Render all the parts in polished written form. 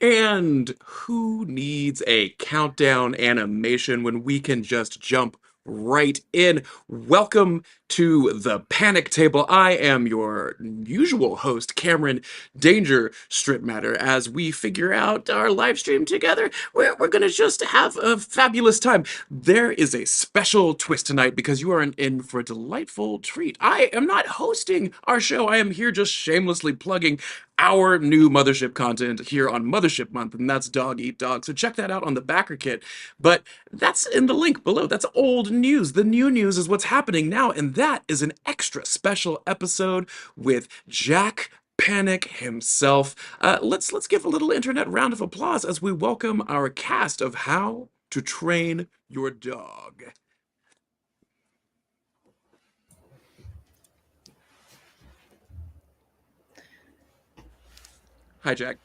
And who needs a countdown animation when we can just jump right in? Welcome to the Panic Table. I am your usual host, Cameron Danger Strip Matter. As we figure out our live stream together, we're going to just have a fabulous time. There is a special twist tonight because you are in for a delightful treat. I am not hosting our show. I am here just shamelessly plugging our new Mothership content here on Mothership Month, and that's Dog Eat Dog. So check that out on the backer kit. But that's in the link below. That's old news. The new news is what's happening now, and that is an extra special episode with Jack Panic himself. Let's give a little internet round of applause as we welcome our cast of How to Train Your Dog. Hi, Jack.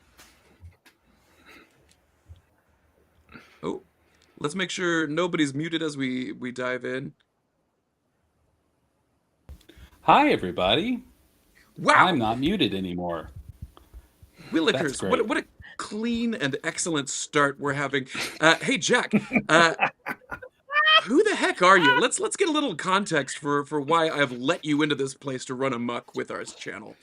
Oh, let's make sure nobody's muted as we dive in. Hi, everybody. Wow. I'm not muted anymore. Willikers, what a clean and excellent start we're having. Hey, Jack, who the heck are you? Let's get a little context for why I've let you into this place to run amok with our channel.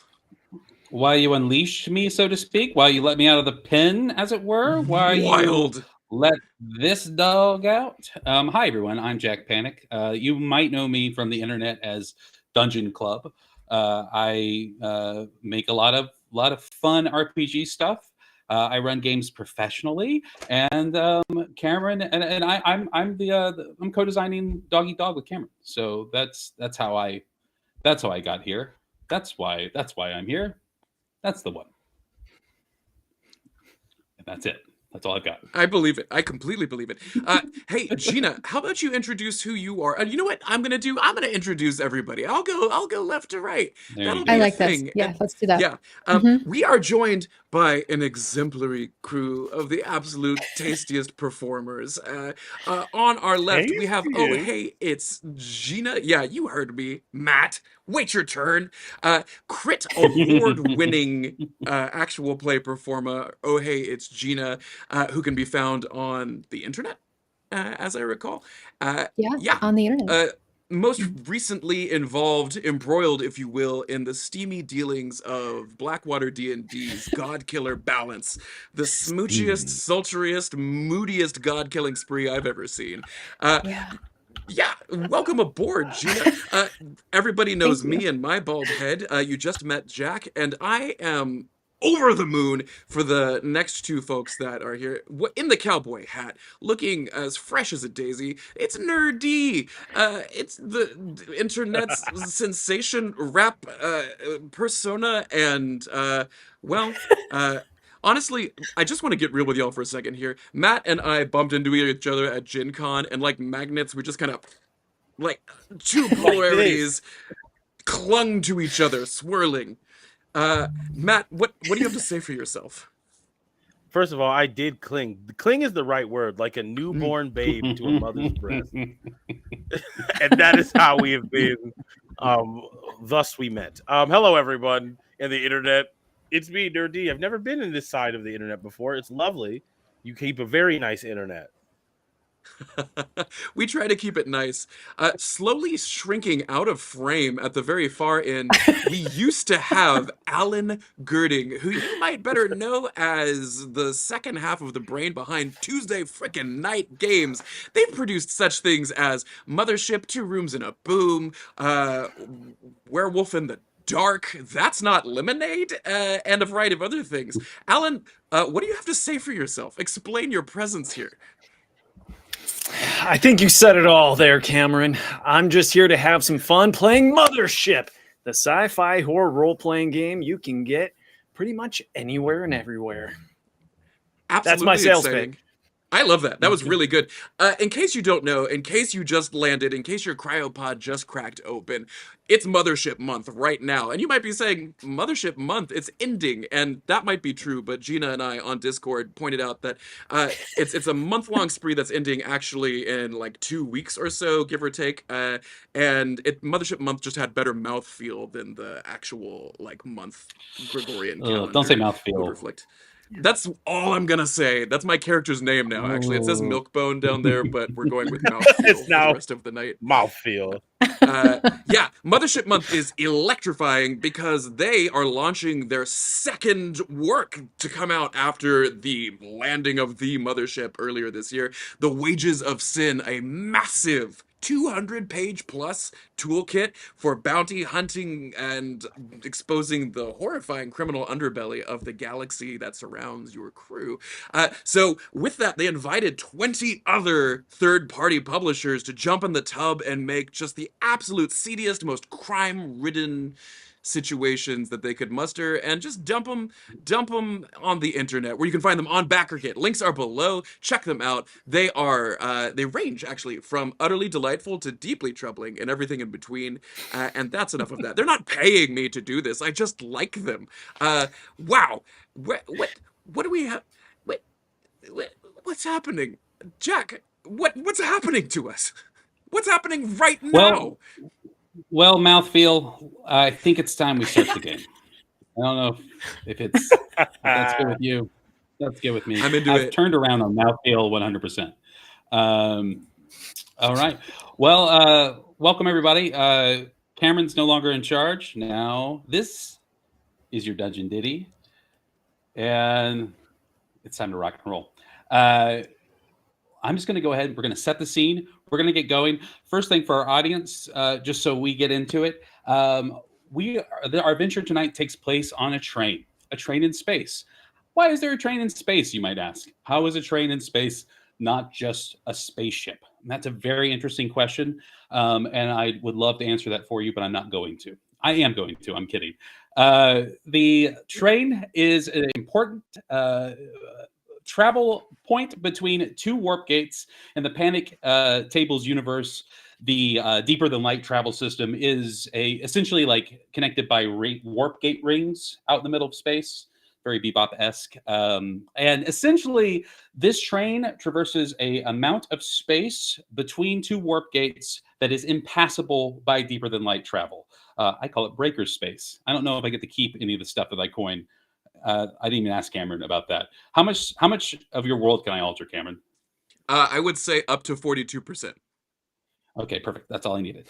Why you unleashed me, so to speak? Why you let me out of the pen, as it were? Why Wild. you let this dog out? Hi, everyone. I'm Jack Panic. You might know me from the internet as Dungeon Club. I make a lot of fun RPG stuff. I run games professionally, and Cameron and I'm co-designing Dog Eat Dog with Cameron. So that's how I got here. That's why I'm here. That's the one. And that's it. That's all I've got. I believe it. I completely believe it. Hey, Gina, how about you introduce who you are? And you know what I'm gonna do? I'm gonna introduce everybody. I'll go left to right. That'll be I a like thing. this. Yeah, And let's do that. yeah, we are joined by an exemplary crew of the absolute tastiest performers. On our left, we have hey, it's Gina. Yeah, you heard me, Matt. Wait your turn. Crit award-winning actual play performer. Oh, hey, it's Gina, who can be found on the internet, as I recall. Yeah, on the internet. Most recently embroiled, if you will, in the steamy dealings of Blackwater D&D's God-Killer Balance, the smoochiest, sultriest, moodiest God-killing spree I've ever seen. Yeah, welcome aboard, Gina. Everybody knows me and my bald head. You just met Jack, and I am over the moon for the next two folks that are here in the cowboy hat, looking as fresh as a daisy. It's Nerdy. It's the internet's sensation rap persona, and honestly, I just want to get real with y'all for a second here. Matt and I bumped into each other at Gen Con, and like magnets, we just kind of, like, two polarities clung to each other, swirling. Matt, what do you have to say for yourself? First of all, I did cling. Cling is the right word, like a newborn babe to a mother's breast. And that is how we have been. Thus we met. Hello, everyone in the internet. It's me, Nerdy. I've never been in this side of the internet before. It's lovely. You keep a very nice internet. We try to keep it nice. Slowly shrinking out of frame at the very far end, we used to have Alan Gerding, who you might better know as the second half of the brain behind Tuesday frickin' Night Games. They've produced such things as Mothership, Two Rooms and a Boom, Werewolf in the Dark, That's Not Lemonade, and a variety of other things. Alan, what do you have to say for yourself? Explain your presence here. I think you said it all there, Cameron. I'm just here to have some fun playing Mothership, the sci-fi horror role-playing game you can get pretty much anywhere and everywhere. Absolutely. That's my sales exciting. pitch. I love that. That was really good. In case you don't know, in case you just landed, in case your cryopod just cracked open, it's Mothership Month right now. And you might be saying, Mothership Month, it's ending. And that might be true, but Gina and I on Discord pointed out that it's a month-long spree that's ending actually in like 2 weeks or so, give or take. And Mothership Month just had better mouthfeel than the actual like month Gregorian calendar. Don't say mouthfeel. That's all I'm gonna say. That's my character's name now. Actually, it says Oh. Milkbone down there, but we're going with Mouthfeel It's for now the rest of the night. Mouthfeel. Yeah, Mothership Month is electrifying because they are launching their second work to come out after the landing of the Mothership earlier this year. The Wages of Sin, a massive 200-page plus toolkit for bounty hunting and exposing the horrifying criminal underbelly of the galaxy that surrounds your crew. So with that, they invited 20 other third-party publishers to jump in the tub and make just the absolute seediest, most crime-ridden situations that they could muster and just dump them on the internet, where you can find them on BackerKit. Links are below. Check them out. They range actually from utterly delightful to deeply troubling and everything in between. And that's enough of that. They're not paying me to do this. I just like them. Wow. What do we have? What's happening? Jack, what's happening to us? What's happening right now? Well, Mouthfeel, I think it's time we start the game. I don't know if that's good with you. That's good with me. I'm into I've it. turned around on Mouthfeel 100%. All right. Well, welcome everybody. Cameron's no longer in charge. Now this is your Dungeon Ditty. And it's time to rock and roll. I'm just going to go ahead. We're going to set the scene. We're going to get going. First thing for our audience, just so we get into it, our adventure tonight takes place on a train in space. Why is there a train in space, you might ask? How is a train in space not just a spaceship? And that's a very interesting question, and I would love to answer that for you, but I'm not going to. I am going to. I'm kidding. The train is an important travel point between two warp gates in the Panic Tables universe. The deeper than light travel system is essentially like connected by warp gate rings out in the middle of space, very Bebop-esque. And essentially, this train traverses a amount of space between two warp gates that is impassable by deeper than light travel. I call it breaker space. I don't know if I get to keep any of the stuff that I coin. I didn't even ask Cameron about that. How much of your world can I alter, Cameron? I would say up to 42%. Okay, perfect. That's all I needed.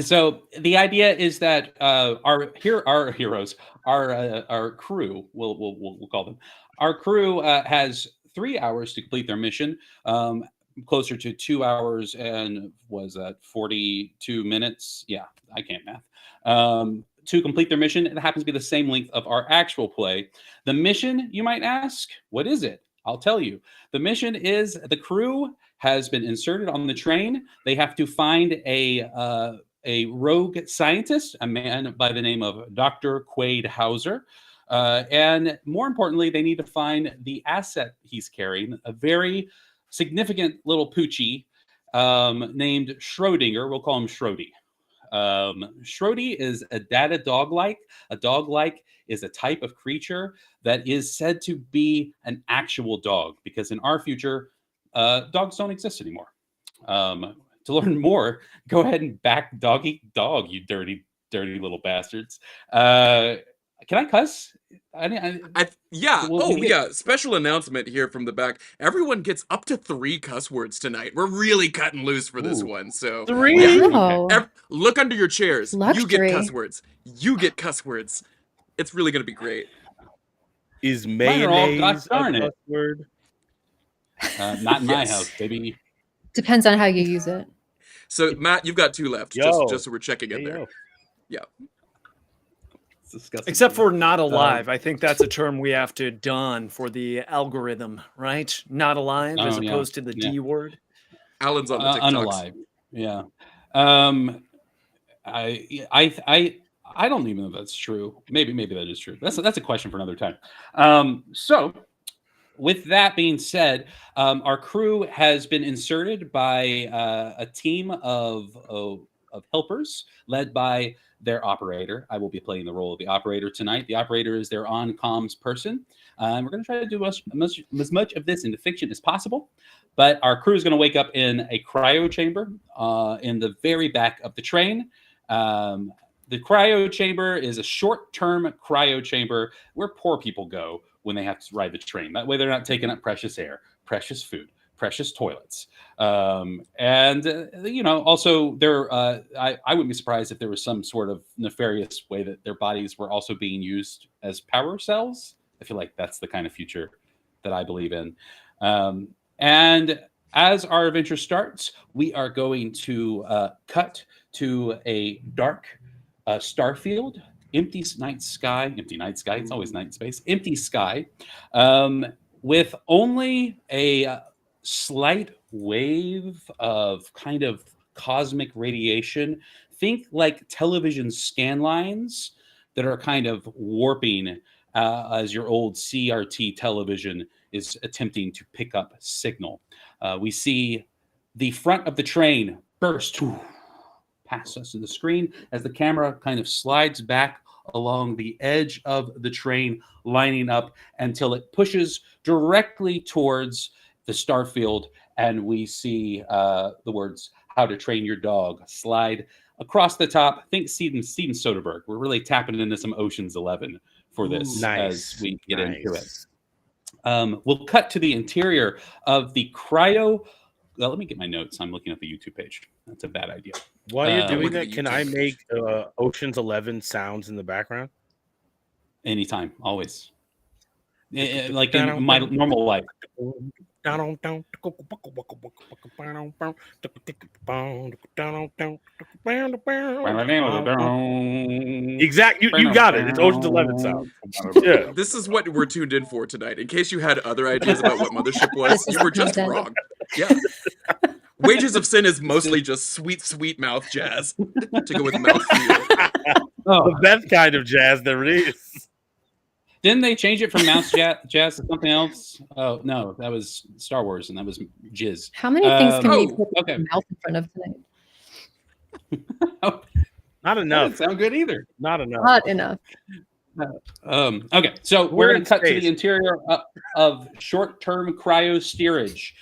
So the idea is that our heroes, our crew, we'll call them. Our crew has 3 hours to complete their mission. Closer to 2 hours and was that 42 minutes? Yeah, I can't math. To complete their mission, it happens to be the same length of our actual play. The mission, you might ask, what is it? I'll tell you. The mission is the crew has been inserted on the train. They have to find a rogue scientist, a man by the name of Dr. Quaid Hauser. And more importantly, they need to find the asset he's carrying, a very significant little poochie named Schrodinger. We'll call him Schrody. Schrody is a data dog-like. A dog-like is a type of creature that is said to be an actual dog, because in our future, dogs don't exist anymore. To learn more, go ahead and back Dog Eat Dog, you dirty little bastards. Can I cuss? Yeah. Special announcement here from the back. Everyone gets up to 3 cuss words tonight. We're really cutting loose for this one. So 3. Yeah. Oh. Look under your chairs. Luxury. You get cuss words. You get cuss words. It's really going to be great. Is mayonnaise a cuss word? Not in my house, baby. Depends on how you use it. So Matt, you've got 2 left. Just so we're checking in there. Yeah. Except for not alive. I think that's a term we have to don for the algorithm, right? Not alive as opposed to the D word. Alan's on the TikToks. Unalive. Yeah. I don't even know if that's true. Maybe that is true. That's a question for another time. So with that being said, our crew has been inserted by a team of helpers led by their operator. I will be playing the role of the operator tonight. The operator is their on-comms person. We're going to try to do as much of this into fiction as possible. But our crew is going to wake up in a cryo chamber in the very back of the train. the cryo chamber is a short-term cryo chamber where poor people go when they have to ride the train. That way they're not taking up precious air, precious food, precious toilets. Also I wouldn't be surprised if there was some sort of nefarious way that their bodies were also being used as power cells. I feel like that's the kind of future that I believe in. And as our adventure starts, we are going to cut to a dark starfield, empty night sky. It's always night space. Empty sky, with only a slight wave of kind of cosmic radiation. Think like television scan lines that are kind of warping as your old CRT television is attempting to pick up signal. We see the front of the train burst past us in the screen as the camera kind of slides back along the edge of the train, lining up until it pushes directly towards the starfield, and we see the words "How to Train Your Dog" slide across the top. Think Steven Soderbergh. We're really tapping into some Ocean's 11 for this as we get into it. We'll cut to the interior of the cryo. Well, let me get my notes. I'm looking at the YouTube page. That's a bad idea. While you're doing that, can I make Ocean's 11 sounds in the background? Anytime, always. Like in my normal life. Exact. You got it. It's Ocean's 11 sound. Yeah. This is what we're tuned in for tonight. In case you had other ideas about what Mothership was, you were just wrong. Yeah. Wages of Sin is mostly just sweet mouth jazz to go with mouthfeel. The best kind of jazz there is. Didn't they change it from mouse jazz to something else? Oh no, that was Star Wars, and that was jizz. How many things can we put your mouth in front of tonight? That Not enough. doesn't sound good either. Not enough. Not enough. Okay, so we're going to cut to the interior of short-term cryo steerage.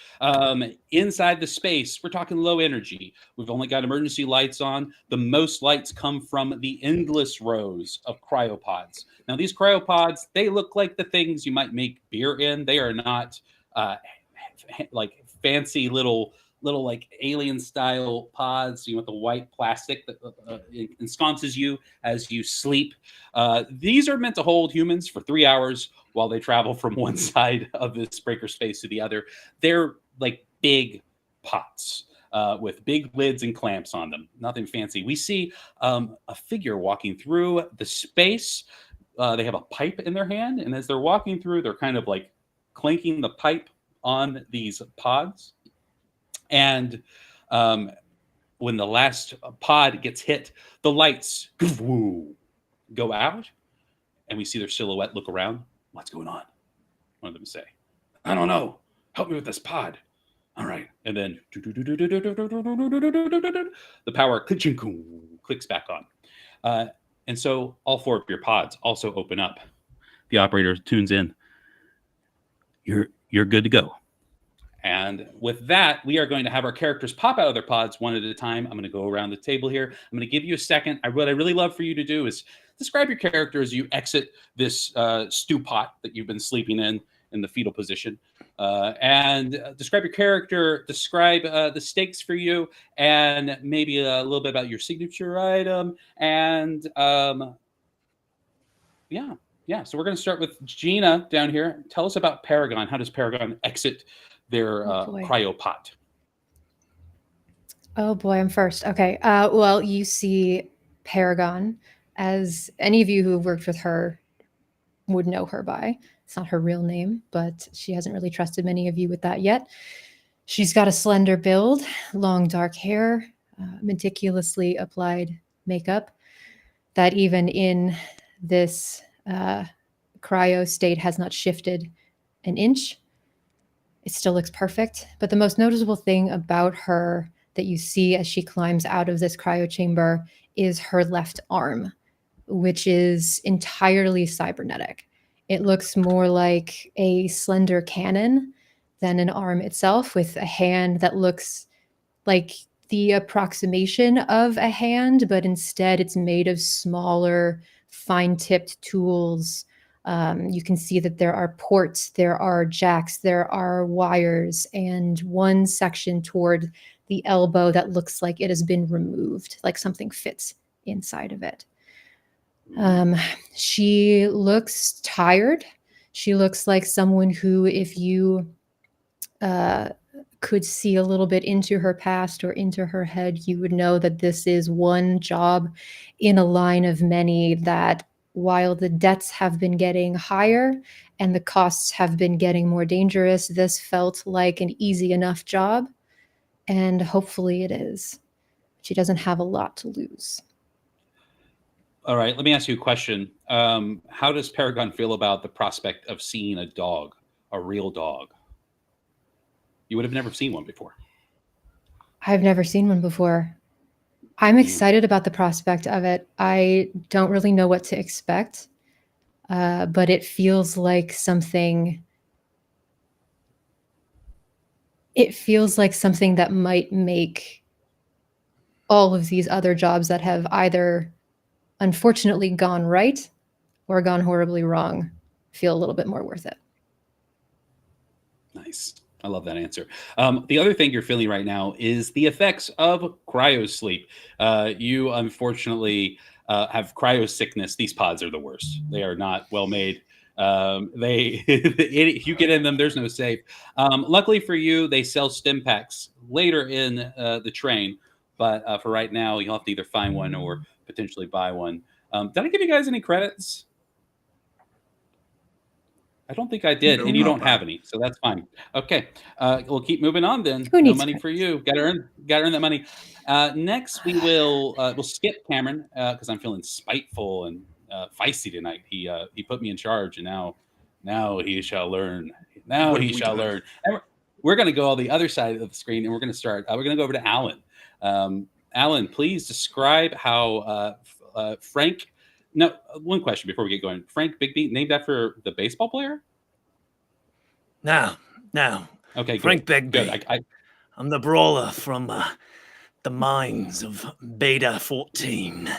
Inside the space, we're talking low energy. We've only got emergency lights on. The most lights come from the endless rows of cryopods. Now, these cryopods, they look like the things you might make beer in. They are not like fancy little like alien style pods, with the white plastic that ensconces you as you sleep. These are meant to hold humans for 3 hours while they travel from one side of this breaker space to the other. They're like big pots with big lids and clamps on them. Nothing fancy. We see a figure walking through the space. They have a pipe in their hand, and as they're walking through, they're kind of like clanking the pipe on these pods. And when the last pod gets hit, the lights go out, and we see their silhouette look around. What's going on? One of them say, I don't know. Help me with this pod. All right. And then the power clicks back on. And so all four of your pods also open up. The operator tunes in. You're good to go. And with that, we are going to have our characters pop out of their pods one at a time. I'm going to go around the table here. I'm going to give you a second. What I really love for you to do is describe your character as you exit this stew pot that you've been sleeping in the fetal position. And describe your character, describe the stakes for you, and maybe a little bit about your signature item. And yeah. So we're going to start with Gina down here. Tell us about Paragon. How does Paragon exit their cryopot? Oh boy, I'm first. Okay. Well, you see Paragon, as any of you who have worked with her would know her by. It's not her real name, but she hasn't really trusted many of you with that yet. She's got a slender build, long dark hair, meticulously applied makeup that even in this cryo state has not shifted an inch. It still looks perfect. But the most noticeable thing about her that you see as she climbs out of this cryo chamber is her left arm, which is entirely cybernetic. It looks more like a slender cannon than an arm itself, with a hand that looks like the approximation of a hand, but instead it's made of smaller, fine-tipped tools. You can see that there are ports, there are jacks, there are wires, and one section toward the elbow that looks like it has been removed, like something fits inside of it. She looks tired. She looks like someone who, if you could see a little bit into her past or into her head, you would know that this is one job in a line of many that, while the debts have been getting higher and the costs have been getting more dangerous, this felt like an easy enough job, and hopefully it is. She doesn't have a lot to lose. All right, let me ask you a question. How does Paragon feel about the prospect of seeing a dog, a real dog? You would have never seen one before. I've never seen one before. I'm excited about the prospect of it. I don't really know what to expect, but it feels like something. It feels like something that might make all of these other jobs that have either unfortunately gone right or gone horribly wrong feel a little bit more worth it. Nice. I love that answer. The other thing you're feeling right now is the effects of cryo sleep. You unfortunately have cryo sickness. These pods are the worst. They are not well made. If you get in them, there's no safe. Luckily for you, they sell stim packs later in the train. But for right now, you'll have to either find one or potentially buy one. Did I give you guys any credits? I don't think I did, and you don't have any, so that's fine. Okay, we'll keep moving on then. Who needs no money credits? for you. Got to earn that money. Next, we'll skip Cameron because I'm feeling spiteful and feisty tonight. He put me in charge, and now he shall learn. Now he shall learn. And we're going to go on the other side of the screen, and we're going to start. We're going to go over to Alan. Alan, please describe how Frank. No, one question before we get going. Frank Bigby, named after the baseball player? No. Okay, Frank good. Bigby. Good. I'm the brawler from the mines of Beta 14.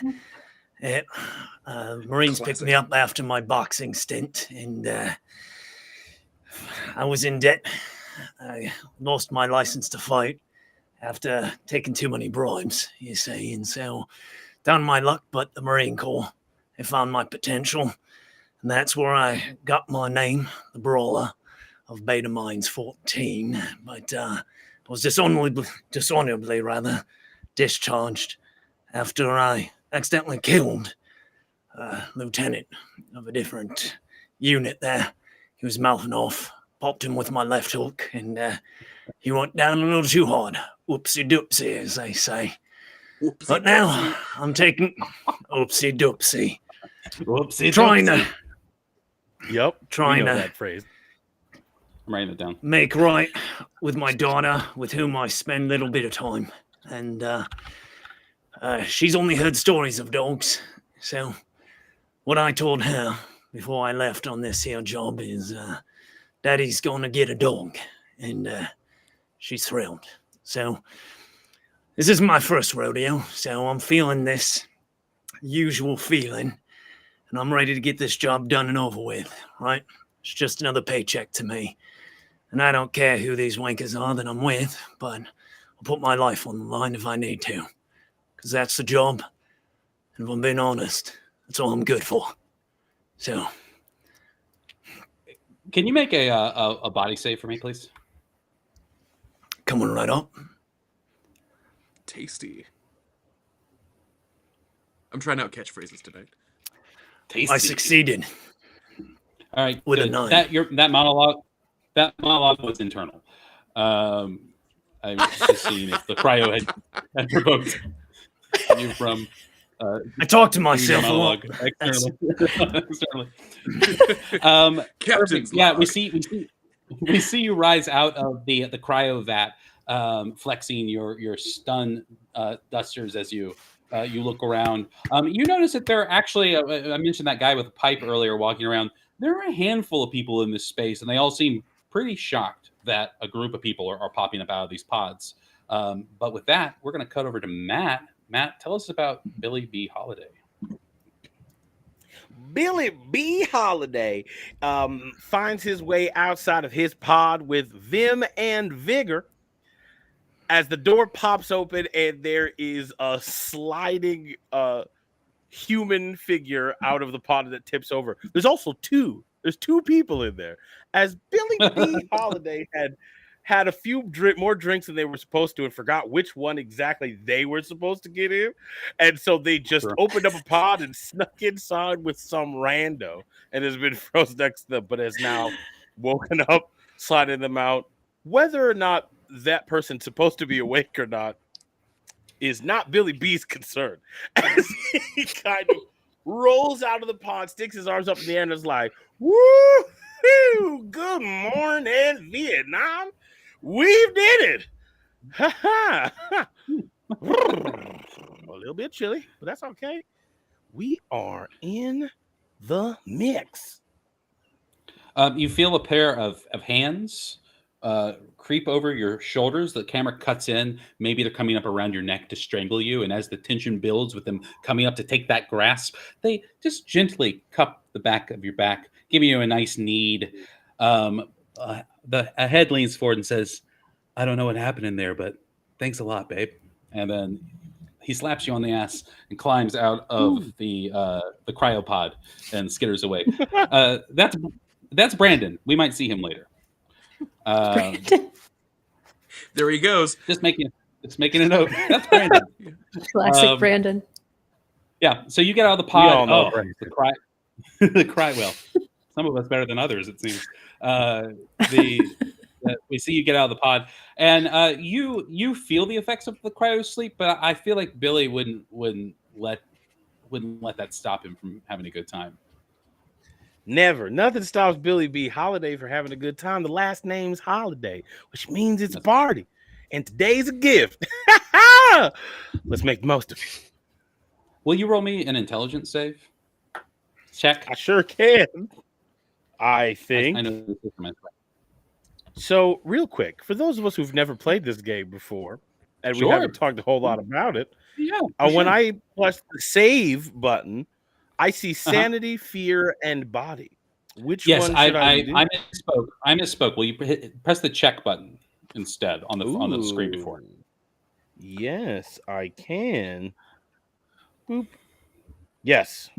Marines picked me up after my boxing stint, and I was in debt. I lost my license to fight after taking too many bribes, you see, and so down my luck, but the Marine Corps, they found my potential, and that's where I got my name, the Brawler of Beta Mines 14. But I was dishonorably discharged after I accidentally killed a lieutenant of a different unit there. He was mouthing off, popped him with my left hook, and he went down a little too hard. Oopsie doopsie, as they say. Oopsie But now I'm taking oopsie doopsie. Whoopsie. Trying to that phrase. I'm writing it down. Make right with my daughter, with whom I spend a little bit of time. And she's only heard stories of dogs. So what I told her before I left on this here job is Daddy's going to get a dog. And she's thrilled. So this is my first rodeo. So I'm feeling this usual feeling. And I'm ready to get this job done and over with, right? It's just another paycheck to me. And I don't care who these wankers are that I'm with, but I'll put my life on the line if I need to. Because that's the job. And if I'm being honest, that's all I'm good for. So. Can you make a body save for me, please? Coming right up. Tasty. I'm trying out catchphrases tonight. Tasty. I succeeded. All right. With good. a 9. That monologue was internal. I was just seeing if the cryo had provoked you from. I talked to myself a lot. Externally. Captain's yeah, log. we see you rise out of the cryo vat, flexing your stun dusters as you look around. You notice that there are actually, I mentioned that guy with a pipe earlier walking around. There are a handful of people in this space, and they all seem pretty shocked that a group of people are popping up out of these pods. But with that, we're going to cut over to Matt. Matt, tell us about Billy B. Holiday. Billy B. Holiday finds his way outside of his pod with vim and vigor as the door pops open and there is a sliding human figure out of the pod that tips over. There's also there's two people in there, as Billy B. Holiday had a few more drinks than they were supposed to and forgot which one exactly they were supposed to get in. And so they just opened up a pod and snuck inside with some rando and has been frozen next to them, but has now woken up, sliding them out. Whether or not that person's supposed to be awake or not is not Billy B's concern. As he kind of rolls out of the pod, sticks his arms up in the air and is like, woo-hoo, good morning, Vietnam. We've did it. Ha ha. A little bit chilly, but that's okay. We are in the mix. You feel a pair of hands creep over your shoulders. The camera cuts in. Maybe they're coming up around your neck to strangle you. And as the tension builds with them coming up to take that grasp, they just gently cup the back of your back, giving you a nice knead. A head leans forward and says, I don't know what happened in there, but thanks a lot, babe. And then he slaps you on the ass and climbs out of the cryopod and skitters away. That's Brandon. We might see him later. There he goes. Just making a note. That's Brandon. Classic Brandon. Yeah. So you get out of the pod. We all know Brandon. The cry. Well, some of us better than others, it seems. We see you get out of the pod, and you feel the effects of the cryo sleep, but I feel like Billy wouldn't let that stop him from having a good time. Never. Nothing stops Billy B. Holiday from having a good time. The last name's Holiday, which means it's a party. And today's a gift. Let's make the most of it. Will you roll me an intelligence save? Check. I sure can. I think. I know this is my So, real quick, for those of us who've never played this game before, and we haven't talked a whole lot about it, when I press the save button, I see sanity, fear, and body. Which one should I do? I misspoke. Will you press the check button instead on the screen before? Yes, I can. Boop. Yes.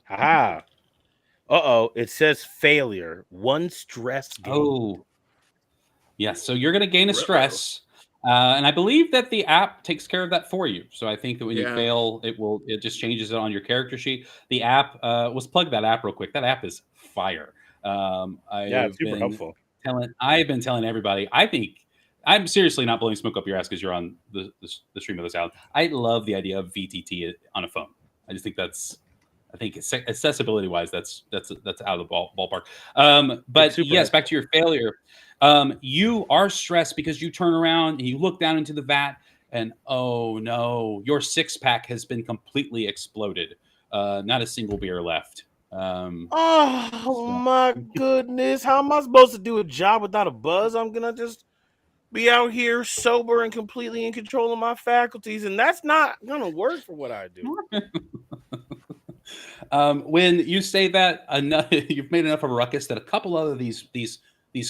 Haha. Uh-oh. It says failure. 1 stress gain. Oh. Yes. So you're going to gain a stress. And I believe that the app takes care of that for you. So I think that when you fail, it just changes it on your character sheet. The app, let's plug that app real quick. That app is fire. It's super helpful. I've been telling everybody, I think I'm seriously not blowing smoke up your ass because you're on the stream of this out. I love the idea of VTT on a phone. I just think accessibility wise, that's out of the ballpark. But yes, back to your failure. You are stressed because you turn around and you look down into the vat and oh no, your 6-pack has been completely exploded. Not a single beer left. My goodness. How am I supposed to do a job without a buzz? I'm going to just be out here sober and completely in control of my faculties. And that's not going to work for what I do. When you say that, you've made enough of a ruckus that a couple of these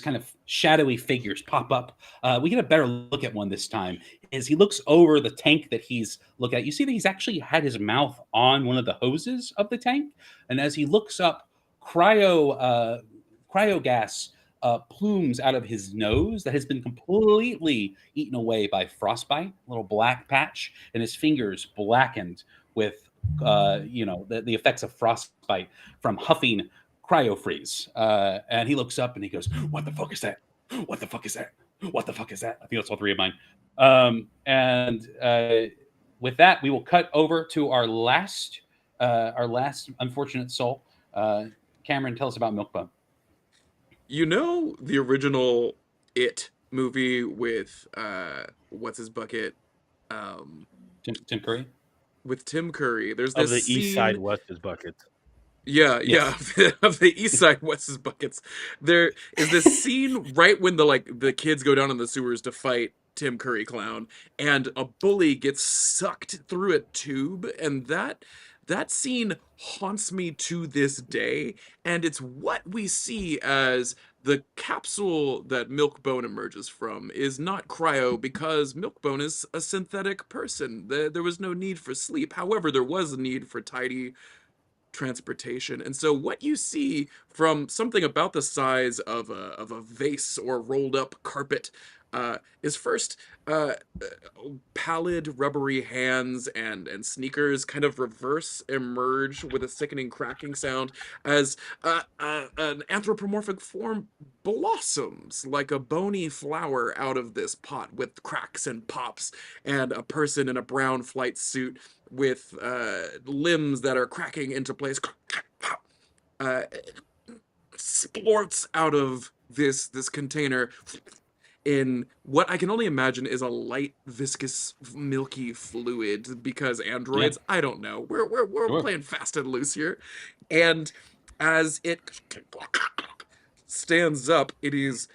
kind of shadowy figures pop up. We get a better look at one this time. As he looks over the tank that he's looking at, you see that he's actually had his mouth on one of the hoses of the tank. And as he looks up, cryo gas plumes out of his nose that has been completely eaten away by frostbite, a little black patch, and his fingers blackened with the effects of frostbite from huffing cryo freeze. And he looks up and he goes, what the fuck is that? What the fuck is that? What the fuck is that? I think that's all three of mine. With that, we will cut over to our last unfortunate soul. Cameron, tell us about Milkbone. You know the original It movie with what's his bucket? Tim Curry? With Tim Curry. There's this the scene... East Side West's buckets. Yeah, of the East Side West's buckets. There is this scene right when the kids go down in the sewers to fight Tim Curry clown, and a bully gets sucked through a tube, and that scene haunts me to this day, and it's what we see as the capsule that Milkbone emerges from is not cryo because Milkbone is a synthetic person. There was no need for sleep. However, there was a need for tidy transportation. And so what you see from something about the size of a vase or rolled up carpet is first pallid rubbery hands and sneakers kind of reverse emerge with a sickening cracking sound as an anthropomorphic form blossoms like a bony flower out of this pot with cracks and pops, and a person in a brown flight suit with limbs that are cracking into place splorts out of this container in what I can only imagine is a light, viscous, milky fluid, because androids, I don't know. We're Sure. playing fast and loose here. And as it stands up, it is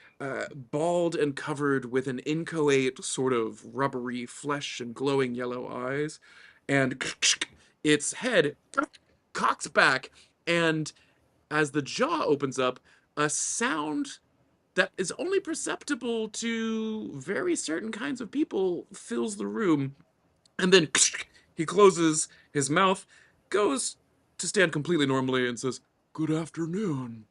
bald and covered with an inchoate sort of rubbery flesh and glowing yellow eyes. And its head cocks back, and as the jaw opens up, a sound that is only perceptible to very certain kinds of people fills the room. And then he closes his mouth, goes to stand completely normally, and says, "Good afternoon."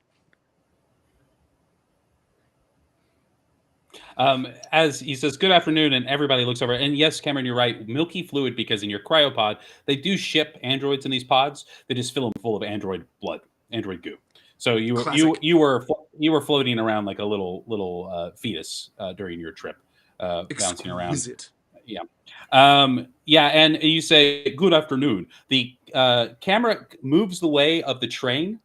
As he says, "Good afternoon," and everybody looks over. And yes, Cameron, you're right. Milky fluid, because in your cryopod, they do ship androids in these pods. They just fill them full of android blood, android goo. So you were floating around like a little fetus during your trip, bouncing around. Exquisite. Yeah. Yeah, and you say, "Good afternoon." The camera moves the way of the train,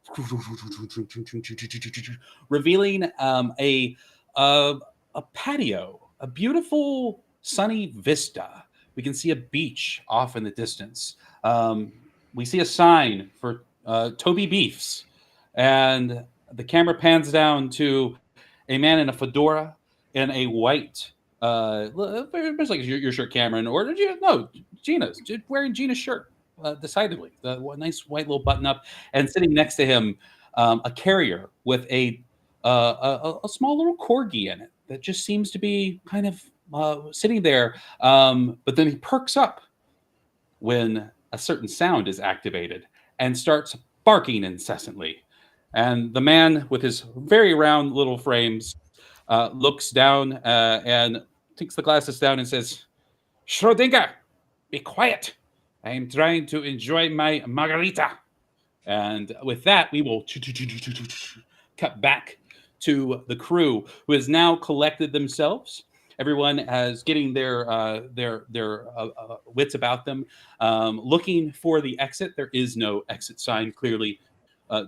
revealing a patio, a beautiful sunny vista. We can see a beach off in the distance. We see a sign for Toby Beefs, and the camera pans down to a man in a fedora and a white, very much like your shirt, Cameron, or did you? No, Gina's wearing Gina's shirt, decidedly. The nice white little button up, and sitting next to him, a carrier with a small little corgi in it that just seems to be kind of sitting there. But then he perks up when a certain sound is activated and starts barking incessantly. And the man with his very round little frames looks down and takes the glasses down and says, "Schrodinger, be quiet. I am trying to enjoy my margarita." And with that, we will cut back to the crew, who has now collected themselves. Everyone is getting their wits about them, looking for the exit. There is no exit sign clearly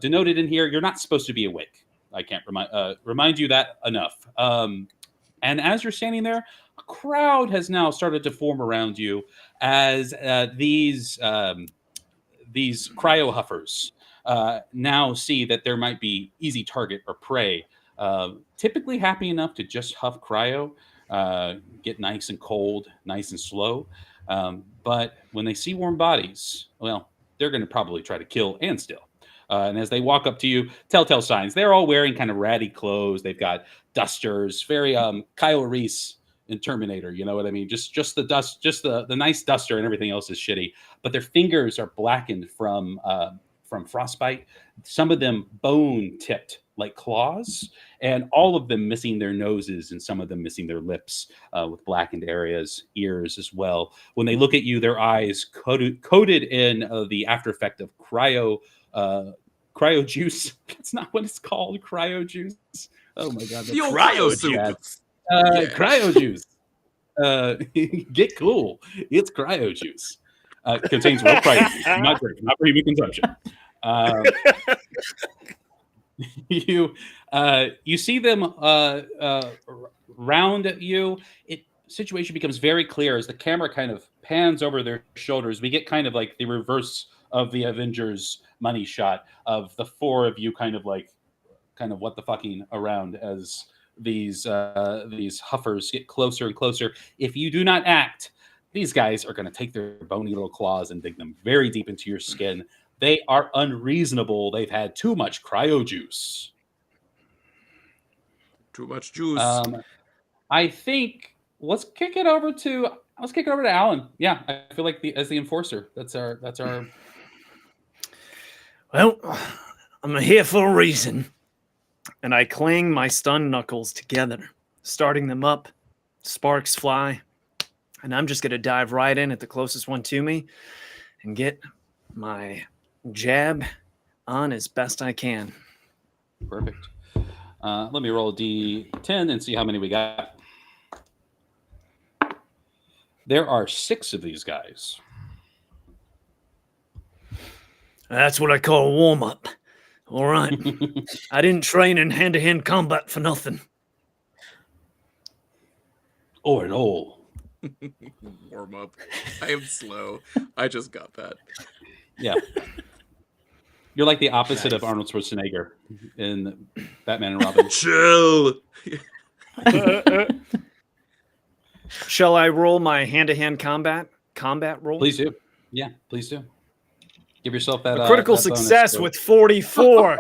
denoted in here. You're not supposed to be awake. I can't remind you that enough. And as you're standing there, a crowd has now started to form around you as these Cryo-Huffers now see that there might be easy target or prey. Typically happy enough to just huff cryo, get nice and cold, nice and slow. But when they see warm bodies, well, they're going to probably try to kill and steal. And as they walk up to you, telltale signs. They're all wearing kind of ratty clothes. They've got dusters, very Kyle Reese in Terminator. You know what I mean? Just the dust, just the nice duster, and everything else is shitty. But their fingers are blackened from frostbite. Some of them bone tipped like claws, and all of them missing their noses, and some of them missing their lips with blackened areas, ears as well. When they look at you, their eyes coated in the after effect of cryo juice. That's not what it's called. Cryo juice. Oh my god, The old cryo soup. juice. Cryo juice. Get cool. It's cryo juice. Contains real cryo juice, not drink, not for human consumption. You see them round you. Situation becomes very clear as the camera kind of pans over their shoulders. We get kind of like the reverse of the Avengers money shot of the four of you kind of what the fucking around as these Huffers get closer and closer. If you do not act, these guys are going to take their bony little claws and dig them very deep into your skin. They are unreasonable. They've had too much cryo juice. Too much juice. I think let's kick it over to Alan. Yeah, I feel like as the enforcer. That's our. Well, I'm here for a reason. And I clang my stun knuckles together, starting them up. Sparks fly. And I'm just going to dive right in at the closest one to me and get my jab on as best I can. Perfect. Let me roll a D10 and see how many we got. There are 6 of these guys. That's what I call a warm-up. All right. I didn't train in hand-to-hand combat for nothing. Or at all. Warm up. I am slow. I just got that. Yeah. You're like the opposite of Arnold Schwarzenegger in Batman and Robin. Chill. Shall I roll my hand-to-hand combat roll? Please do. Yeah, please do. Give yourself that a critical that success bonus. with 44.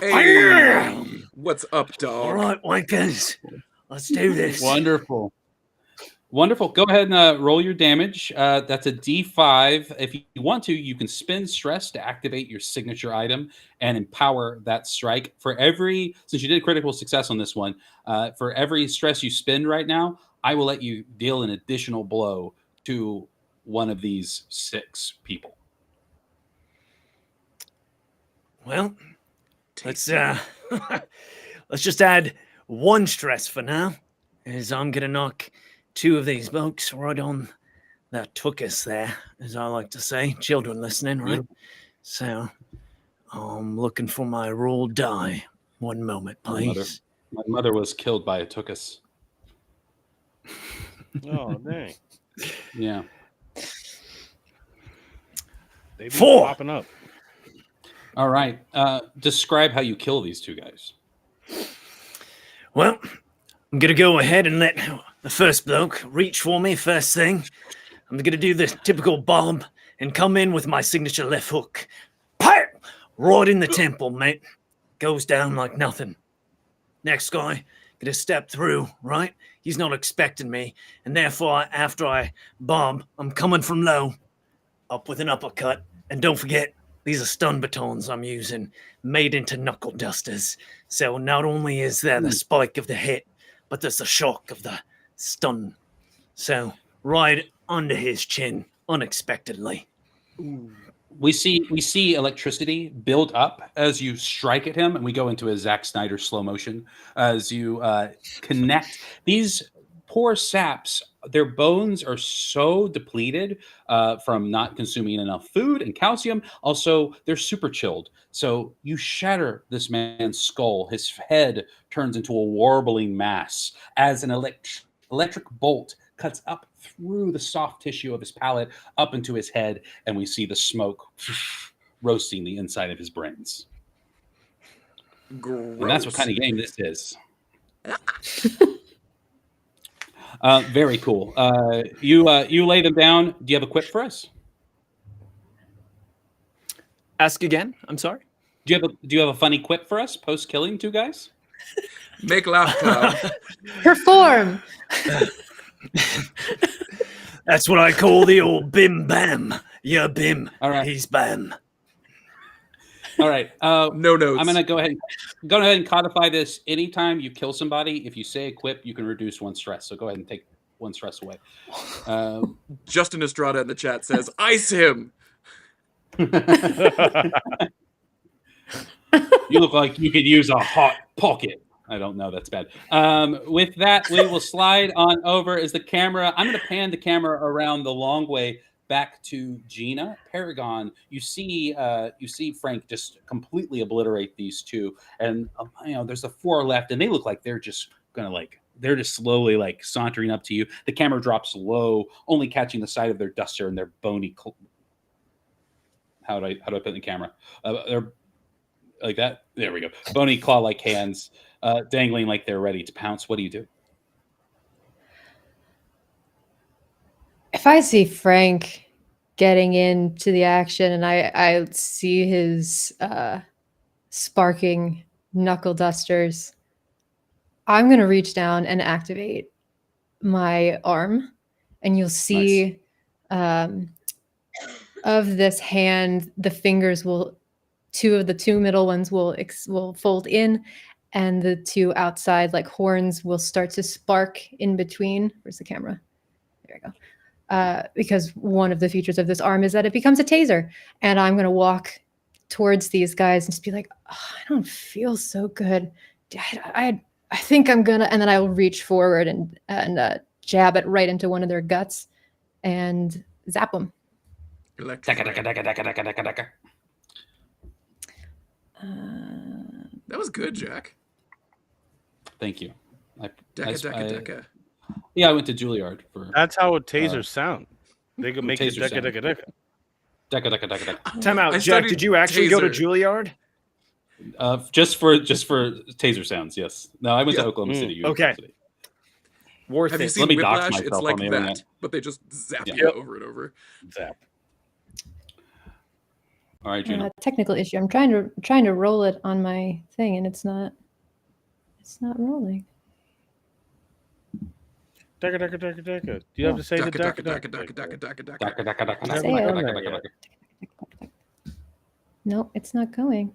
Hey, what's up, dog? All right, wankers. Let's do this. Wonderful. Wonderful. Go ahead and roll your damage. That's a D5. If you want to, you can spend stress to activate your signature item and empower that strike. Since you did critical success on this one, for every stress you spend right now, I will let you deal an additional blow to one of these 6 people. Well, let's just add 1 stress for now, as I'm gonna knock 2 of these folks right on that tuchus there, as I like to say. Children listening, right? So I'm looking for my roll die. 1 moment, please. My mother was killed by a tuchus. Oh, dang. Yeah. They be 4. popping up. All right. Describe how you kill these 2 guys. Well, I'm going to go ahead and let the first bloke reach for me first thing. I'm going to do the typical bomb and come in with my signature left hook. Pat! Right in the temple, mate. Goes down like nothing. Next guy, going to step through, right? He's not expecting me. And therefore, after I bomb, I'm coming from low. Up with an uppercut. And don't forget, these are stun batons I'm using, made into knuckle dusters. So not only is there the spike of the hit, but there's the shock of the stun. So right under his chin, unexpectedly. We see electricity build up as you strike at him, and we go into a Zack Snyder slow motion as you connect. These poor saps, their bones are so depleted from not consuming enough food and calcium. Also, they're super chilled. So you shatter this man's skull. His head turns into a warbling mass as an electric bolt cuts up through the soft tissue of his palate up into his head, and we see the smoke roasting the inside of his brains. Gross. And that's what kind of game this is. Very cool. You lay them down. Do you have a quip for us? Ask again. I'm sorry. Do you have a funny quip for us post killing 2 guys? Make laugh cloud. Perform. That's what I call the old bim bam. You're bim. All right. He's bam. All right. No notes. I'm gonna go ahead and codify this. Anytime you kill somebody, if you say a quip, you can reduce 1 stress. So go ahead and take 1 stress away. Justin Estrada in the chat says, "Ice him." You look like you could use a hot pocket. I don't know. That's bad. With that, we will slide on over. Is the camera? I'm going to pan the camera around the long way back to Gina. Paragon, you see Frank just completely obliterate these 2, and there's the 4 left, and they look like they're just they're just slowly sauntering up to you. The camera drops low, only catching the side of their duster and their bony. How do I put in the camera? They're like that. There we go. Bony claw-like hands dangling like they're ready to pounce. What do you do? If I see Frank getting into the action and I see his sparking knuckle dusters, I'm going to reach down and activate my arm, and you'll see of this hand, the fingers will, two of the two middle ones will fold in, and the two outside like horns will start to spark in between. Where's the camera? There we go. Because one of the features of this arm is that it becomes a taser, and I'm going to walk towards these guys and just be like, oh, I don't feel so good. I think I'm gonna, and then I'll reach forward and jab it right into one of their guts and zap them. That was good, Jack. Thank you. Deca. Yeah, I went to Juilliard for. That's how tasers sound. They could make it deca. Time out, Jack. Did you actually go to Juilliard? Just for taser sounds, yes. No, I went to Oklahoma City University. Worth Have it. you seen Let me dox Whiplash? myself It's like on the that, internet. but they just zap you over and over. Zap. All right, Juno. Technical issue. I'm trying to roll it on my thing, and it's not rolling. Deca. Do you have to say the deca? No, it's not going.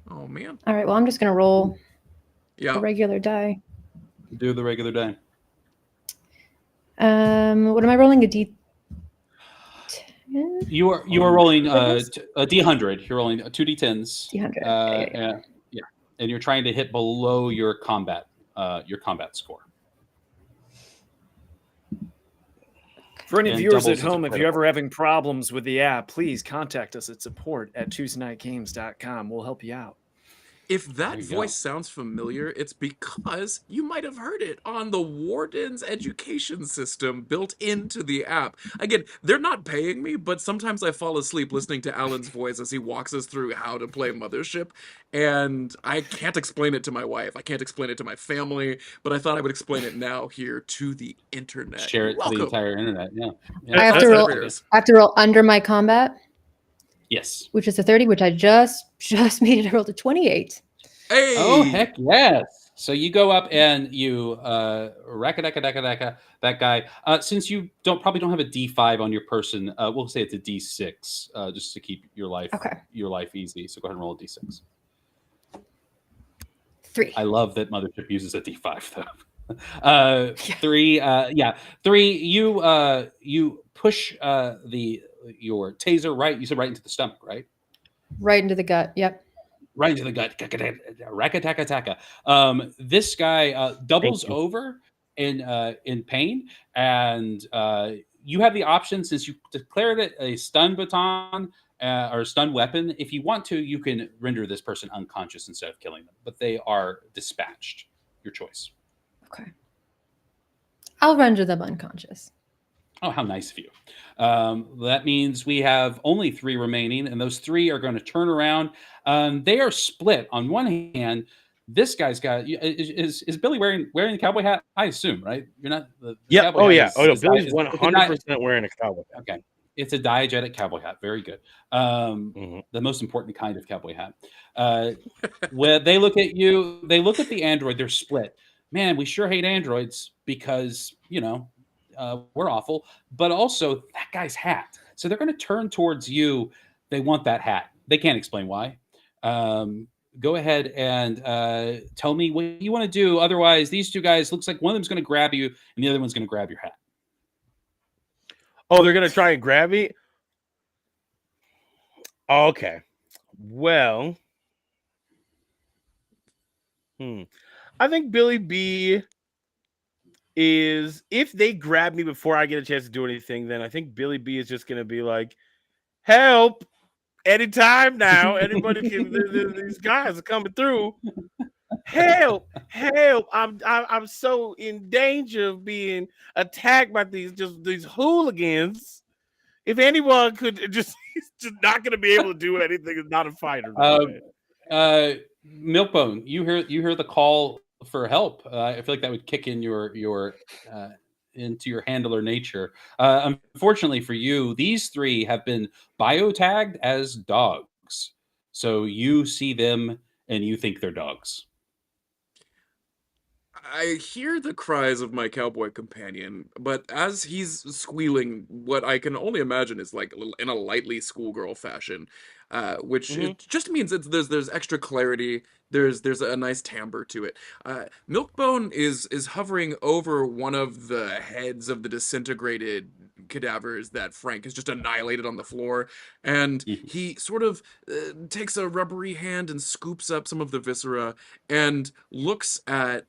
Oh man. All right. Well, I'm just gonna roll Yeah. a regular die. Do the regular die. What am I rolling? A D10? You are rolling a D100. You're rolling 2D10s. D100. Yeah, and you're trying to hit below your combat score. For any And viewers doubles at is home, if critical. you're ever having problems with the app, please contact us at support@tuesdayknightgames.com. We'll help you out. If that There you go. voice sounds familiar, it's because you might have heard it on the Warden's education system built into the app. Again, they're not paying me, but sometimes I fall asleep listening to Alan's voice as he walks us through how to play Mothership, and I can't explain it to my wife. I can't explain it to my family, but I thought I would explain it now here to the internet. Share it to the Welcome. entire internet. Yeah. I have to roll. Upstairs. I have to roll under my combat, Yes. which is a 30, which I just made it. I rolled a 28. Hey! Oh heck yes! So you go up and you racka that guy. Since you probably don't have a D5 on your person, we'll say it's a D6 just to keep your life easy. So go ahead and roll a D6. 3. I love that Mothership uses a D5 though. 3. 3. You push your taser right. You said right into the stomach, right? Right into the gut. Yep. Right into the gut. Rakataka. This guy doubles over in pain, and you have the option, since you declared it a stun baton or stun weapon. If you want to, you can render this person unconscious instead of killing them, but they are dispatched. Your choice. Okay. I'll render them unconscious. Oh, how nice of you. That means we have only 3 remaining, and those 3 are going to turn around. They are split. On one hand, this guy's got is Billy wearing the cowboy hat? I assume, right? You're not. Yeah. Oh yeah. Billy's 100% wearing a cowboy hat. Okay. It's a diegetic cowboy hat. Very good. The most important kind of cowboy hat. Where they look at you, they look at the android. They're split. Man, we sure hate androids because we're awful, but also that guy's hat. So they're going to turn towards you. They want that hat. They can't explain why. Go ahead and tell me what you want to do. Otherwise, these 2 guys, looks like one of them's going to grab you and the other one's going to grab your hat. Oh, they're going to try and grab me? Okay. Well, I think Billy B is, if they grab me before I get a chance to do anything, then I think Billy B is just going to be like, help, anytime now. Anybody can, these guys are coming through. Help. I'm so in danger of being attacked by these hooligans. If anyone could he's just not going to be able to do anything. It's not a fighter. Milkbone, you hear the call for help. I feel like that would kick in your into your handler nature. Unfortunately for you, these three have been biotagged as dogs. So you see them and you think they're dogs. I hear the cries of my cowboy companion, but as he's squealing, what I can only imagine is like in a lightly schoolgirl fashion, which Mhm. it just means there's extra clarity. There's a nice timbre to it. Milkbone is hovering over one of the heads of the disintegrated cadavers that Frank has just annihilated on the floor, and Mhm. he sort of takes a rubbery hand and scoops up some of the viscera and looks at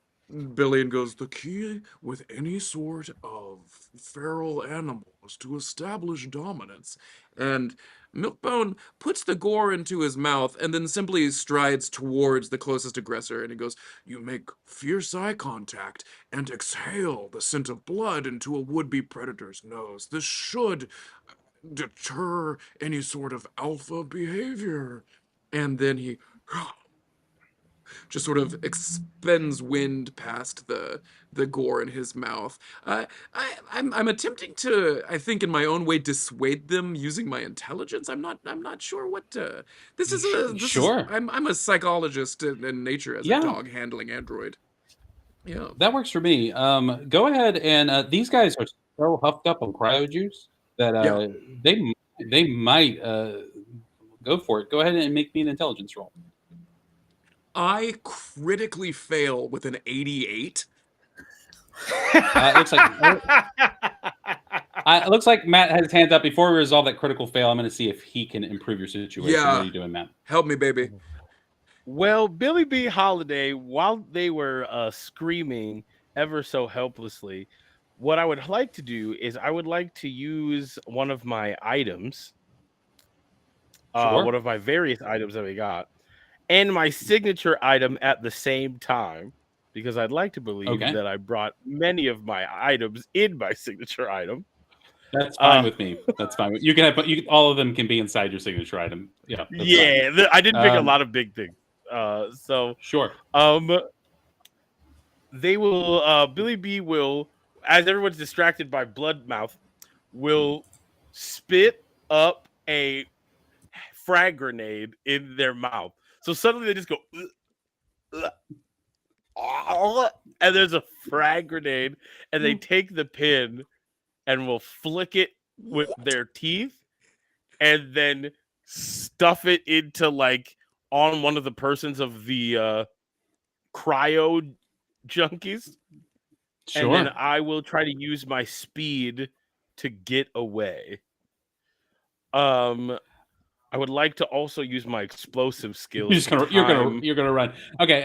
Billy and goes, the key with any sort of feral animal is to establish dominance. And Milkbone puts the gore into his mouth and then simply strides towards the closest aggressor. And he goes, you make fierce eye contact and exhale the scent of blood into a would-be predator's nose. This should deter any sort of alpha behavior. And then he just sort of expends wind past the gore in his mouth. I'm attempting to, I think, in my own way, dissuade them using my intelligence. I'm not sure what to. This is. Sure. I'm a psychologist in nature as a Yeah. dog handling android. Yeah. That works for me. Go ahead and these guys are so huffed up on cryo juice that Yeah. they might go for it. Go ahead and make me an intelligence roll. I critically fail with an 88. It looks like Matt has his hands up. Before we resolve that critical fail, I'm going to see if he can improve your situation. Yeah. What are you doing, Matt? Help me, baby. Well, Billy B. Holiday, while they were screaming ever so helplessly, what I would like to do is I would like to use one of my items, Sure. one of my various items that we got, and my signature item at the same time, because I'd like to believe that I brought many of my items in my signature item. That's fine with me. That's fine. You can have, all of them can be inside your signature item. Yeah. Yeah, I didn't pick a lot of big things. So sure. They will. Billy B will, as everyone's distracted by Bloodmouth, will spit up a frag grenade in their mouth. So suddenly they just go, and there's a frag grenade, and they take the pin and will flick it with their teeth, and then stuff it into like on one of the persons of the cryo junkies. Sure. And then I will try to use my speed to get away. I would like to also use my explosive skills. You're gonna run. Okay.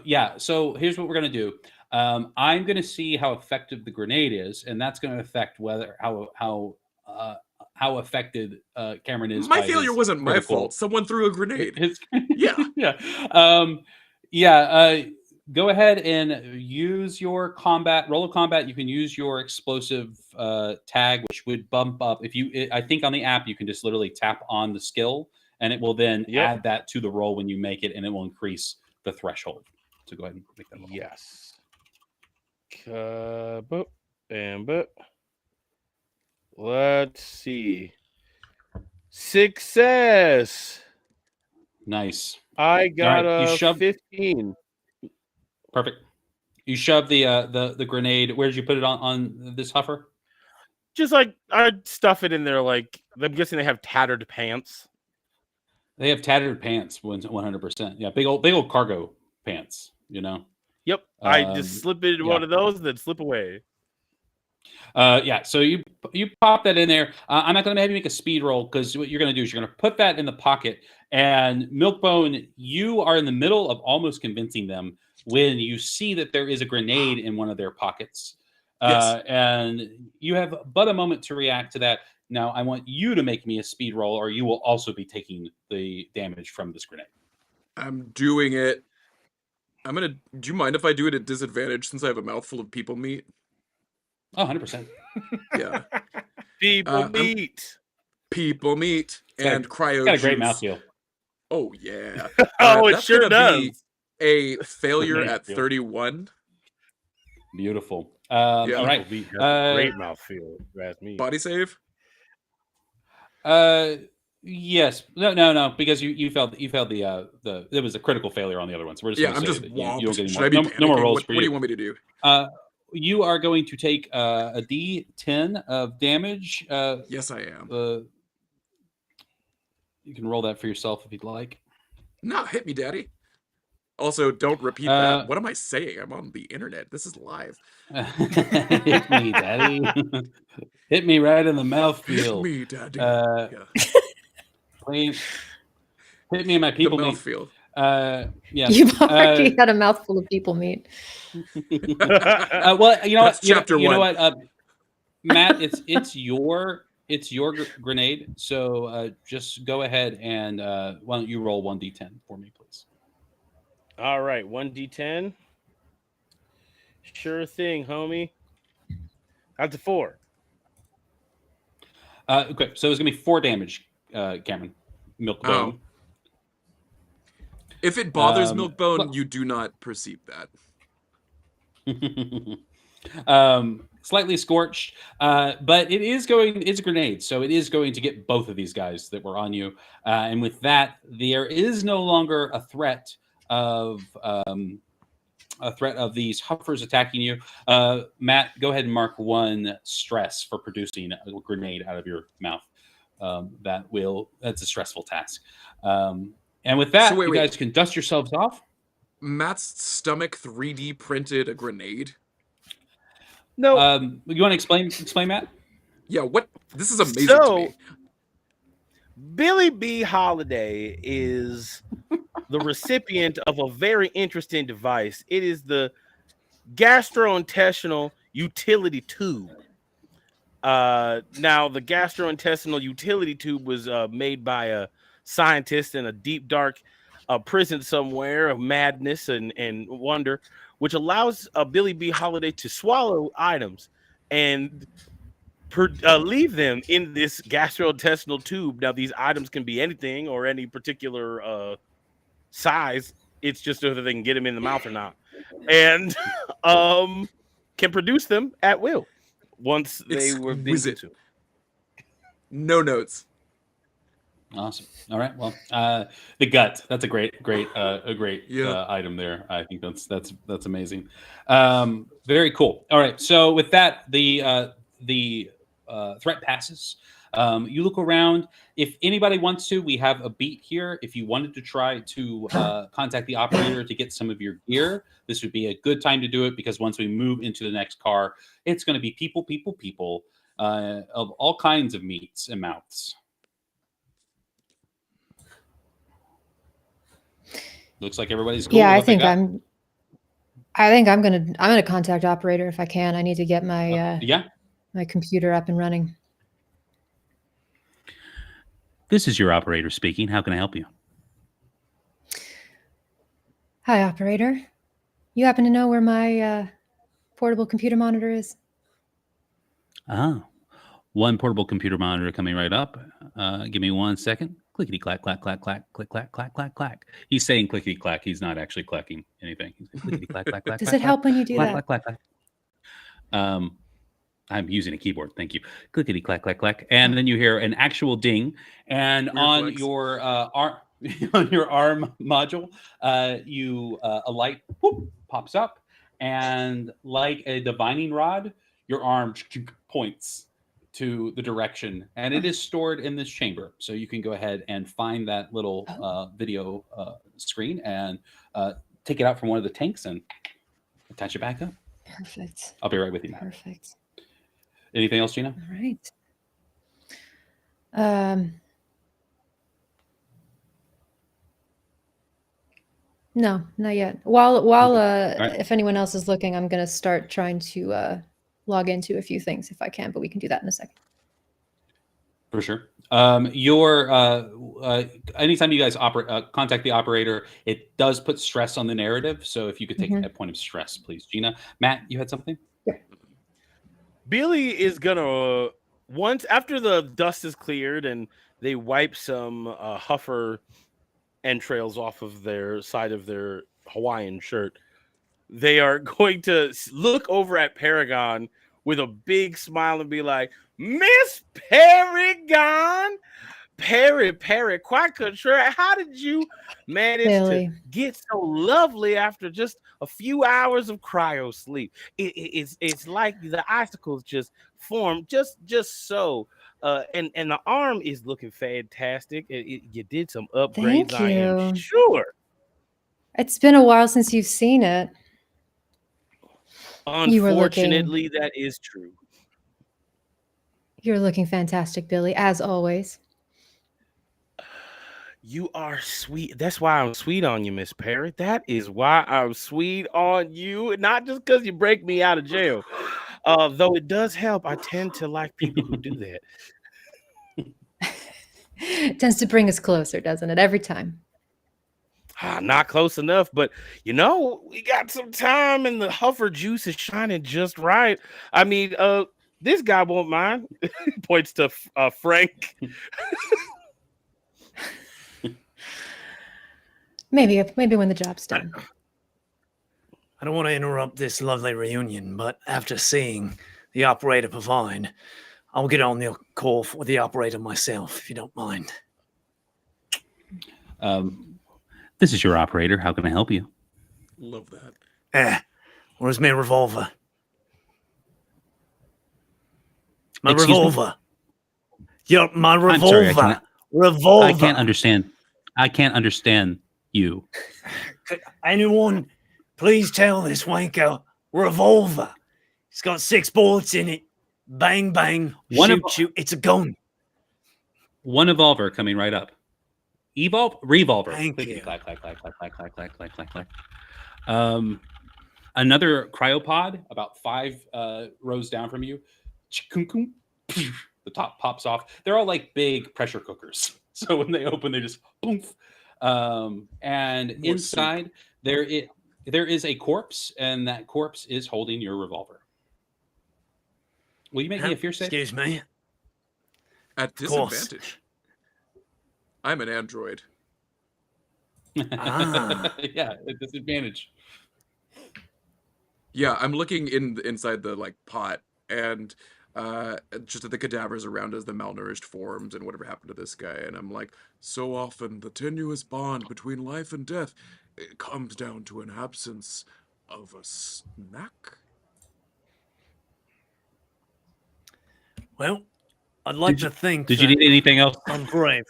Yeah. So here's what we're gonna do. I'm gonna see how effective the grenade is, and that's gonna affect how affected Cameron is. My failure wasn't my fault. Someone threw a grenade. Yeah. Yeah. Go ahead and use your roll of combat. You can use your explosive tag, which would bump up. I think on the app, you can just literally tap on the skill, and it will then add that to the roll when you make it, and it will increase the threshold. So go ahead and make that roll. Yes. Let's see. Success. Nice. I got a 15. Perfect. You shove the grenade. Where did you put it on this huffer? Just like I'd stuff it in there. Like I'm guessing they have tattered pants. They have tattered pants. 100%. Yeah, big old cargo pants. You know. Yep. I just slip it in one of those and then slip away. Yeah. So you pop that in there. I'm not going to have you make a speed roll because what you're going to do is you're going to put that in the pocket. And Milkbone, you are in the middle of almost convincing them when you see that there is a grenade in one of their pockets. Yes. And you have but a moment to react to that. Now, I want you to make me a speed roll, or you will also be taking the damage from this grenade. I'm doing it. Do you mind if I do it at disadvantage since I have a mouthful of people meat? Oh, 100%. Yeah. People meat. People meat and cryo Got a great juice. mouthfeel. Oh yeah. Oh, it That's sure gonna be does. a failure Great. at 31. Beautiful. Yeah. All right. Beat has a great mouthfeel, if you ask me. Body save. Yes. No. Because you failed the it was a critical failure on the other one. So we're just Yeah, gonna I'm say just that you don't whomped. get any Should more. I be No, no more panicking? rolls What for do you you. want me to do? You are going to take a D10 of damage. Yes, I am. You can roll that for yourself if you'd like. No, hit me, daddy. Also, don't repeat that. What am I saying? I'm on the internet. This is live. Hit me, daddy. Hit me right in the mouth Hit feel. me, daddy. Please. Hit me in my The people meat. mouth feel. Yeah. You've already had a mouthful of people meat. Well, you know That's what? You chapter know one. what? Matt, it's your grenade. So just go ahead and why don't you roll 1d10 for me, please? All right, 1d10. Sure thing, homie. That's a 4. Okay, so it's gonna be 4 damage, Cameron. Milkbone. Oh. If it bothers Milkbone, well- you do not perceive that. Slightly scorched, but it's a grenade, so it is going to get both of these guys that were on you. And with that, there is no longer a threat of these Huffers attacking you. Matt, go ahead and mark 1 stress for producing a grenade out of your mouth. That's a stressful task. And with that, So you guys can dust yourselves off. Matt's stomach 3D printed a grenade. No. You want to explain, Matt? Yeah, what? This is amazing to me. Billy B. Holiday is the recipient of a very interesting device. It is the gastrointestinal utility tube. Now, the gastrointestinal utility tube was made by a scientist in a deep, dark prison somewhere of madness and wonder, which allows Billy B. Holiday to swallow items and leave them in this gastrointestinal tube. Now, these items can be anything or any particular size. It's just whether they can get them in the mouth or not, and can produce them at will once they were being consumed. No notes. Awesome. All right. Well, the gut. That's a great item there. I think that's amazing. Very cool. All right. So with that, the threat passes. You look around. If anybody wants to, we have a beat here. If you wanted to try to contact the operator to get some of your gear, this would be a good time to do it, because once we move into the next car, it's going to be people of all kinds of meats and mouths. Looks like everybody's cool. Yeah, I think I'm gonna contact operator if I can. I need to get my my computer up and running. This is your operator speaking. How can I help you? Hi, operator. You happen to know where my portable computer monitor is? Oh, one portable computer monitor coming right up. Give me 1 second. Clickety clack, clack, clack, clack, click, clack, clack, clack, clack. He's saying clickety clack. He's not actually clacking anything. He's clickety clack, clack, clack. Does it help when you do that? Clack, clack, clack, clack. I'm using a keyboard. Thank you. Clickety clack, clack, clack. And then you hear an actual ding. And on your arm module, a light pops up, and like a divining rod, your arm points to the direction, and it is stored in this chamber. So you can go ahead and find that little video screen and take it out from one of the tanks and attach it back up. Perfect. I'll be right with you. Perfect. Anything else, Gina? All right. No, not yet. While right. If anyone else is looking, I'm gonna start trying to log into a few things if I can, but we can do that in a second. For sure. Anytime you guys contact the operator, it does put stress on the narrative. So if you could take a point of stress, please. Gina. Matt, you had something? Yeah. Billy is gonna, once after the dust is cleared and they wipe some Huffer entrails off of their side of their Hawaiian shirt, they are going to look over at Paragon with a big smile and be like, Miss Paragon, Perry, quite contrary. How did you manage Billy. to get so lovely after just a few hours of cryo sleep? It's like the icicles just formed just so. And the arm is looking fantastic. You did some upgrades, Thank I am you. sure. It's been a while since you've seen it. You were looking- Unfortunately, that is true. You're looking fantastic, Billy, as always. You are sweet. That's why I'm sweet on you, Miss Perry. That is why I'm sweet on you. Not just because you break me out of jail. Though it does help. I tend to like people who do that. It tends to bring us closer, doesn't it? Every time. Not close enough, but we got some time and the Huffer juice is shining just right. I mean, this guy won't mind. Points to Frank. Maybe when the job's done. I don't want to interrupt this lovely reunion, but after seeing the operator provide, I'll get on the call for the operator myself, if you don't mind. This is your operator. How can I help you? Love that. Where's my revolver? My Excuse me? revolver. My I'm sorry, revolver. Revolver. I can't understand. I can't understand you. Could anyone please tell this wanker revolver? It's got 6 bullets in it. Bang, bang. Shoot. It's a gun. One evolver coming right up. Revolver. Thank you. Clack, clack, clack, clack, clack, clack, clack, clack, clack, clack. Another cryopod about 5 rows down from you. The top pops off. They're all like big pressure cookers. So when they open, they just poof. And More inside there is a corpse, and that corpse is holding your revolver. Will you make me a fear save? Excuse me. At disadvantage. I'm an android. Yeah, at disadvantage. Yeah, I'm looking inside the pot and just at the cadavers around us, the malnourished forms and whatever happened to this guy, and I'm like, so often the tenuous bond between life and death, it comes down to an absence of a snack. Well, I'd like to think. Did you need anything else? I'm brave.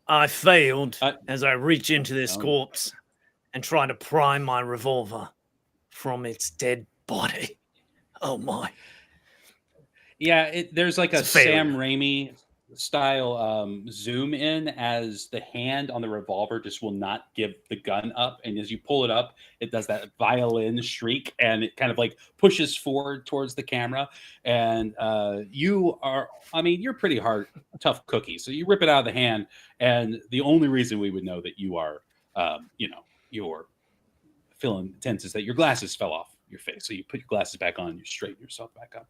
I failed as I reach into this corpse and try to pry my revolver from its dead body. Oh my. Yeah, there's like a failure. Sam Raimi style zoom in as the hand on the revolver just will not give the gun up, and as you pull it up, it does that violin shriek, and it kind of like pushes forward towards the camera. And you're pretty tough cookie, so you rip it out of the hand, and the only reason we would know that you are you're feeling tense is that your glasses fell off your face, so you put your glasses back on, you straighten yourself back up.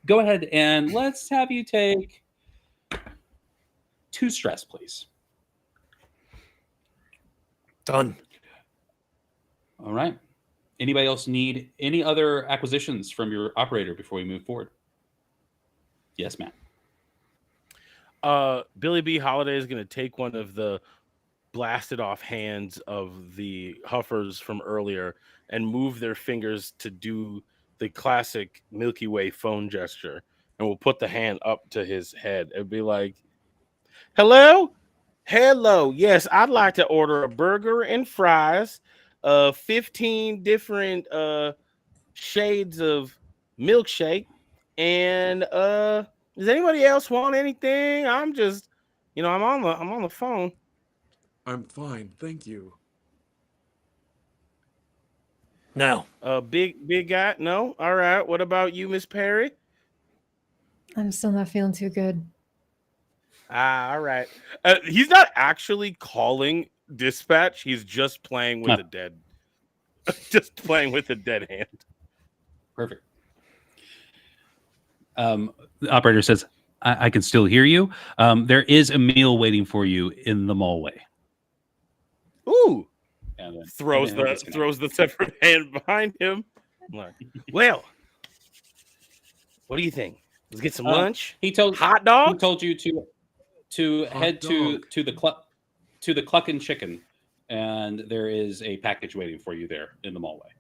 Go ahead and let's have you take 2 stress, please. Done. All right. Anybody else need any other acquisitions from your operator before we move forward? Yes, Matt. Billy B. Holiday is going to take one of the blasted off hands of the Huffers from earlier and move their fingers to do the classic Milky Way phone gesture, and we'll put the hand up to his head. It'd be like, hello, yes, I'd like to order a burger and fries, 15 different shades of milkshake, and does anybody else want anything? I'm just, I'm on the phone. I'm fine, thank you. No. Big guy? No? All right. What about you, Miss Perry? I'm still not feeling too good. All right. He's not actually calling dispatch. He's just playing with a dead hand. Perfect. The operator says, I can still hear you. There is a meal waiting for you in the mallway. Ooh. And then Throws and then he'll disconnect. the separate hand behind him. I'm like, well, what do you think? Let's get some lunch. He told hot dogs. He told you to Hot head dog. to the Cluck and Chicken, and there is a package waiting for you there in the mallway.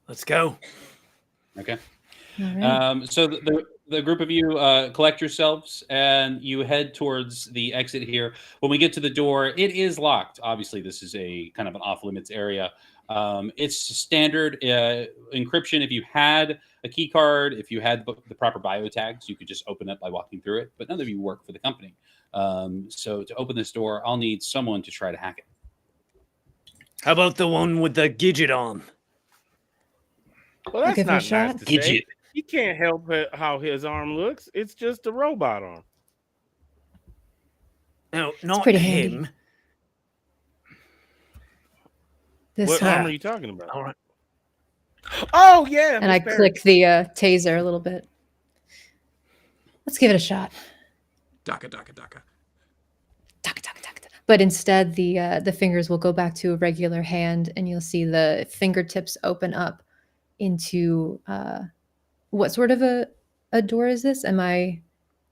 Let's go. Okay. All right. So the group of you collect yourselves and you head towards the exit here. When we get to the door, it is locked. Obviously, this is a kind of an off-limits area. It's standard encryption. If you had a key card, if you had the proper bio tags, you could just open it by walking through it. But none of you work for the company. So to open this door, I'll need someone to try to hack it. How about the one with the gidget on? Well, that's give it a not shot. nice to say. He can't help how his arm looks. It's just a robot arm. No, not pretty him. handy. This What one. arm are you talking about? All right. Oh yeah. And I click the taser a little bit. Let's give it a shot. Daka, daka, daka. Taka, taka, taka, taka. But instead, the fingers will go back to a regular hand, and you'll see the fingertips open up into what sort of a door is this? Am I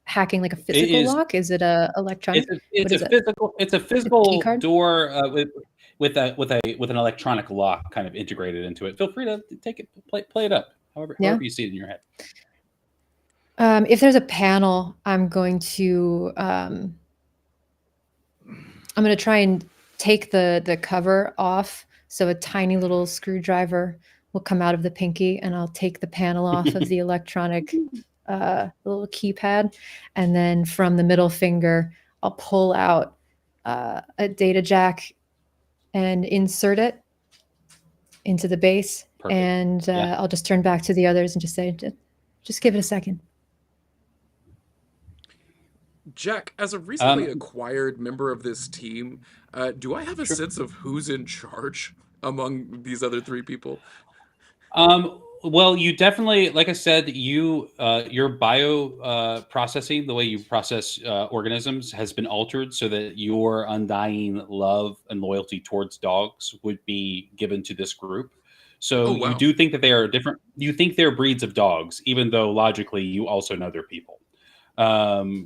hacking like a physical lock? Is it a electronic? It's a physical Key card? door with an electronic lock kind of integrated into it. Feel free to take it, play it up, however you see it in your head. If there's a panel, I'm going to try and take the cover off, so a tiny little screwdriver will come out of the pinky, and I'll take the panel off of the electronic little keypad, and then from the middle finger, I'll pull out a data jack and insert it into the base. Perfect. And I'll just turn back to the others and just say, just give it a second. Jack, as a recently acquired member of this team, do I have a sense of who's in charge among these other three people? Well, you definitely, like I said, your bio processing, the way you process organisms, has been altered so that your undying love and loyalty towards dogs would be given to this group. So you do think that they are different. You think they're breeds of dogs, even though logically you also know they're people.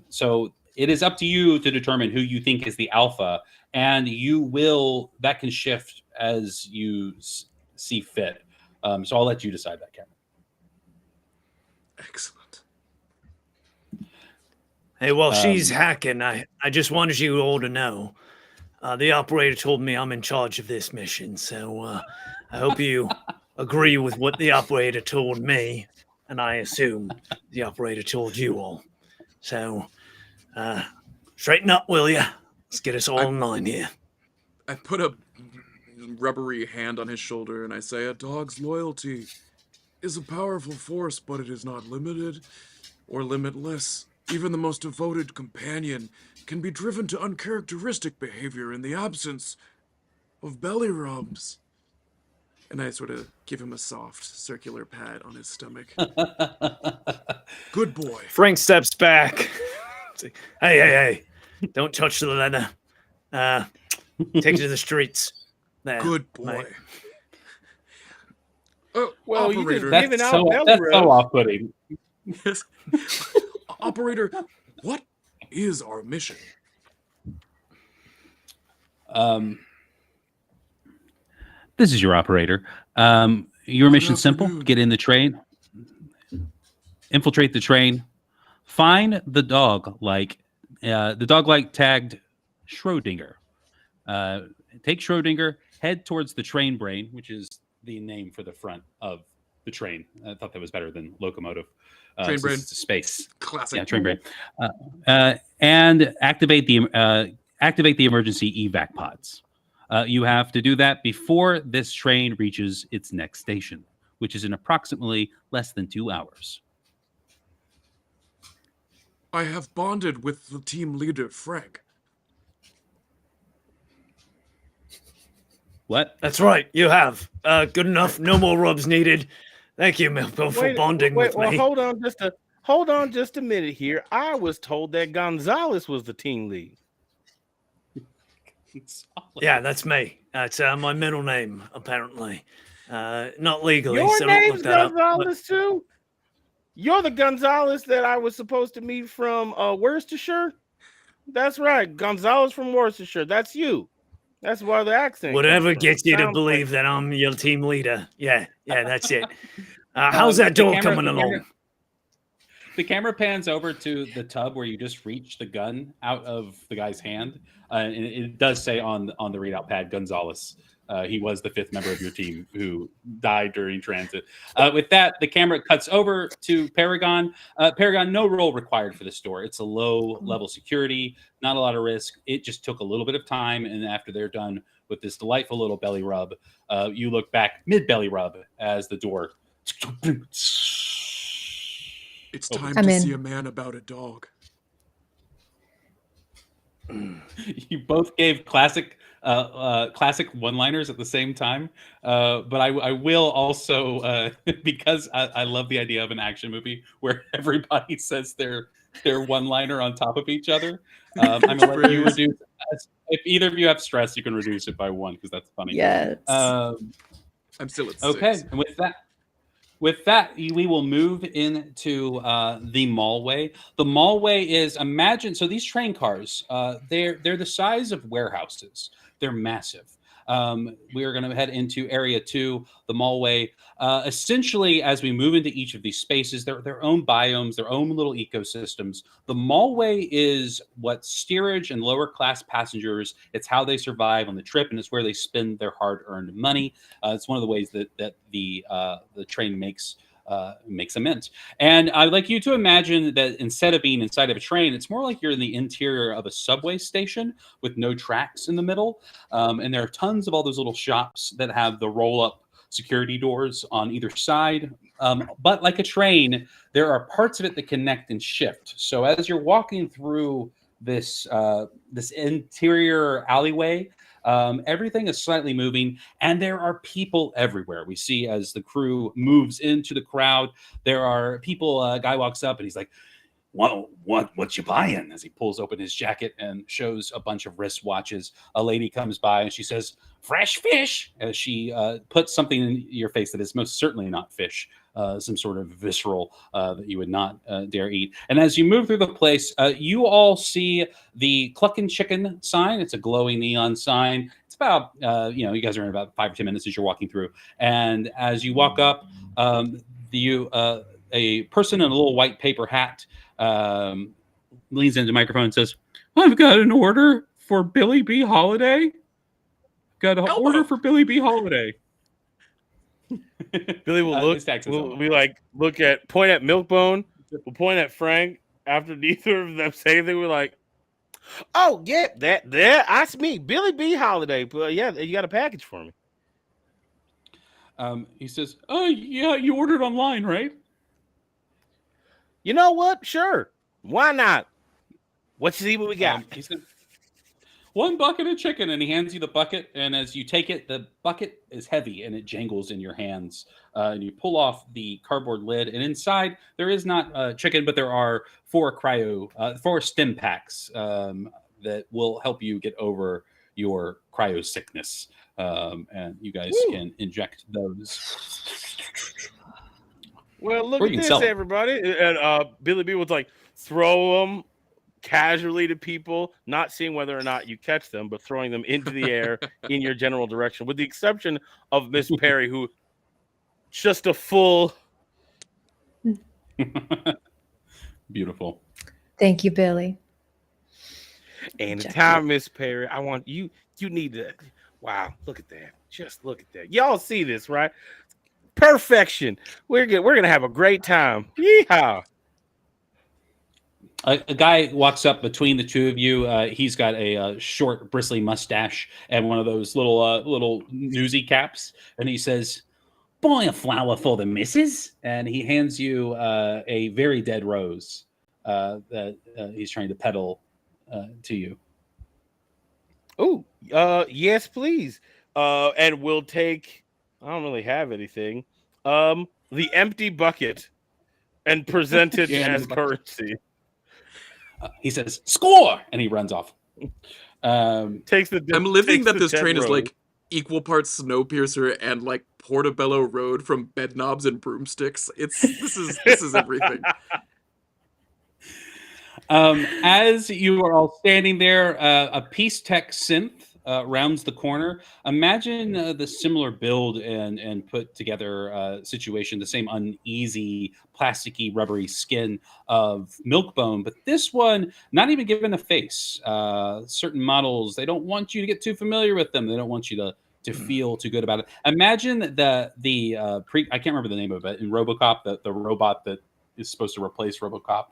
So it is up to you to determine who you think is the alpha, and that can shift as you see fit. So I'll let you decide that, Cameron. Excellent. Hey, while she's hacking, I just wanted you all to know, the operator told me I'm in charge of this mission, so I hope you agree with what the operator told me, and I assume the operator told you all. So, straighten up, will ya? Let's get us all in line here. I put a rubbery hand on his shoulder and I say, a dog's loyalty is a powerful force, but it is not limited or limitless. Even the most devoted companion can be driven to uncharacteristic behavior in the absence of belly rubs. And I sort of give him a soft circular pat on his stomach. Good boy. Frank steps back. Hey. Don't touch the leather. Take it to the streets. There. Good boy. Well, operator. you just giving out belly That's rubs. so off-putting. Yes. Operator, what is our mission? This is your operator. Your mission's simple. Get in the train. Infiltrate the train. Find the dog like tagged Schrodinger. Take Schrodinger, head towards the train brain, which is the name for the front of the train. I thought that was better than locomotive. Train brain. It's space. Classic. Yeah, train brain. And activate the emergency evac pods. You have to do that before this train reaches its next station, which is in approximately less than 2 hours. I have bonded with the team leader, Frank. What? That's right, you have. Good enough. No more rubs needed. Thank you, Milko, for bonding with me. Hold on Hold on just a minute here. I was told that Gonzalez was the team lead. Yeah, that's me. That's my middle name, apparently. Not legally, Your so don't name's look that up. Gonzalez too? You're the Gonzalez that I was supposed to meet from Worcestershire? That's right. Gonzalez from Worcestershire. That's you. That's why the accent. Whatever comes from. gets you to Sounds believe like- that I'm your team leader. Yeah, that's it. How's that door coming along? The camera pans over to the tub where you just reached the gun out of the guy's hand, and it does say on the readout pad, Gonzalez. He was the 5th member of your team who died during transit. With that, the camera cuts over to Paragon. Paragon, no roll required for this door. It's a low-level security, not a lot of risk. It just took a little bit of time, and after they're done with this delightful little belly rub, you look back mid-belly rub as the door... It's time I'm to in. see a man about a dog. You both gave classic one-liners at the same time, but I will also because I love the idea of an action movie where everybody says their one-liner on top of each other. I'm gonna let you reduce. If either of you have stress, you can reduce it by 1 because that's funny. Yes. I'm still at 6. Okay, and with that, we will move into the mallway. The mallway is so these train cars, they're the size of warehouses. They're massive. We are going to head into area 2, the mallway. Essentially, as we move into each of these spaces, they're their own biomes, their own little ecosystems. The mallway is what steerage and lower class passengers, it's how they survive on the trip, and it's where they spend their hard-earned money. It's one of the ways that the train makes a mint. And I'd like you to imagine that instead of being inside of a train, it's more like you're in the interior of a subway station with no tracks in the middle. And there are tons of all those little shops that have the roll-up security doors on either side. But like a train, there are parts of it that connect and shift. So as you're walking through this interior alleyway, everything is slightly moving, and there are people everywhere. We see as the crew moves into the crowd, there are people. A guy walks up and he's like, what you buying? As he pulls open his jacket and shows a bunch of wristwatches. A lady comes by and she says, fresh fish, as she puts something in your face that is most certainly not fish. Some sort of visceral that you would not dare eat. And as you move through the place, you all see the Cluckin' Chicken sign. It's a glowing neon sign. It's about, you guys are in about 5 or 10 minutes as you're walking through. And as you walk up, a person in a little white paper hat leans into the microphone and says, I've got an order for Billy B. Holiday. Got an order for Billy B. Holiday. Billy will look. We point at Milkbone. We'll point at Frank. After neither of them say anything, we're like, "Oh yeah, that's me, Billy B. Holiday." But yeah, you got a package for me. He says, "Oh yeah, you ordered online, right?" You know what? Sure, why not? Let's see what we got. He said, 1 bucket of chicken, and he hands you the bucket. And as you take it, the bucket is heavy and it jangles in your hands. And you pull off the cardboard lid, and inside there is not chicken, but there are 4 stim packs that will help you get over your cryo sickness. And you guys can inject those. Well, look at this, everybody. And Billy B was like, throw them casually to people, not seeing whether or not you catch them, but throwing them into the air in your general direction, with the exception of Miss Perry, who just a full. Beautiful. Thank you, Billy. Anytime, Miss Perry, I want you. You need to. Wow, look at that. Just look at that. Y'all see this, right? Perfection. We're gonna have a great time. Yeehaw. A guy walks up between the two of you. He's got a short, bristly mustache and one of those little newsy caps. And he says, buy a flower for the missus. And he hands you a very dead rose that he's trying to peddle to you. Oh, yes, please. And we'll take, I don't really have anything. The empty bucket. and present it Yeah, as currency. He says, "Score!" and he runs off. Takes the. I'm living takes that the this dead train is road. like equal parts Snowpiercer and like Portobello Road from Bedknobs and Broomsticks. This is everything. As you are all standing there, a Peace Tech synth rounds the corner. Imagine the similar build and put together situation, the same uneasy, plasticky, rubbery skin of Milkbone, but this one not even given a face. Certain models, they don't want you to get too familiar with them. They don't want you to feel too good about it. Imagine the I can't remember the name of it in RoboCop, the robot that is supposed to replace RoboCop.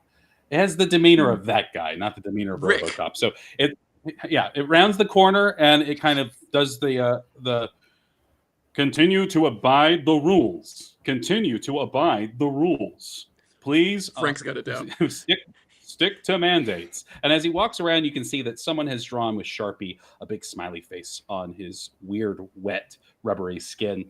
It has the demeanor of that guy, not the demeanor of Rick. RoboCop. So it rounds the corner and it kind of does the continue to abide the rules. Continue to abide the rules. Please, Frank's got it down. stick to mandates. And as he walks around, you can see that someone has drawn with Sharpie a big smiley face on his weird, wet, rubbery skin.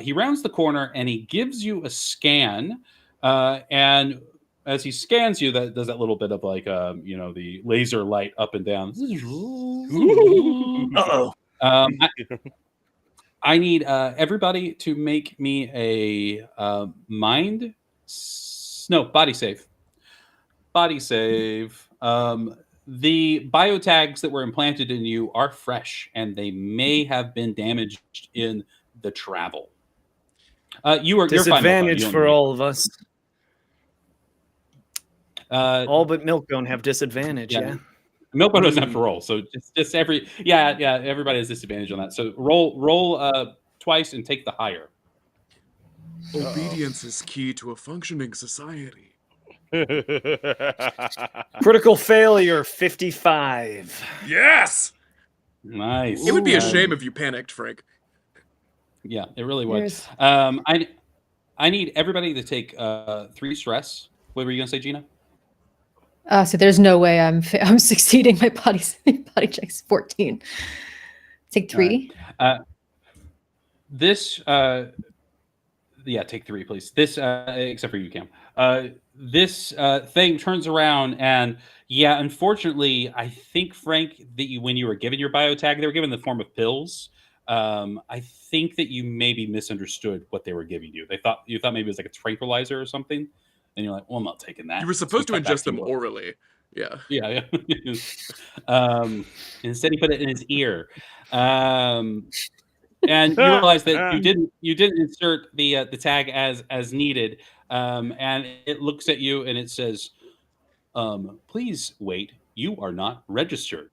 He rounds the corner and he gives you a scan. And as he scans you, that does that little bit of like, the laser light up and down. Uh-oh. I need everybody to make me a body save. Body save. The biotags that were implanted in you are fresh, and they may have been damaged in the travel. You're fine, Disadvantage Milkbone. for all of us. Uh, All but Milkbone have disadvantage, yeah. Milkbone doesn't have to roll, so just everybody has disadvantage on that. So roll twice and take the higher. Obedience is key to a functioning society. Critical failure, 55. Yes! Nice. It would be a shame if you panicked, Frank. Yeah, it really would. Here's- I need everybody to take 3 stress. What were you gonna say, Gina? So there's no way I'm succeeding. My body check's 14. Take 3. Take 3, please. This, except for you, Cam. This thing turns around and unfortunately, I think, Frank, that when you were given your biotag, they were given in the form of pills. I think that you maybe misunderstood what they were giving you. You thought maybe it was like a tranquilizer or something, and you're like, "Well, I'm not taking that." You were supposed to So ingest them orally. Yeah. Yeah. Instead, he put it in his ear, and you realize that you didn't insert the tag as needed, and it looks at you and it says, "Please wait. You are not registered.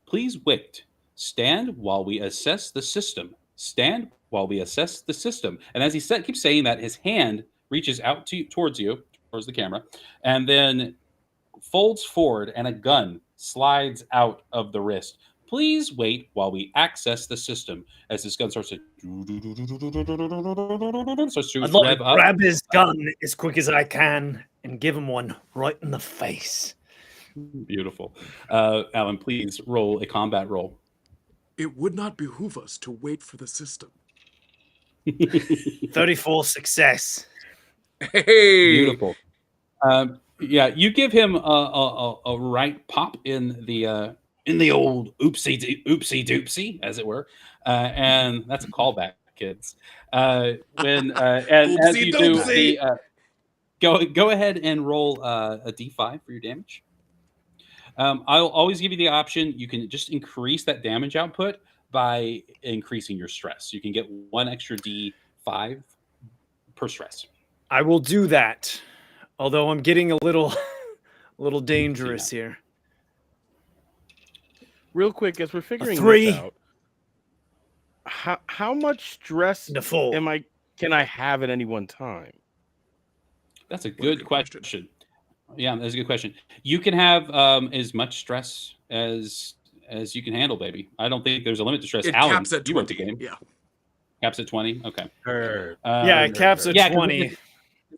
Please wait. Stand while we assess the system. Stand while we assess the system." And as he keeps saying that, his hand reaches out towards the camera, and then folds forward, and a gun slides out of the wrist. Please wait while we access the system. As this gun starts to I'd like rev to up. grab his gun as quick as I can and give him one right in the face. Beautiful. Alan, please roll a combat roll. It would not behoove us to wait for the system. 34 success. Hey! Beautiful. You give him a right pop in the old oopsie doopsie, as it were, and that's a callback, kids. As you do, go ahead and roll a d5 for your damage. I'll always give you the option. You can just increase that damage output by increasing your stress. You can get 1 extra d5 per stress. I will do that. Although I'm getting a little dangerous here. Real quick, as we're figuring 3. this out, how much stress can I have at any one time? That's a good question. Yeah, that's a good question. You can have as much stress as you can handle, baby. I don't think there's a limit to stress. It Alan, caps at 20. You wrote the game. Yeah. Caps at 20? Okay. It caps at 20.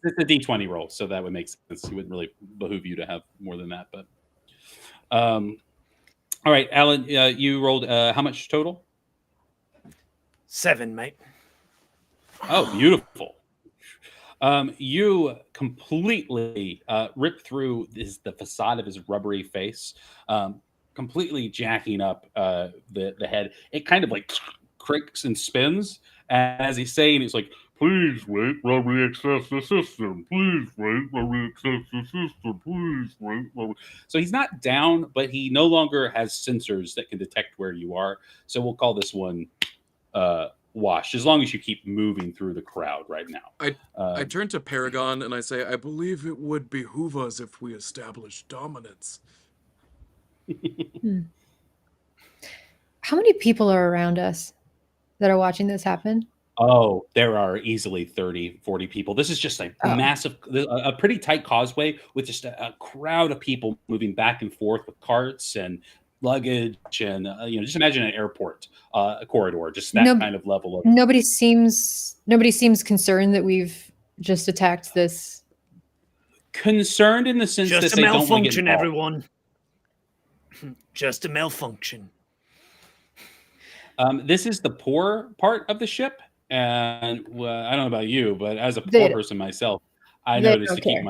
It's a D20 roll, so that would make sense. It wouldn't really behoove you to have more than that. But all right, Alan, you rolled how much total? 7, mate. Oh, beautiful. You completely rip through the facade of his rubbery face, completely jacking up the head. It kind of like cricks and spins. And as he's saying, it's like, please wait while we access the system. Please wait while we access the system. Please wait while we... So he's not down, but he no longer has sensors that can detect where you are. So we'll call this one washed, as long as you keep moving through the crowd right now. I turn to Paragon and I say, I believe it would behoove us if we establish dominance. How many people are around us that are watching this happen? Oh, there are easily 30, 40 people. This is just a massive, a pretty tight causeway with just a crowd of people moving back and forth with carts and luggage. And, just imagine an airport corridor, just that kind of level of... Nobody seems concerned that we've just attacked this. Concerned in the sense that they don't want to get involved. Everyone. Just a malfunction. This is the poor part of the ship. And I don't know about you, but as a poor person myself, I noticed to keep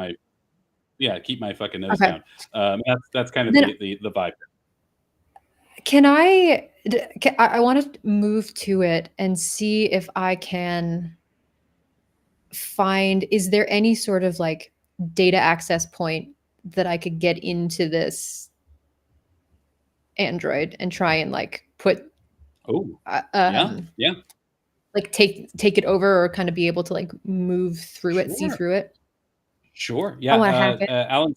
my fucking nose down. That's kind of the vibe. Can I want to move to it and see if I can find, is there any sort of like data access point that I could get into this android and try and like put like take it over, or kind of be able to like move through it, see through it? Sure. Yeah. I want to hack it. Alan,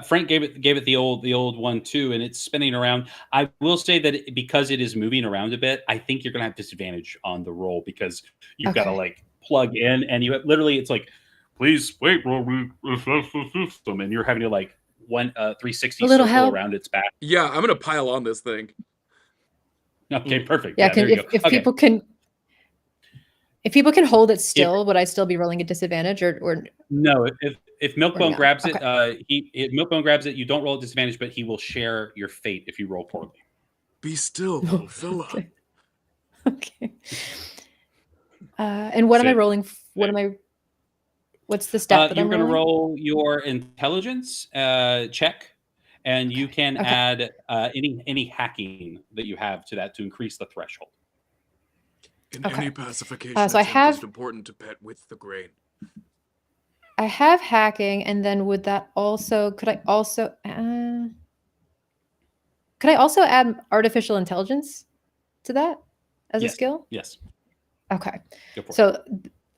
Frank gave it the old one too, and it's spinning around. I will say that because it is moving around a bit, I think you're going to have disadvantage on the roll because you've got to like plug in, and you literally, it's like, please wait while we assess the system, and you're having to like 360 circle around its back. Yeah, I'm gonna pile on this thing. Okay, perfect. Yeah, if people can. If people can hold it still, would I still be rolling a disadvantage, or no? If Milkbone grabs it, if Milkbone grabs it, you don't roll a disadvantage, but he will share your fate if you roll poorly. Be still, little fella. Okay. And what am I rolling? What's the step that I'm rolling? You're going to roll your intelligence check, and you can add any hacking that you have to that to increase the threshold. In any pacification, so I have it's important to pet with the grain. I have hacking, and then would that also? Could I also add artificial intelligence to that as a skill? Yes. Okay. So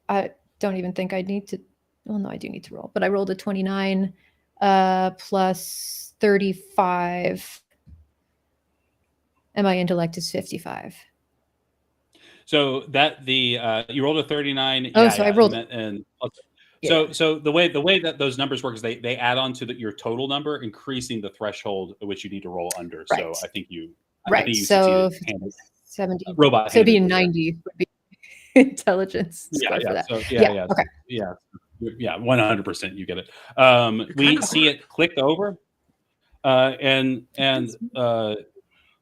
I don't even think I need to. Well, no, I do need to roll, but I rolled a 29 plus 35, and my intellect is 55. So that you rolled a 39. I rolled So the way that those numbers work is they add on to your total number, increasing the threshold at which you need to roll under. Right. So I think you so succeeded. 70 robot. So it'd be a 90 would be intelligence. Yeah. For that. So, Okay. Yeah. 100%. You get it. We see it clicked over, and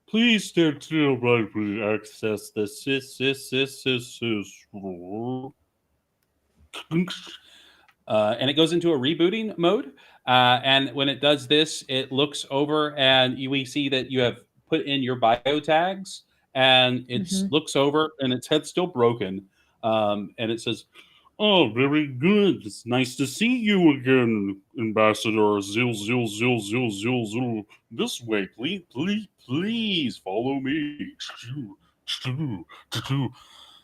please stand still while we access the and it goes into a rebooting mode. And when it does this, it looks over, and we see that you have put in your bio tags, and it looks over, and its head's still broken. And it says, "Oh, very good. It's nice to see you again, Ambassador. Zil. This way, please follow me.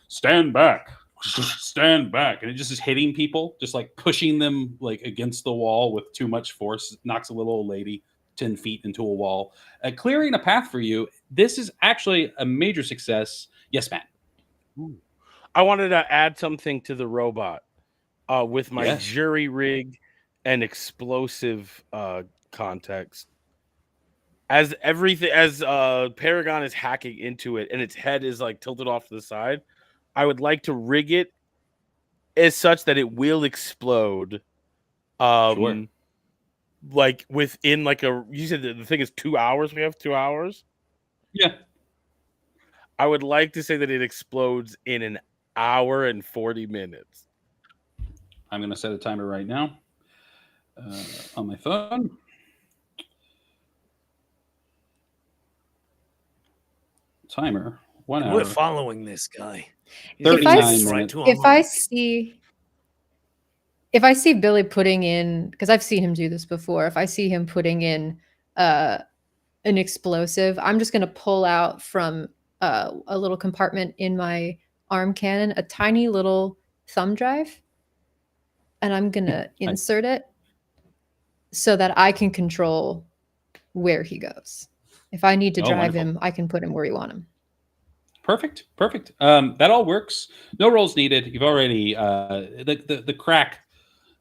Stand back. Stand back." And it just is hitting people, just like pushing them like against the wall with too much force. It knocks a little old lady 10 feet into a wall, clearing a path for you. This is actually a major success. Yes, Matt. Ooh. I wanted to add something to the robot with my jury rig and explosive context. As Paragon is hacking into it and its head is like tilted off to the side, I would like to rig it as such that it will explode. Like within like you said the thing is 2 hours. We have 2 hours. Yeah. I would like to say that it explodes in an hour and 40 minutes. I'm going to set a timer right now on my phone. Timer, 1 hour. We're following this guy. 39 If I- minutes. If I see Billy putting in, because I've seen him do this before, if I see him putting in an explosive, I'm just going to pull out from a little compartment in my arm cannon a tiny little thumb drive, and I'm going to insert it so that I can control where he goes. If I need to drive him, I can put him where you want him. Perfect. That all works. No rolls needed. You've already the crack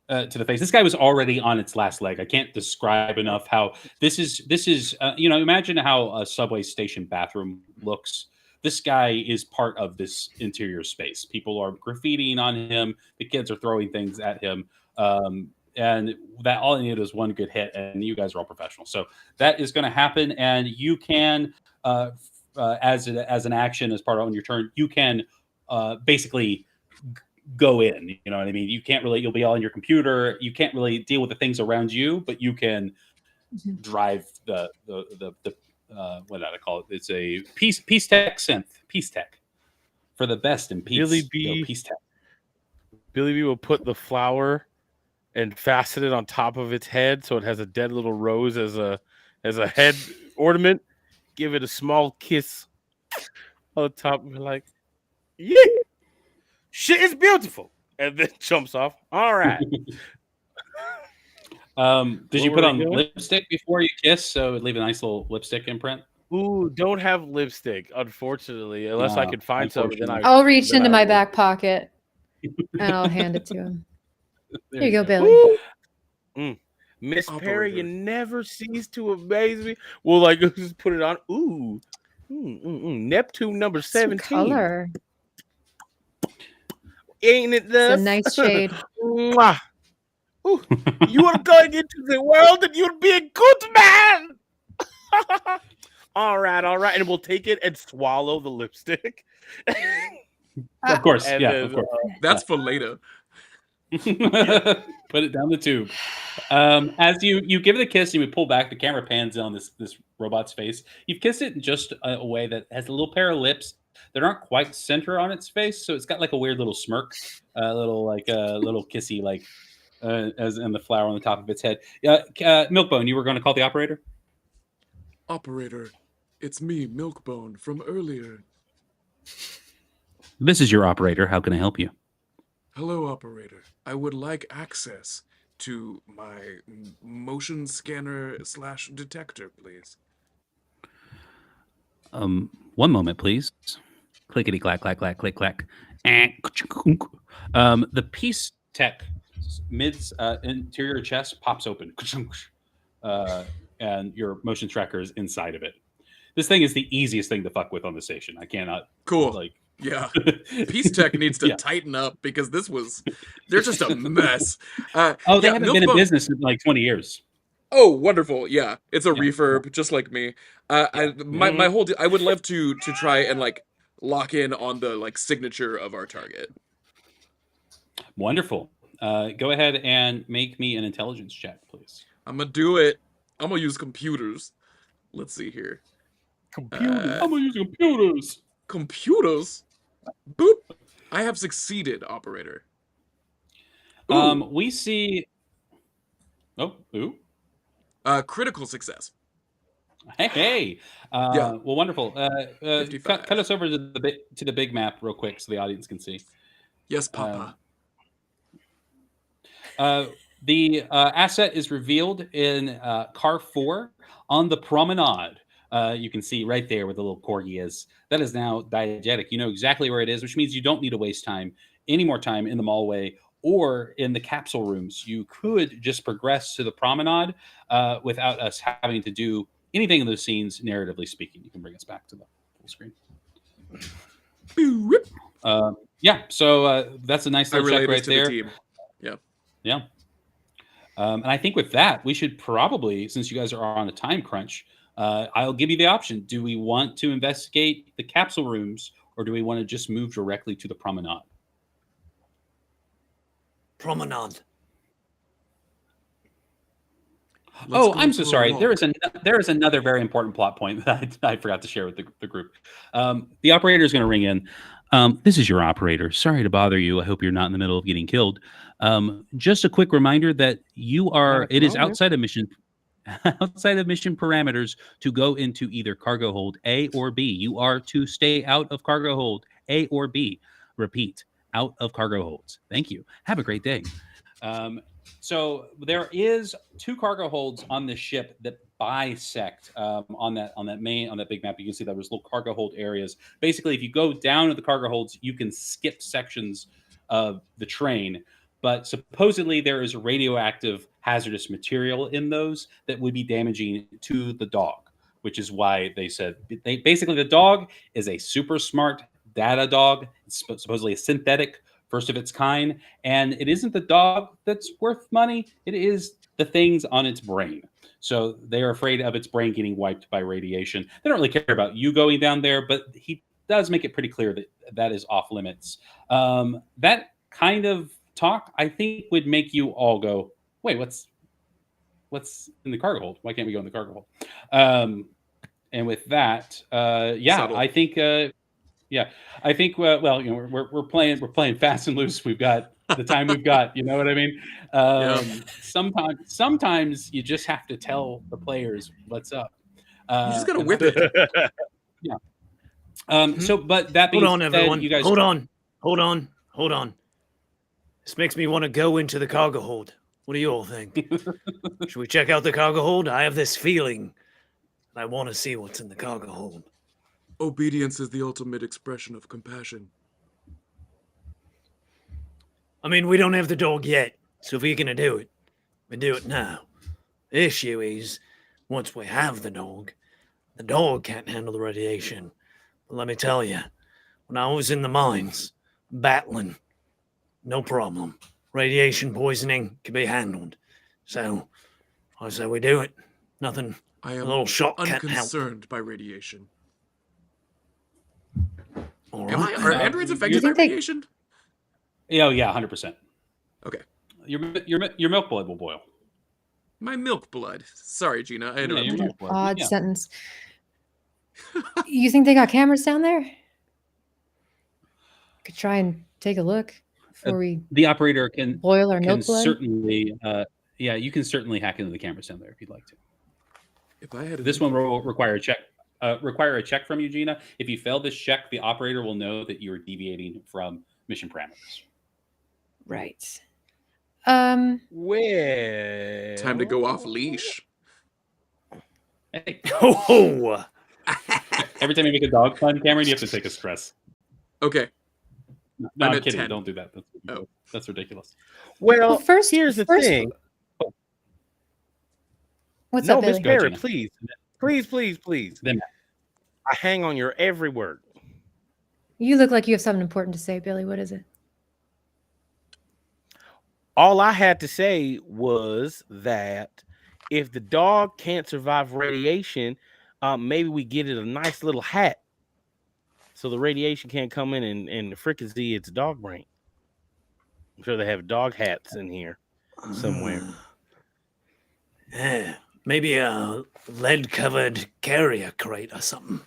to the face. This guy was already on its last leg. I can't describe enough how this is. Imagine how a subway station bathroom looks. This guy is part of this interior space. People are graffitiing on him. The kids are throwing things at him. And that all you need is one good hit, and you guys are all professionals. So that is going to happen, and you can, as an action, as part of on your turn, you can basically go in. You know what I mean? You can't really. You'll be all on your computer. You can't really deal with the things around you, but you can drive the what did I call it? It's a peace tech synth. Peace tech for the best in peace. Billy B. Peace tech. Billy B will put the flower and fasten it on top of its head so it has a dead little rose as a head ornament. Give it a small kiss on the top and be like, yeah, shit is beautiful. And then jumps off. All right. Did you put on lipstick before you kiss so it would leave a nice little lipstick imprint? Ooh, don't have lipstick, unfortunately, unless I could find some. Then I'll reach into my back pocket and I'll hand it to him. There you go, Billy. Miss Perry, you never cease to amaze me. Well, like, just put it on. Ooh. Neptune number 17. Color. Ain't it the It's a nice shade. Mwah. Ooh, you are going into the world and you'll be a good man. All right. And we'll take it and swallow the lipstick. Of course. And yeah, then, of course. That's for later. Put it down the tube. As you give it a kiss, you would pull back. The camera pans on this robot's face. You've kissed it in just a way that has a little pair of lips that aren't quite center on its face, so it's got like a weird little smirk, little kissy, like as in the flower on the top of its head. Milkbone, you were going to call the operator? Operator, it's me, Milkbone, from earlier. This is your operator. How can I help you? Hello, operator. I would like access to my motion scanner / detector, please. 1 moment, please. Clickety clack clack clack click clack. The piece tech mid's interior chest pops open, and your motion tracker is inside of it. This thing is the easiest thing to fuck with on the station. I cannot. Cool. Yeah. Peace Tech needs to tighten up because they're just a mess. They haven't been in business in like 20 years. Oh, wonderful. Yeah. It's a refurb, just like me. My whole I would love to try and like lock in on the like signature of our target. Wonderful. Go ahead and make me an intelligence check, please. I'm gonna do it. I'm gonna use computers. Let's see here. Computers. I'm gonna use computers. Computers? Boop. I have succeeded, operator. We see. Critical success. Hey. Well, wonderful. Cut us over to the big map real quick so the audience can see. Yes, Papa. The asset is revealed in car 4 on the Promenade. You can see right there where the little corgi is. That is now diegetic. You know exactly where it is, which means you don't need to waste any more time in the mallway or in the capsule rooms. You could just progress to the Promenade without us having to do anything in those scenes, narratively speaking. You can bring us back to the full screen. So that's a nice little check right there. The team. Yeah. And I think with that, we should probably, since you guys are on a time crunch, I'll give you the option. Do we want to investigate the capsule rooms or do we want to just move directly to the Promenade? Promenade. Let's Oh, go I'm so for a sorry. walk. There is another very important plot point that I forgot to share with the group. The operator is going to ring in. This is your operator. Sorry to bother you. I hope you're not in the middle of getting killed. Just a quick reminder that you are. It is outside of mission parameters to go into either cargo hold A or B. You are to stay out of cargo hold A or B. Repeat, out of cargo holds. Thank you. Have a great day. So there is 2 cargo holds on this ship that bisect on that big map. You can see there was little cargo hold areas. Basically, if you go down to the cargo holds, you can skip sections of the train. But supposedly there is radioactive hazardous material in those that would be damaging to the dog, which is why they said basically the dog is a super smart data dog. It's supposedly a synthetic, first of its kind, and it isn't the dog that's worth money. It is the things on its brain. So they are afraid of its brain getting wiped by radiation. They don't really care about you going down there, but he does make it pretty clear that that is off limits. That kind of talk, I think, would make you all go, wait, what's in the cargo hold? Why can't we go in the cargo hold? And with that, Subtle. I think I think well, you know, we're playing fast and loose. We've got the time we've got. You know what I mean? Sometimes you just have to tell the players what's up. You just gotta and whip that's- it. Yeah. So, but that being Hold on, said, everyone. you guys Hold on. This makes me want to go into the cargo hold. What do you all think? Should we check out the cargo hold? I have this feeling. I want to see what's in the cargo hold. Obedience is the ultimate expression of compassion. I mean, we don't have the dog yet, so if we're going to do it, we do it now. The issue is, once we have the dog can't handle the radiation. But let me tell you, when I was in the mines, battling, no problem. Radiation poisoning can be handled. So, I say we do it. Nothing, I a am little shot can't help. unconcerned by radiation. All Am I? right. Are then. androids You affected by think they- radiation? yeah, 100%. Okay. Your milk blood will boil. My milk blood. Sorry, Gina. I interrupted your you. milk blood. Odd Yeah. sentence. You think they got cameras down there? Could try and take a look before we The operator can boil our milk blood. certainly, you can certainly hack into the cameras down there if you'd like to. If I had This one will require a check. Require a check from you, Gina. If you fail this check, the operator will know that you are deviating from mission parameters. Right. Well, time to go off leash. Hey, Oh, every time you make a dog pun, Cameron, you have to take a stress. Okay. No, I'm I'm at kidding. 10. Don't do that. Oh. That's ridiculous. well, first- here's the first- thing. What's No, up, Miss Billy? Go, Barrett, Gina. please. Then- I hang on your every word. You look like you have something important to say, Billy. What is it? All I had to say was that if the dog can't survive radiation, maybe we get it a nice little hat so the radiation can't come in and fricassee its dog brain. I'm sure they have dog hats in here somewhere. Yeah, maybe a lead-covered carrier crate or something.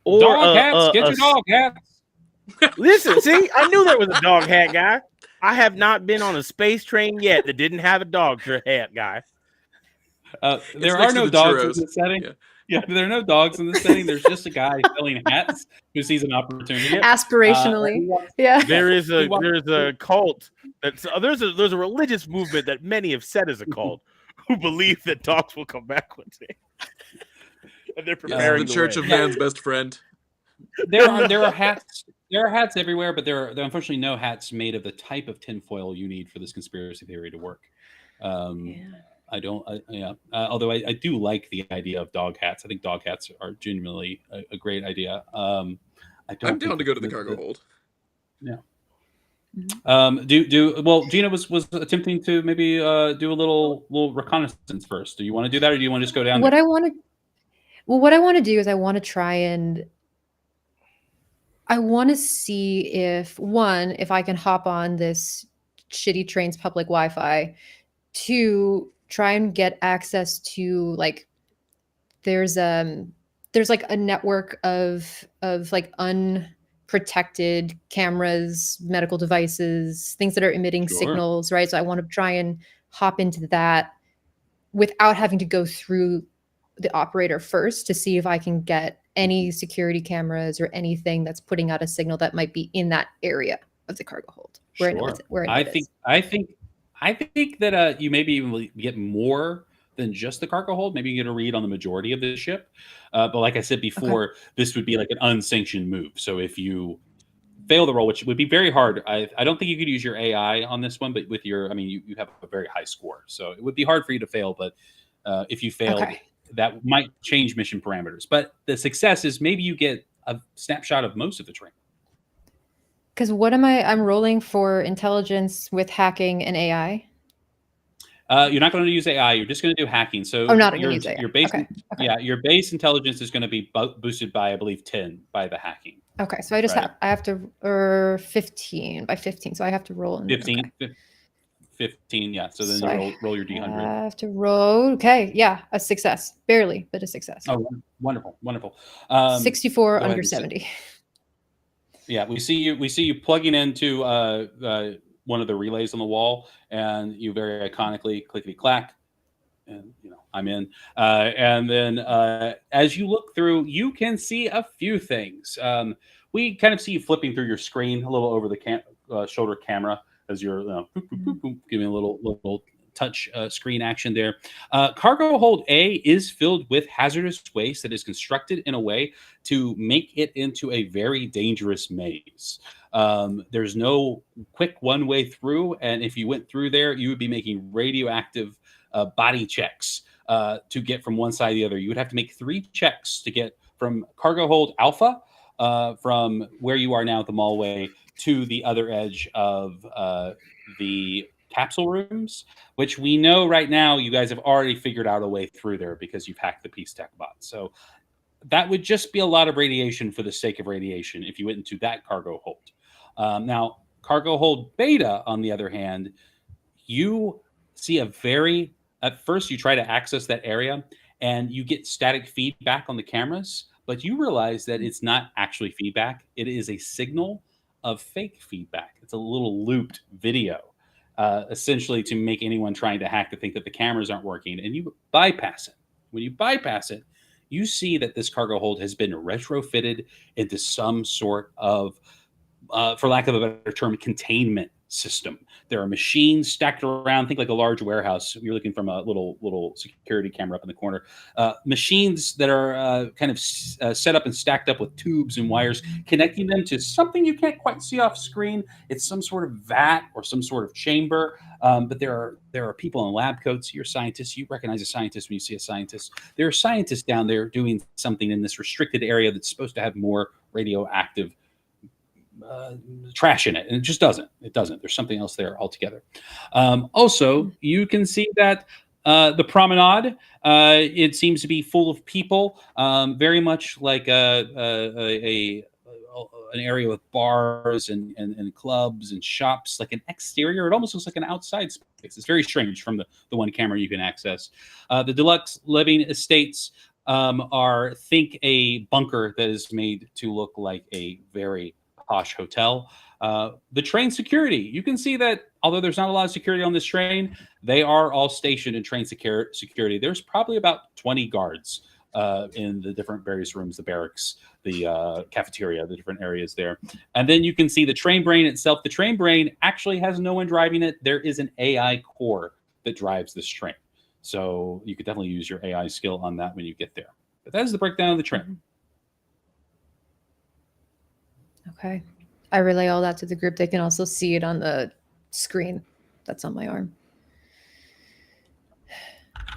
Or dog hats. Get your dog hats. Listen, see, I knew there was a dog hat guy. I have not been on a space train yet that didn't have a dog hat guy. There next are to no the dogs churros. in this setting. Yeah. Yeah, there are no dogs in this setting. There's just a guy selling hats who sees an opportunity. Aspirationally. Yeah. There's a cult that's there's a religious movement that many have said is a cult who believe that dogs will come back one day, and they're Yeah, preparing the Church of Yeah. Man's best friend. There are hats. There are hats everywhere, but there are unfortunately no hats made of the type of tinfoil you need for this conspiracy theory to work. I don't. Although I do like the idea of dog hats. I think dog hats are genuinely a great idea. I'm down to go to the cargo hold. Yeah. Well, Gina was attempting to maybe do a little reconnaissance first. Do you want to do that, or do you want to just go down What there? what I want to do is I want to try and I want to see if I can hop on this shitty train's public Wi-Fi to try and get access to like there's like a network of like unprotected cameras, medical devices, things that are emitting Sure. signals, right? So I want to try and hop into that without having to go through the operator first to see if I can get any security cameras or anything that's putting out a signal that might be in that area of the cargo hold. Where Sure. I know where I it think is. I think that you maybe even get more than just the cargo hold. Maybe you get a read on the majority of the ship. But like I said before, this would be like an unsanctioned move. So if you fail the roll, which would be very hard, I don't think you could use your AI on this one, but with your, I mean, you have a very high score. So it would be hard for you to fail. But if you failed, that might change mission parameters. But the success is maybe you get a snapshot of most of the train. Because what I'm rolling for intelligence with hacking and AI. You're not going to use AI. You're just going to do hacking. So I'm not going to use AI. Your base, Okay. yeah, your base intelligence is going to be boosted by, I believe, 10 by the hacking. Okay, so I have to 15 by 15. So I have to roll 15, 15, yeah. So then you roll your D100. I have to roll. Okay, yeah, a success, barely, but a success. Oh, wonderful, wonderful. 64 under 70. Yeah, we see you plugging into one of the relays on the wall, and you very iconically clickety clack, and I'm in. And then as you look through, you can see a few things. We kind of see you flipping through your screen a little over the shoulder camera as you're giving a little touch screen action there. Cargo hold A is filled with hazardous waste that is constructed in a way to make it into a very dangerous maze. There's no quick one way through, and if you went through there, you would be making radioactive body checks to get from one side to the other. You would have to make 3 checks to get from cargo hold Alpha, from where you are now at the Mallway, to the other edge of the capsule rooms, which we know right now you guys have already figured out a way through there because you've hacked the Peace Tech bot. So that would just be a lot of radiation for the sake of radiation if you went into that cargo hold. Now, cargo hold Beta, on the other hand, you see at first you try to access that area and you get static feedback on the cameras, but you realize that it's not actually feedback. It is a signal of fake feedback. It's a little looped video. Essentially to make anyone trying to hack to think that the cameras aren't working, and you bypass it. When you bypass it, you see that this cargo hold has been retrofitted into some sort of, for lack of a better term, containment system. There are machines stacked around, think like a large warehouse. You're looking from a little security camera up in the corner. Machines that are kind of set up and stacked up with tubes and wires, connecting them to something you can't quite see off screen. It's some sort of vat or some sort of chamber. But there are people in lab coats. You're scientists. You recognize a scientist when you see a scientist. There are scientists down there doing something in this restricted area that's supposed to have more radioactive trash in it, and it just doesn't. It doesn't. There's something else there altogether. Also, you can see that the promenade, it seems to be full of people, very much like an area with bars and clubs and shops, like an exterior. It almost looks like an outside space. It's very strange from the one camera you can access. The deluxe living estates are, think, a bunker that is made to look like a very posh hotel. The train security, you can see that although there's not a lot of security on this train, they are all stationed in train security. There's probably about 20 guards in the different various rooms, the barracks, the cafeteria, the different areas there. And then you can see the train brain itself. The train brain actually has no one driving it. There is an AI core that drives this train. So you could definitely use your AI skill on that when you get there. But that is the breakdown of the train. Okay. I relay all that to the group. They can also see it on the screen that's on my arm.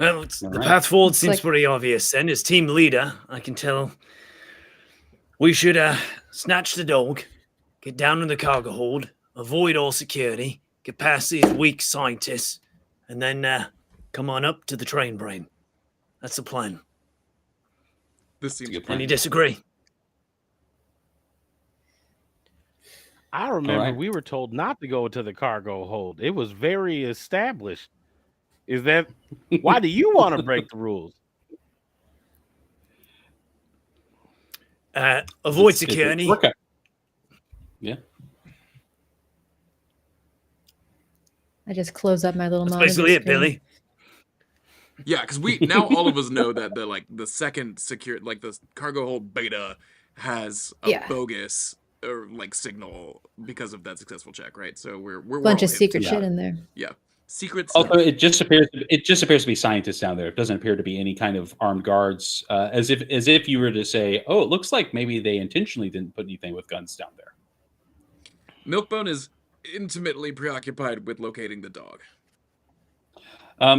Well, the path forward seems pretty obvious. And as team leader, I can tell we should snatch the dog, get down in the cargo hold, avoid all security, get past these weak scientists, and then come on up to the train brain. That's the plan. This seems Any disagree? I remember right. we were told not to go to the cargo hold. It was very established. Is that why do you want to break the rules? Avoid It's security. workout. Yeah. I just close up my little That's monitor basically it, screen. Billy. Yeah, because we now all of us know that the second secure the cargo hold beta has a Yeah. bogus or signal because of that successful check, right? So we're Bunch all of secret hit. shit in there. Yeah, secret Also, stuff. it just appears to be scientists down there. It doesn't appear to be any kind of armed guards. As if you were to say, "Oh, it looks like maybe they intentionally didn't put anything with guns down there." Milkbone is intimately preoccupied with locating the dog.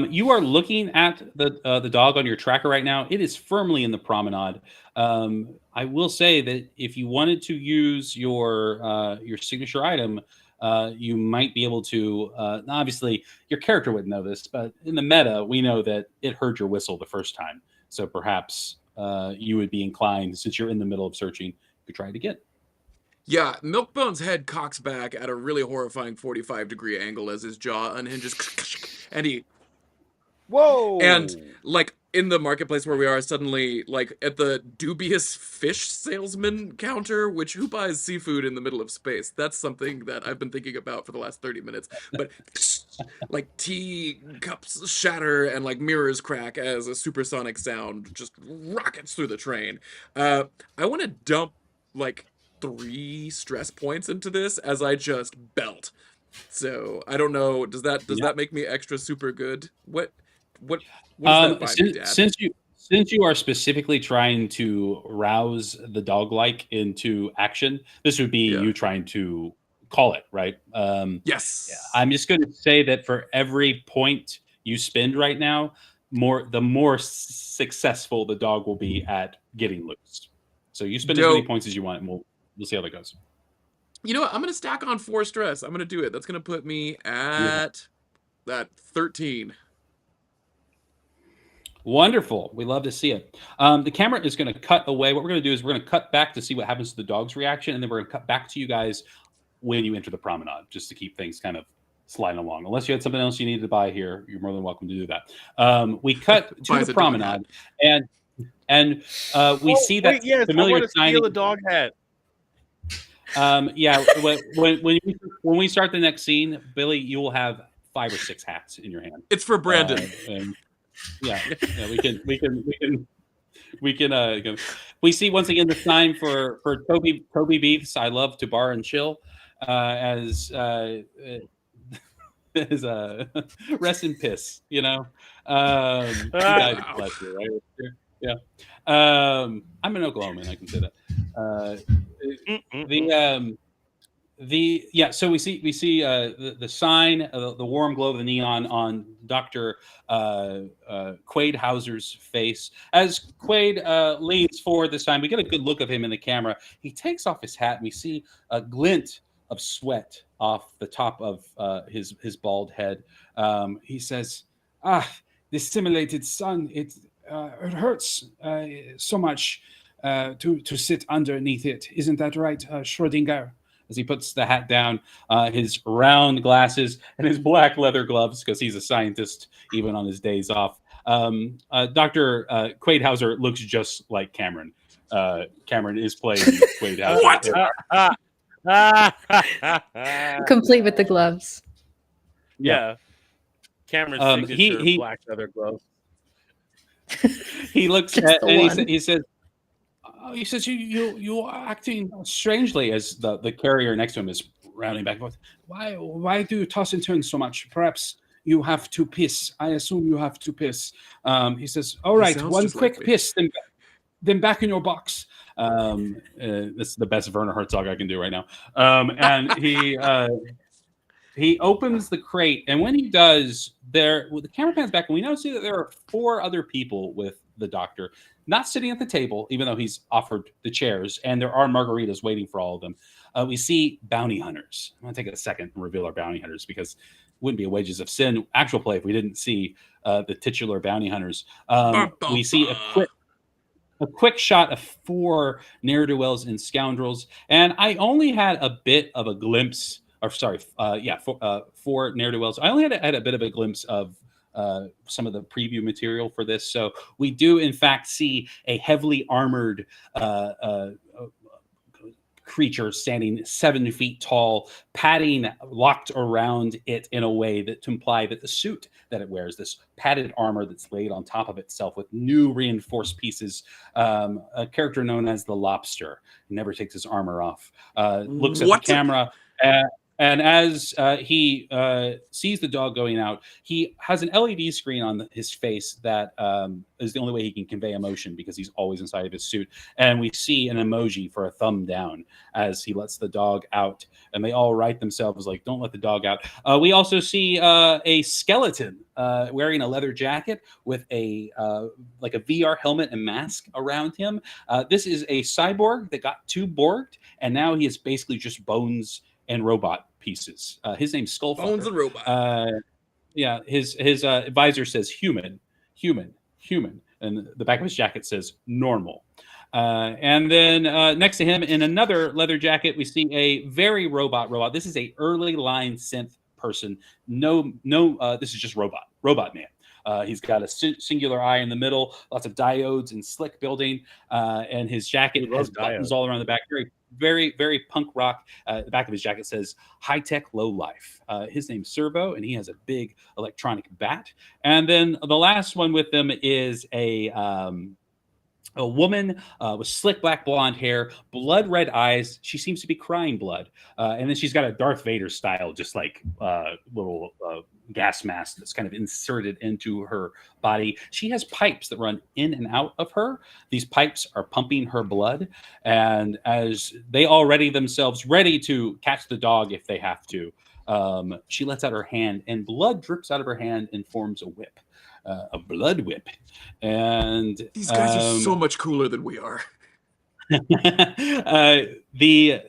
You are looking at the dog on your tracker right now. It is firmly in the promenade. I will say that if you wanted to use your signature item, you might be able to. Obviously, your character wouldn't know this, but in the meta, we know that it heard your whistle the first time. So perhaps you would be inclined, since you're in the middle of searching, to try it again. Yeah, Milkbone's head cocks back at a really horrifying 45-degree angle as his jaw unhinges, and he Whoa! And in the marketplace where we are, suddenly at the dubious fish salesman counter, which who buys seafood in the middle of space? That's something that I've been thinking about for the last 30 minutes. But tea cups shatter and mirrors crack as a supersonic sound just rockets through the train. I want to dump 3 stress points into this as I just belt. So I don't know. Does that make me extra super good? What does that buy me, Dad? Since you are specifically trying to rouse the dog into action, this would be you trying to call it, right? Yes. I'm just going to say that for every point you spend right now, the more successful the dog will be at getting loose. So you spend as many points as you want, and we'll see how that goes. You know what? I'm going to stack on 4 stress. I'm going to do it. That's going to put me at that 13. Wonderful. We love to see it. The camera is going to cut away. What we're going to do is we're going to cut back to see what happens to the dog's reaction, and then we're going to cut back to you guys when you enter the promenade, just to keep things kind of sliding along. Unless you had something else you needed to buy here, you're more than welcome to do that. We cut to the promenade, and we see that familiar I want to steal a dog hat. When we start the next scene, Billy, you will have 5 or 6 hats in your hand. It's for Brandon. We see once again the sign for Toby Beefs. I love to bar and chill. As rest in piss. Bless you, right? Yeah. I'm an Oklahoman. I can say that. So we see the sign, the warm glow of the neon on Dr. Quaid Hauser's face. As Quaid leans forward this time, we get a good look of him in the camera. He takes off his hat, and we see a glint of sweat off the top of his bald head. He says, this simulated sun, it hurts so much to sit underneath it. Isn't that right, Schrodinger? As he puts the hat down, his round glasses and his black leather gloves, because he's a scientist even on his days off. Dr. Quaid Hauser looks just like Cameron. Cameron is playing Quaid Hauser. What? Complete with the gloves. Yeah. Cameron's signature black leather gloves. He looks at and he says, he says, you are acting strangely, as the carrier next to him is rounding back and forth. Why do you toss and turn so much? Perhaps you have to piss. I assume you have to piss. He says, all right, one quick piss, then back in your box. That's the best Werner Herzog I can do right now. And he opens the crate, and when he does, the camera pans back, and we now see that there are 4 other people with the doctor, not sitting at the table, even though he's offered the chairs, and there are margaritas waiting for all of them. We see bounty hunters. I'm going to take a second and reveal our bounty hunters, because it wouldn't be a Wages of Sin actual play if we didn't see the titular bounty hunters. We see a quick shot of 4 ne'er-do-wells and scoundrels, and I only had a bit of a glimpse. Or sorry, 4 ne'er-do-wells. I only had a bit of a glimpse of some of the preview material for this. So we do, in fact, see a heavily armored creature standing 7 feet tall, padding locked around it in a way that to imply that the suit that it wears, this padded armor that's laid on top of itself with new reinforced pieces, a character known as the Lobster, never takes his armor off, looks at the camera. And as he sees the dog going out, he has an LED screen on his face that is the only way he can convey emotion because he's always inside of his suit. And we see an emoji for a thumb down as he lets the dog out. And they all write themselves like, don't let the dog out. We also see a skeleton wearing a leather jacket with a like a VR helmet and mask around him. This is a cyborg that got too borged, and now he is basically just bones and robot pieces. His name's Skullfucker. Bones and robot. Yeah, his visor says human, and the back of his jacket says normal. And then next to him in another leather jacket, we see a very robot. This is a early line synth person. No, this is just robot man. He's got a singular eye in the middle, lots of diodes and slick building, and his jacket has buttons all around the back. Very, very punk rock. The back of his jacket says high-tech lowlife. His name's Servo, and he has a big electronic bat. And then the last one with them is a woman with slick black blonde hair, blood red eyes. She seems to be crying blood. And then she's got a Darth Vader style, just like little gas mask that's kind of inserted into her body. She has pipes that run in and out of her. These pipes are pumping her blood. And as they all ready themselves, ready to catch the dog if they have to, she lets out her hand and blood drips out of her hand and forms a whip. A blood whip. And these guys are so much cooler than we are. The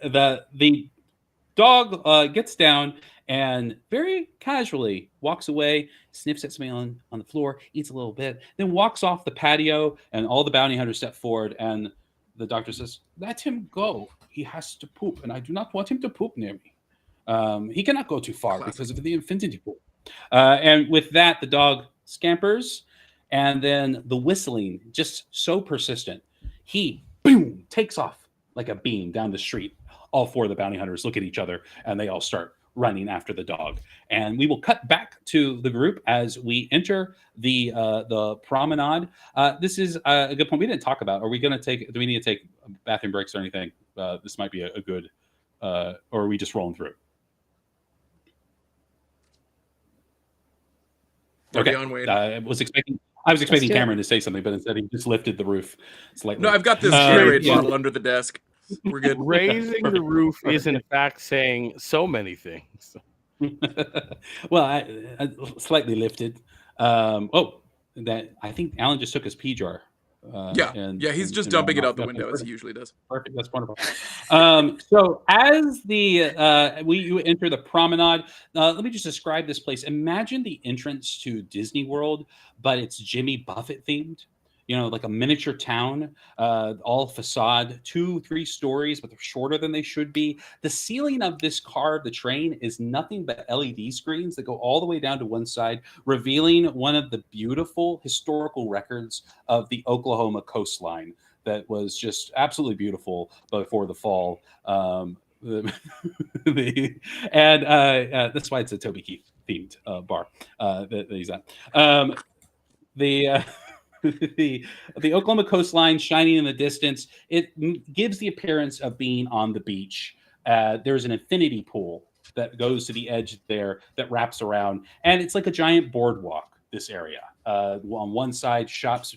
dog gets down and very casually walks away, sniffs at something on the floor, eats a little bit, then walks off the patio, and all the bounty hunters step forward, and the doctor says, let him go. He has to poop, and I do not want him to poop near me. He cannot go too far because of the infinity pool. And with that, the dog scampers, and then the whistling, just so persistent, he boom takes off like a beam down the street. All 4 of the bounty hunters look at each other, and they all start running after the dog. And we will cut back to the group as we enter the promenade. This is a good point we didn't talk about. Are we going to take? Do we need to take bathroom breaks or anything? This might be a good. Or are we just rolling through? Okay. I was expecting Cameron to say something, but instead he just lifted the roof slightly. No, I've got this Gatorade bottle under the desk. We're good. Raising the roof is in fact saying so many things. Well, I slightly lifted. That I think Alan just took his pee jar. He's just dumping it out the window as he usually does. Perfect, that's wonderful. So as you enter the promenade, let me just describe this place. Imagine the entrance to Disney World, but it's Jimmy Buffett themed. You know, like a miniature town, all facade, 2-3 stories, but they're shorter than they should be. The ceiling of this car, the train, is nothing but LED screens that go all the way down to one side, revealing one of the beautiful historical records of the Oklahoma coastline that was just absolutely beautiful before the fall. That's why it's a Toby Keith themed bar that he's at. The Oklahoma coastline shining in the distance, it gives the appearance of being on the beach. There's an infinity pool that goes to the edge there that wraps around, and it's like a giant boardwalk, this area. On one side, shops,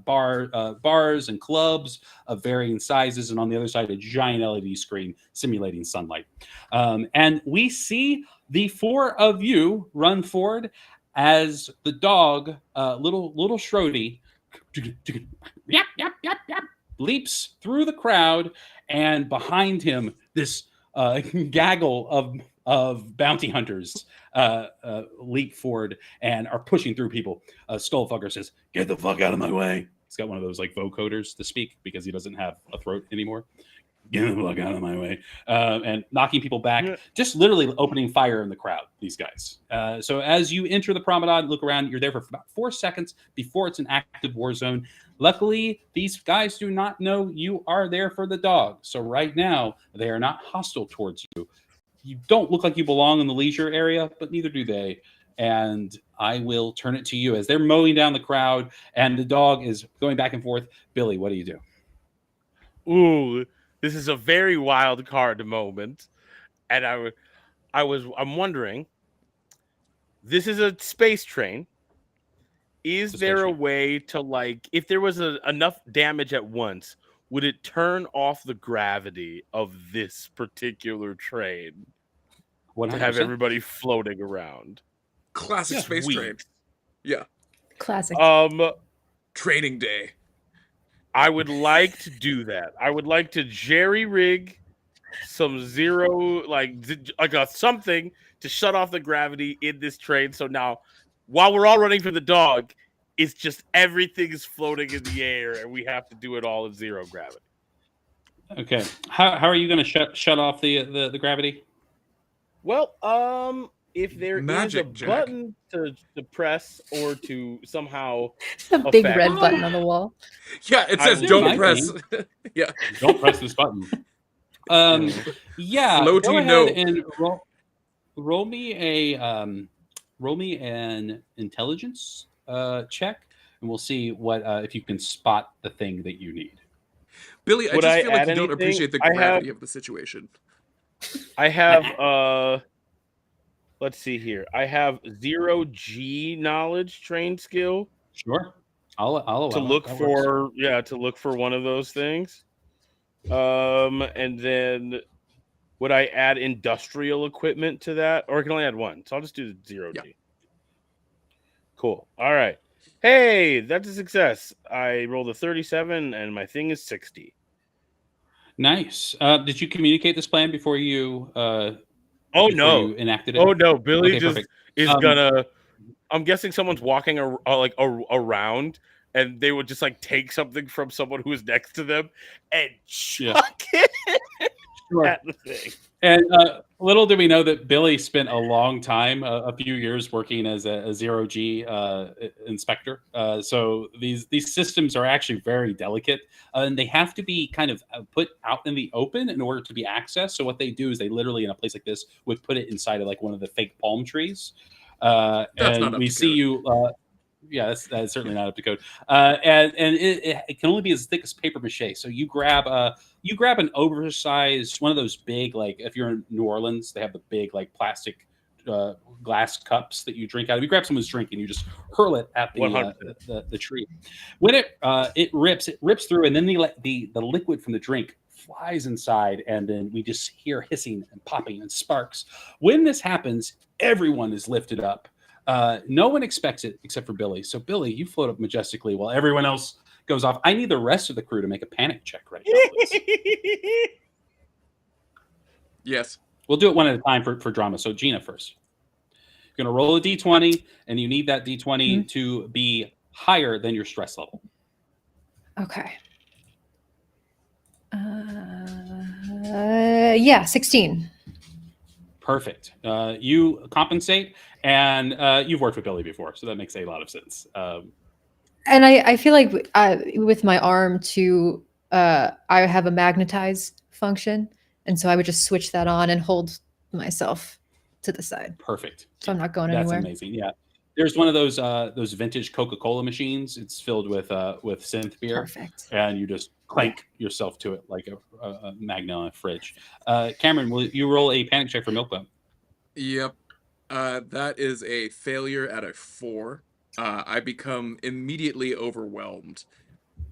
bars and clubs of varying sizes, and on the other side, a giant LED screen simulating sunlight. And we see the 4 of you run forward as the dog, little Schrody, leaps through the crowd, and behind him, this gaggle of bounty hunters leap forward and are pushing through people. Skullfucker says, "Get the fuck out of my way." He's got one of those like vocoders to speak because he doesn't have a throat anymore. Get the fuck out of my way. And knocking people back, just literally opening fire in the crowd, these guys. So as you enter the promenade, look around, you're there for about 4 seconds before it's an active war zone. Luckily, these guys do not know you are there for the dog. So right now, they are not hostile towards you. You don't look like you belong in the leisure area, but neither do they. And I will turn it to you as they're mowing down the crowd and the dog is going back and forth. Billy, what do you do? Ooh, this is a very wild card moment. And I'm wondering, this is a space train. Is there a way to, like, if there was enough damage at once, would it turn off the gravity of this particular train 100%. to have everybody floating around? Classic space train. Yeah. Classic. Training day. I would like to do that. I would like to jerry rig some zero, like a something to shut off the gravity in this train. So now, while we're all running for the dog, it's just everything is floating in the air, and we have to do it all in zero gravity. Okay. How are you going to shut off the gravity? Well, if there Magic, is a Jack. button to press or to somehow A big effect- red button on the wall. Yeah, it says will don't do press. my Yeah. Don't press this button. Yeah. Floaty, go ahead no. and roll me an intelligence check, and we'll see what if you can spot the thing that you need. Billy, I Would just I feel like add you don't anything? appreciate the I have- gravity of the situation. I have let's see here. I have 0G knowledge train skill Sure. I'll allow to it. look That works. to look for one of those things. And then would I add industrial equipment to that? Or I can only add one. So I'll just do 0G. Yeah. Cool. All right. Hey, that's a success. I rolled a 37 and my thing is 60. Nice. Did you communicate this plan before you Oh before no. you enacted it? Oh no, Billy Okay, just perfect. is gonna. I'm guessing someone's walking around, and they would just like take something from someone who is next to them and chuck it Sure. at the thing. And little did we know that Billy spent a long time, a few years, working as a 0G inspector. So these systems are actually very delicate, and they have to be kind of put out in the open in order to be accessed. So what they do is they literally, in a place like this, would put it inside of like one of the fake palm trees. That's not And up we to see code. you. Yeah, that's certainly not up to code. And it can only be as thick as paper mache. So you grab an oversized one of those big, like if you're in New Orleans, they have the big like plastic glass cups that you drink out of. You grab someone's drink and you just hurl it at the tree. When it rips through, and then the liquid from the drink flies inside, and then we just hear hissing and popping and sparks. When this happens, everyone is lifted up. No one expects it except for Billy. So Billy, you float up majestically while everyone else goes off. I need the rest of the crew to make a panic check right now, please. Yes. We'll do it one at a time for drama. So Gina first. You're going to roll a d20, and you need that d20 to be higher than your stress level. Okay. Yeah, 16. Perfect. You compensate, and you've worked with Billy before, so that makes a lot of sense. And I feel like with my arm too, I have a magnetize function, and so I would just switch that on and hold myself to the side, Perfect. so I'm not going That's anywhere. amazing. Yeah. There's one of those vintage Coca-Cola machines. It's filled with synth beer. Perfect. And you just clank yourself to it like a magnet on a fridge. Cameron, will you roll a panic check for Milkbone? Yep. That is a failure at a 4. I become immediately overwhelmed.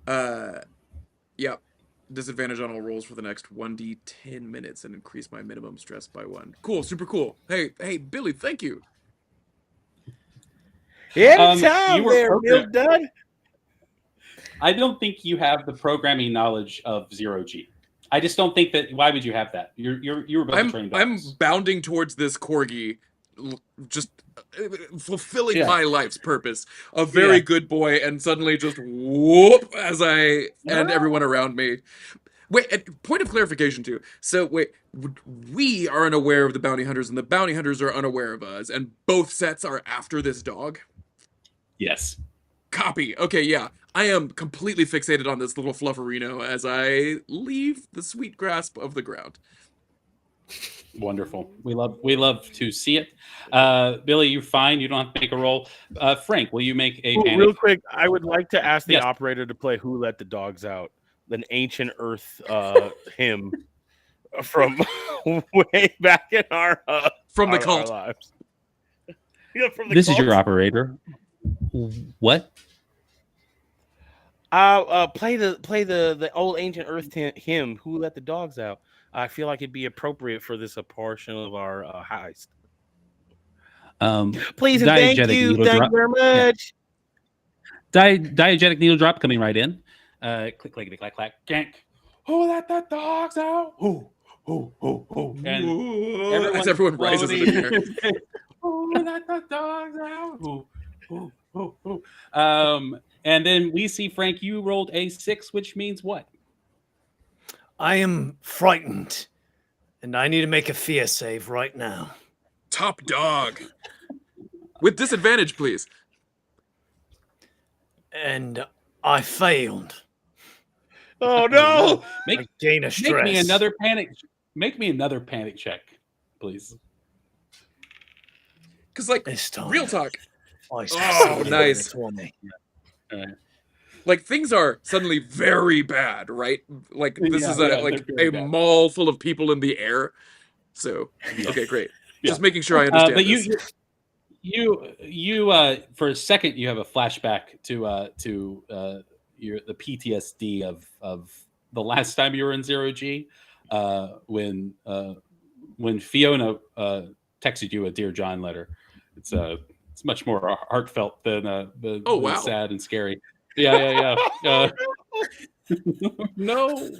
Yep. Disadvantage on all rolls for the next 1d10 minutes and increase my minimum stress by 1. Cool, super cool. Hey, Billy, thank you. Anytime you were there, programmed. Bill Dunn. I don't think you have the programming knowledge of 0G. I just don't think that. Why would you have that? You were both trained I'm dogs. bounding towards this corgi, just fulfilling Yeah. my life's purpose. A very good boy, and suddenly just whoop as I and everyone around me. Wait, point of clarification too. So wait, we are unaware of the bounty hunters, and the bounty hunters are unaware of us, and both sets are after this dog. Yes. Copy. Okay, yeah. I am completely fixated on this little flufferino as I leave the sweet grasp of the ground. Wonderful. We love to see it. Billy, you're fine. You don't have to make a roll. Frank, will you make a panic? Real quick, I would like to ask the Yes. operator to play "Who Let the Dogs Out," an ancient Earth hymn from way back in our From the our cult. lives. Yeah, from the This cult. is your operator. What? Play the old ancient Earth hymn "Who Let the Dogs Out." I feel like it'd be appropriate for this portion of our heist. Please and thank you. Thank you very much. Yeah. Diegetic needle drop coming right in. Click, click, clack, clack, gank. Who let the dogs out? Who? And As everyone rises in the air. Who let the dogs out? Who? And then we see, Frank, you rolled a 6, which means what? I am frightened, and I need to make a fear save right now. Top dog. With disadvantage, please. And I failed. Oh no! I gain a stress. Make me another panic. Make me another panic check, please. Because, like, This time, real talk. I Oh, nice. 20. Like, things are suddenly very bad, right? Like, this is they're like very a bad. mall full of people in the air. So, okay, great. Just making sure I understand But this. you for a second you have a flashback to the PTSD of the last time you were in 0G, when Fiona texted you a Dear John letter. It's much more heartfelt than than sad and scary. Yeah. No.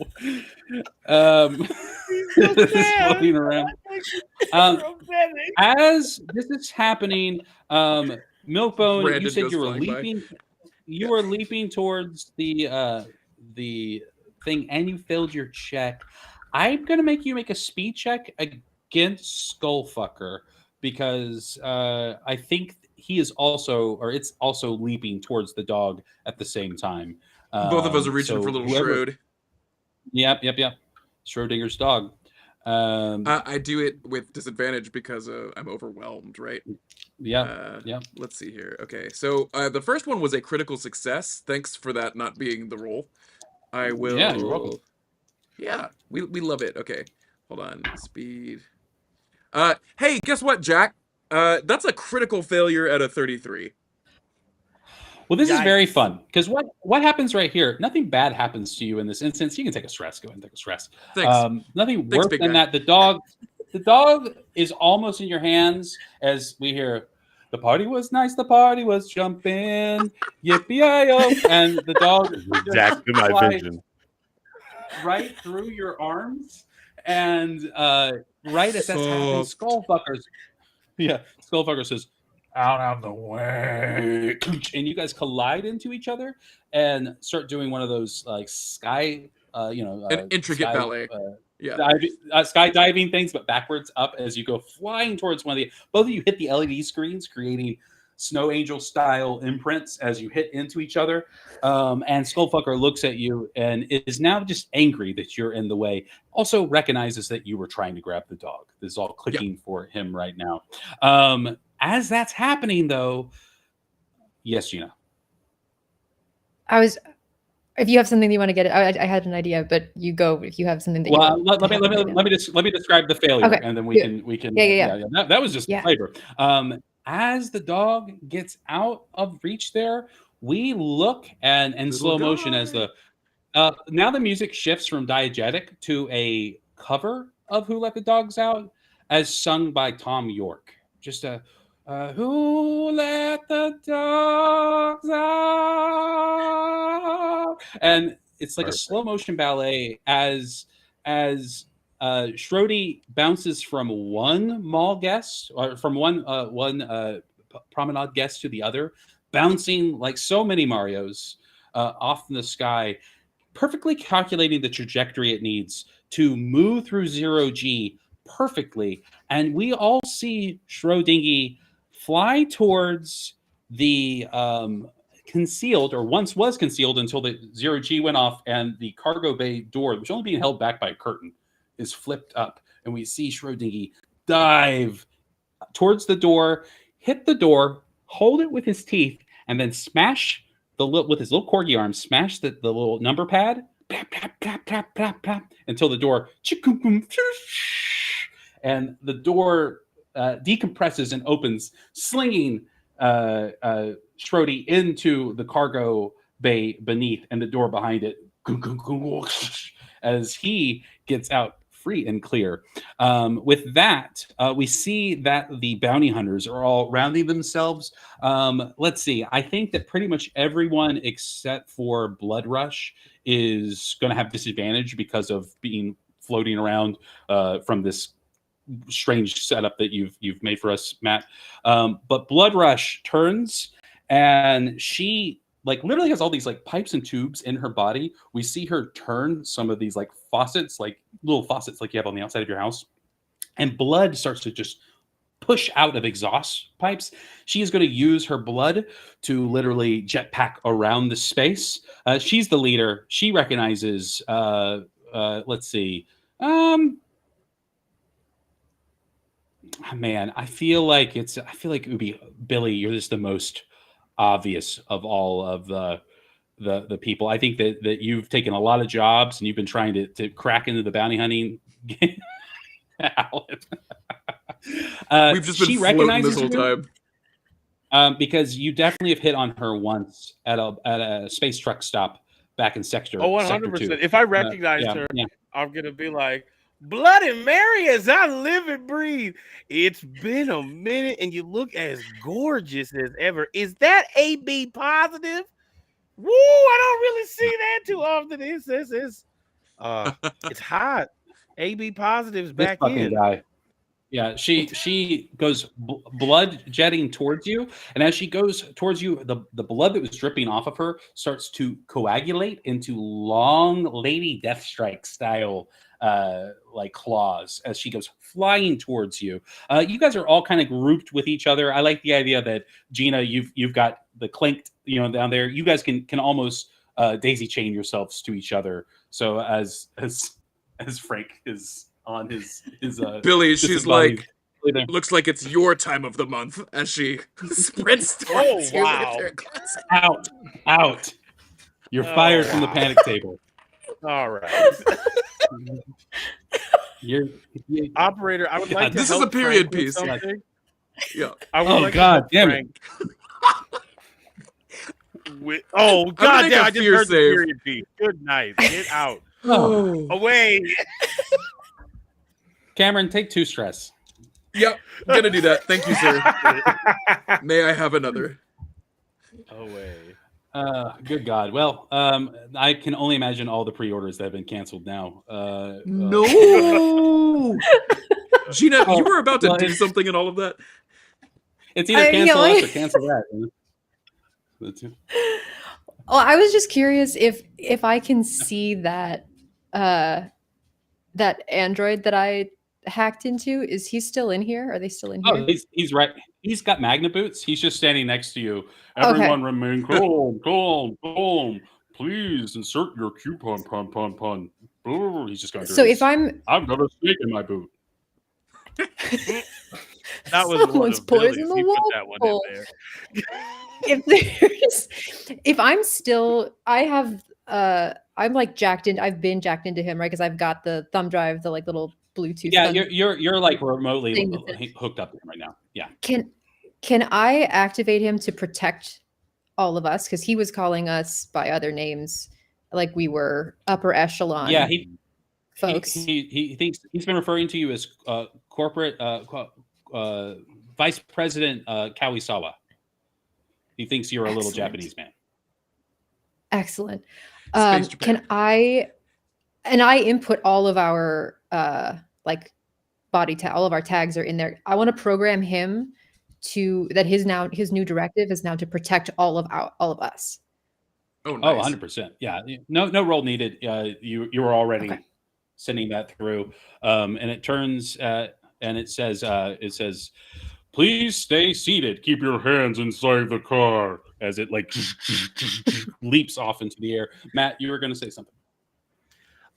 Floating around. As this is happening, Milkbone, Brandon you said goes you were flying by. leaping. You were leaping towards the thing, and you failed your check. I'm gonna make you make a speed check against Skullfucker because I think he is also, or it's also leaping towards the dog at the same time. Both of us are reaching so for little whoever- Schrode. Yep. Schrodinger's dog. I do it with disadvantage because I'm overwhelmed, right? Yeah. Let's see here. Okay, so the first one was a critical success. Thanks for that not being the roll. I will. Yeah, you're welcome. Yeah, we love it. Okay, hold on. Speed. Hey, guess what, Jack? That's a critical failure at a 33. Well, this is very fun because what happens right here? Nothing bad happens to you in this instance. You can take a stress. Go ahead and take a stress. Thanks. Nothing Thanks, worse big than guy. that. The dog is almost in your hands as we hear, "The party was nice. The party was jumping. Yippee-yi-yo!" And the dog Exactly my flies vision. right through your arms, and right as that's happening, Skullfucker says, "Out of the way," and you guys collide into each other and start doing one of those like sky, An intricate sky, ballet. Yeah. skydiving things, but backwards up as you go flying towards one of the. Both of you hit the LED screens, creating snow angel style imprints as you hit into each other. And Skullfucker looks at you and is now just angry that you're in the way. Also recognizes that you were trying to grab the dog. This is all clicking for him right now. As that's happening, though, yes, Gina. If you have something you want to get, I had an idea, but you go if you have something that. Well, you let me describe the failure, Okay. and then we can. Yeah. That was just flavor. As the dog gets out of reach, there we look and in slow motion as the now the music shifts from diegetic to a cover of "Who Let the Dogs Out" as sung by Tom York. Just a "Who let the dogs out," and it's like a slow motion ballet as Schrody bounces from one mall guest or from one promenade guest to the other, bouncing like so many Marios off in the sky, perfectly calculating the trajectory it needs to move through 0G perfectly. And we all see Schrödingy fly towards the concealed, or once was concealed until the 0G went off and the cargo bay door, which was only being held back by a curtain, is flipped up. And we see Schrödingy dive towards the door, hit the door, hold it with his teeth, and then smash with his little corgi arm, smash the little number pad, plap, plap, plap, plap, plap, plap, until the door, and the door decompresses and opens, slinging Schrody into the cargo bay beneath, and the door behind it, as he gets out free and clear. With that, we see that the bounty hunters are all rounding themselves. Let's see. I think that pretty much everyone except for Blood Rush is going to have disadvantage because of being floating around from this strange setup that you've made for us, Matt. But Blood Rush turns, and she literally has all these pipes and tubes in her body. We see her turn some of these faucets, little faucets like you have on the outside of your house, and blood starts to just push out of exhaust pipes. She is going to use her blood to literally jetpack around the space. She's the leader. She recognizes, let's see. Man, I feel like it would be Billy. You're just the most obvious of all of the people. I think that you've taken a lot of jobs and you've been trying to crack into the bounty hunting game. We've just been floating this whole time. Because you definitely have hit on her once at a space truck stop back in Sector. 100%. If I recognized her, I'm gonna be like, Bloody Mary, as I live and breathe. It's been a minute, and you look as gorgeous as ever. Is that AB positive? Woo! I don't really see that too often. It's hot. AB positive's back in. Guy. Yeah, she goes blood jetting towards you, and as she goes towards you, the blood that was dripping off of her starts to coagulate into long Lady Deathstrike style claws as she goes flying towards you. You guys are all kind of grouped with each other. I like the idea that Gina, you've got the clinked, down there. You guys can almost daisy chain yourselves to each other. So as Frank is on his Billy, she's like, looks like it's your time of the month as she sprints towards you. Wow. Out. You're fired from the panic table. All right. Operator, I would like to this help is a period Frank piece. Yeah. God damn it. God damn, I just heard the period piece. Good night. Get out. Away. Cameron, take 2 stress. Yep, gonna do that. Thank you, sir. May I have another? Away. Good God. Well, I can only imagine all the pre-orders that have been canceled now. No. Gina, you were about to do something in all of that. It's either cancel us or cancel that. Oh, I was just curious if I can see that that android that I hacked into. Is he still in here? Are they still in here? Oh, he's right. He's got magna boots. He's just standing next to you. Everyone remain calm. Please insert your coupon, pun. Ooh, he's just going through. So I've got a snake in my boot. That was someone's poison the wall. If I'm still, I'm jacked in. I've been jacked into him, right? Because I've got the thumb drive, the little Bluetooth. Yeah, you're remotely hooked up to him right now. Yeah. Can I activate him to protect all of us? Because he was calling us by other names, like we were upper echelon. Yeah, folks. He thinks he's been referring to you as corporate Vice President Kawisawa. He thinks you're a little Japanese man. Excellent. Can I and I input all of our like body tag, all of our tags are in there. I want to program him to that his new directive is now to protect all of us. Oh, Oh, nice. 100%. Yeah. No roll needed. You were already Okay. sending that through. And it turns and it says, please stay seated. Keep your hands inside the car as it like leaps off into the air. Matt, you were going to say something.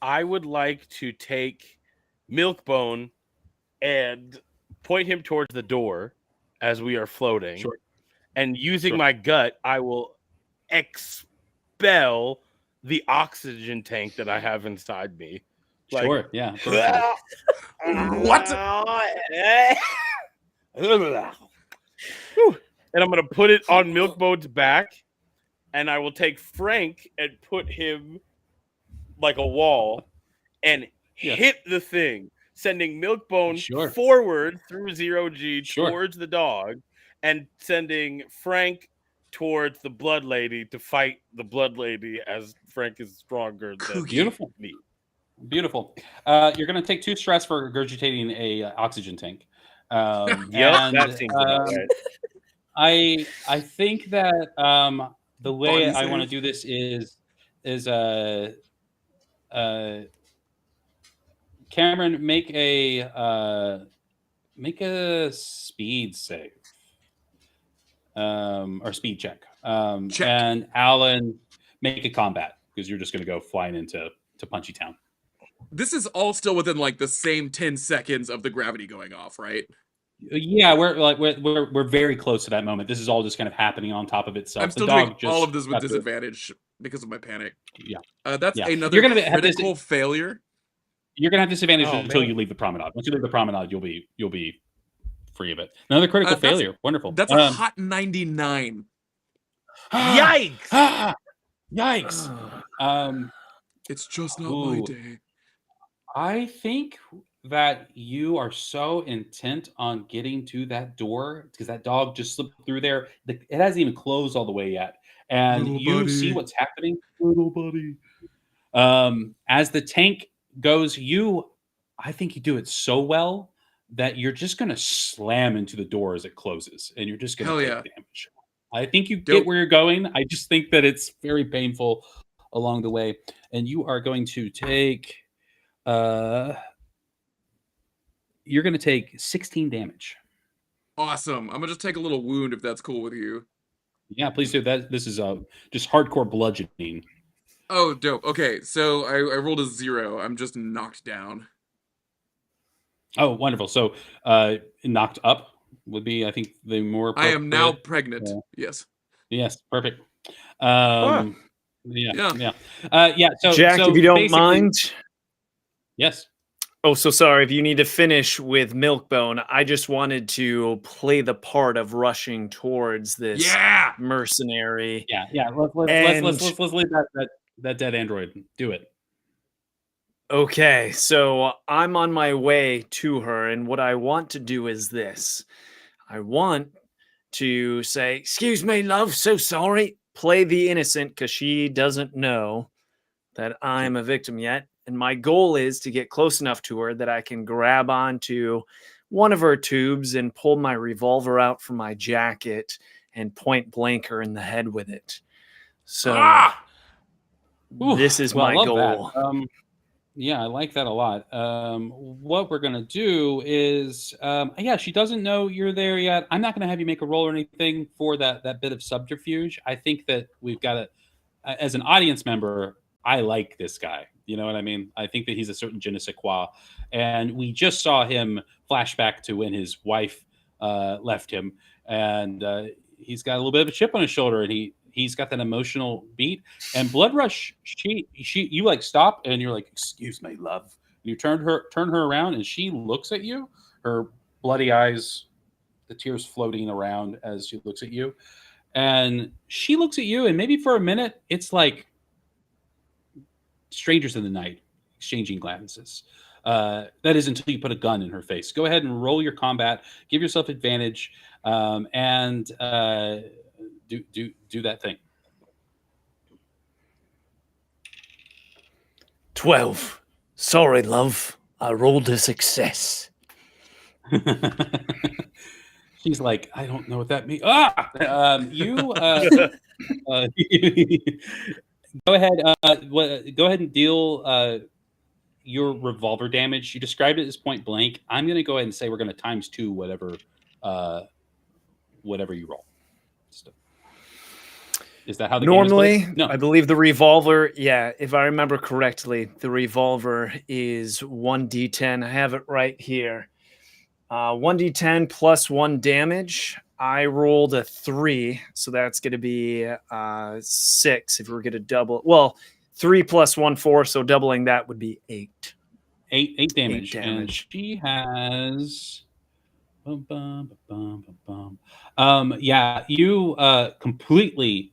I would like to take Milkbone and point him towards the door as we are floating. Sure. And using Sure. my gut, I will expel the oxygen tank that I have inside me. Like, Sure. Yeah. What? And I'm going to put it on Milkbone's back. And I will take Frank and put him like a wall and hit the thing, sending Milkbone forward through 0G towards the dog and sending Frank towards the Blood Lady to fight the Blood Lady as Frank is stronger than Beautiful. me. Beautiful. You're going to take 2 stress for regurgitating a oxygen tank. That seems about right. I think that the way I want to do this is Cameron, make a speed save or speed check. Check. And Alan, make a combat because you're just going to go flying into Punchy Town. This is all still within like the same 10 seconds of the gravity going off, right? Yeah, we're very close to that moment. This is all just kind of happening on top of itself. I'm still the dog doing just all of this with got to- disadvantage because of my panic. Yeah. That's Yeah. another You're gonna have critical failure. You're gonna have disadvantage Oh, until man. you leave the promenade. Once you leave the promenade, you'll be free of it. Another critical failure. Wonderful. That's a hot 99. Yikes! Yikes! It's just not my day. I think that you are so intent on getting to that door because that dog just slipped through there. It hasn't even closed all the way yet, and Little you buddy. see what's happening, little buddy. As the tank goes, I think you do it so well that you're just going to slam into the door as it closes, and you're just going to take damage. I think you get where you're going. I just think that it's very painful along the way, and you are going to take. You're going to take 16 damage. Awesome. I'm gonna just take a little wound if that's cool with you. Yeah, please do that. This is just hardcore bludgeoning. Oh, dope. Okay, so I rolled a 0. I'm just knocked down. Oh, wonderful. So knocked up would be, I think, the more I am now appropriate. pregnant. Yes. Yes, perfect. Yeah. So Jack, so if you don't basically- mind. Yes. Oh, so sorry. If you need to finish with Milkbone, I just wanted to play the part of rushing towards this mercenary. Yeah. Let's leave that dead android. Do it. Okay, so I'm on my way to her, and what I want to do is this. I want to say, "Excuse me, love, so sorry." Play the innocent because she doesn't know that I'm a victim yet. And my goal is to get close enough to her that I can grab onto one of her tubes and pull my revolver out from my jacket and point blank her in the head with it. So this is Well, I my love goal. that. Yeah, I like that a lot. What we're gonna do is, she doesn't know you're there yet. I'm not gonna have you make a roll or anything for that bit of subterfuge. I think that we've got to, as an audience member, I like this guy. You know what I mean? I think that he's a certain je ne sais quoi, and we just saw him flashback to when his wife left him, and he's got a little bit of a chip on his shoulder, and he's got that emotional beat. And Blood Rush, you like stop and you're like, "Excuse me, love." And you turn her around and she looks at you, her bloody eyes, the tears floating around as she looks at you. And she looks at you, and maybe for a minute, it's like strangers in the night exchanging glances. That is until you put a gun in her face. Go ahead and roll your combat, give yourself advantage, and do that thing. 12. Sorry, love. I rolled a success. She's like, I don't know what that means. Go ahead. Go ahead and deal your revolver damage. You described it as point blank. I'm going to go ahead and say we're going to ×2 whatever you roll. Is that how the Normally, game is? No. I believe the revolver, yeah, if I remember correctly, the revolver is 1d10. I have it right here. 1d10 plus 1 damage. I rolled a 3, so that's going to be 6 if we're going to double. Well, 3 plus 1, 4, so doubling that would be 8. 8 damage. 8 damage. And she has... yeah, you completely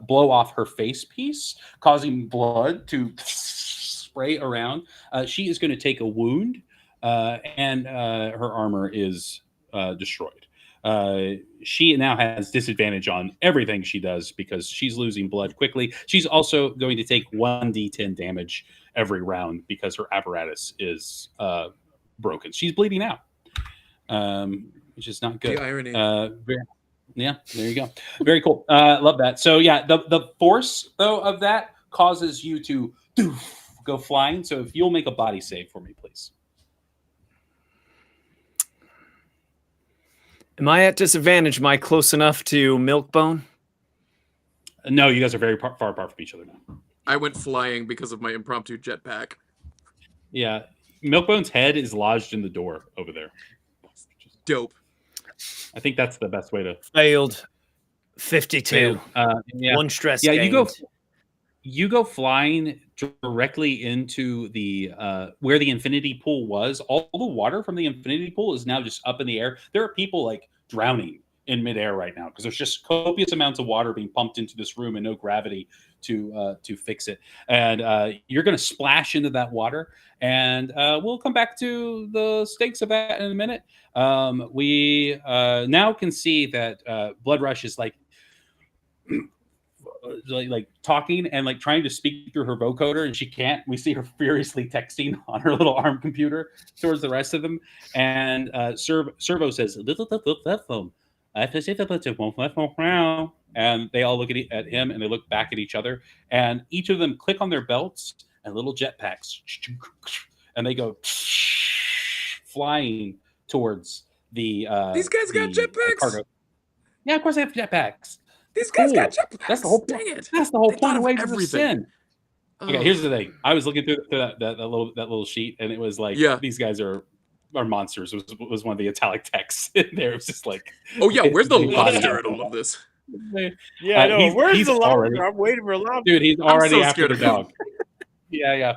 blow off her face piece, causing blood to spray around. She is going to take a wound, and her armor is destroyed. She now has disadvantage on everything she does because she's losing blood quickly. She's also going to take 1d10 damage every round because her apparatus is broken. She's bleeding out, which is not good. The irony. Yeah, there you go. Very cool. Love that. So yeah, the force though of that causes you to go flying. So if you'll make a body save for me, please. Am I at disadvantage? Am I close enough to Milkbone? No, you guys are very far apart from each other now. I went flying because of my impromptu jetpack. Yeah, Milkbone's head is lodged in the door over there. Dope. I think that's the best way to Failed. 52. Yeah. 1 stress. Yeah, gained. you go flying directly into the where the infinity pool was. All the water from the infinity pool is now just up in the air. There are people like drowning in midair right now because there's just copious amounts of water being pumped into this room and no gravity to fix it. And you're going to splash into that water. And we'll come back to the stakes of that in a minute. We now can see that Blood Rush is like talking and like trying to speak through her vocoder, and she can't. We see her furiously texting on her little ARM computer towards the rest of them. And Servo says, and they all look at him and they look back at each other, and each of them click on their belts and little jetpacks, and they go flying towards the These guys got jetpacks? cargo. Yeah, of course they have jetpacks. These guys Cool. got jetpacks. That's the whole Dang it. That's the whole They thought point of of Waves of everything. Sin. Okay, here's the thing. I was looking through that little sheet, and it was like, Yeah. these guys are monsters. Was one of the italic texts in there. It was just like, Oh yeah, where's the they- lobster in all of this? Yeah, I know. Where's he's the lobster? already- I'm waiting for a lobster. dude, he's already so after scared the of him. dog. Yeah.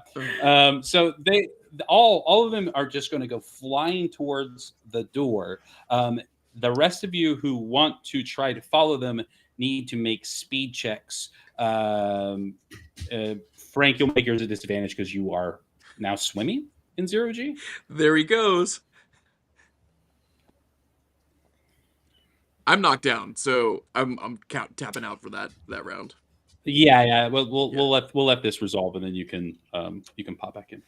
So they all of them are just going to go flying towards the door. The rest of you who want to try to follow them need to make speed checks. Frank, you'll make yours a disadvantage because you are now swimming in 0G. There he goes. I'm knocked down, so I'm tapping out for that round. Yeah. We'll let this resolve, and then you can pop back in.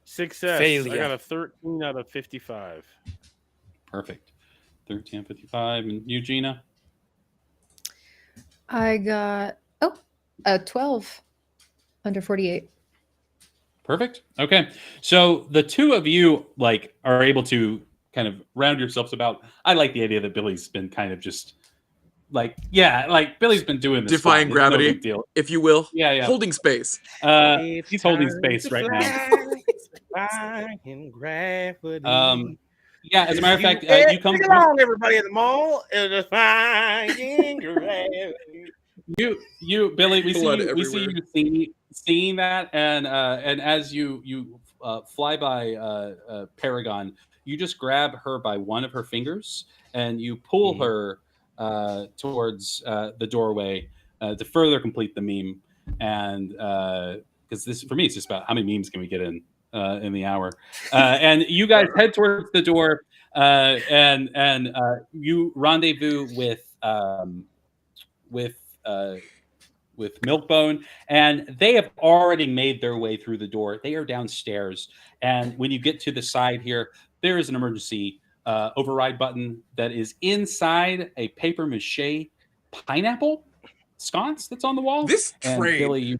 Success. Failure. I got a 13 out of 55. Perfect. 13 out of 55, and Eugenia. I got a 12 under 48. Perfect. Okay. So the two of you like are able to kind of round yourselves about. I like the idea that Billy's been kind of just like Billy's been doing this. Defying fine. It's no gravity, big deal. if you will. Yeah. Holding space. He's holding space right now. Defying gravity. Yeah, as a matter of fact, you come Sing along, everybody at the mall. Defying gravity. You Billy, we Blood see you seeing that, and as you fly by Paragon, you just grab her by one of her fingers and you pull her towards the doorway to further complete the meme. And because this for me, it's just about how many memes can we get in the hour. And you guys head towards the door, and you rendezvous with Milkbone, and they have already made their way through the door. They are downstairs, and when you get to the side here, there is an emergency override button that is inside a paper mache pineapple sconce that's on the wall. This And train. Billy,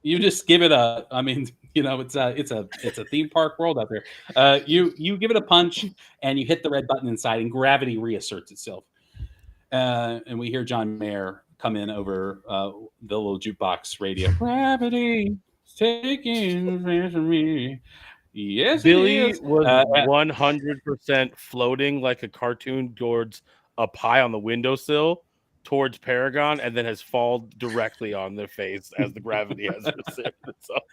you just give it a. I mean, it's a theme park world out there. You give it a punch, and you hit the red button inside, and gravity reasserts itself. And we hear John Mayer come in over the little jukebox radio. Gravity taking advantage of me. Yes, Billy it is. was 100% floating like a cartoon towards up high on the windowsill towards Paragon, and then has fallen directly on their face as the gravity has reserved itself.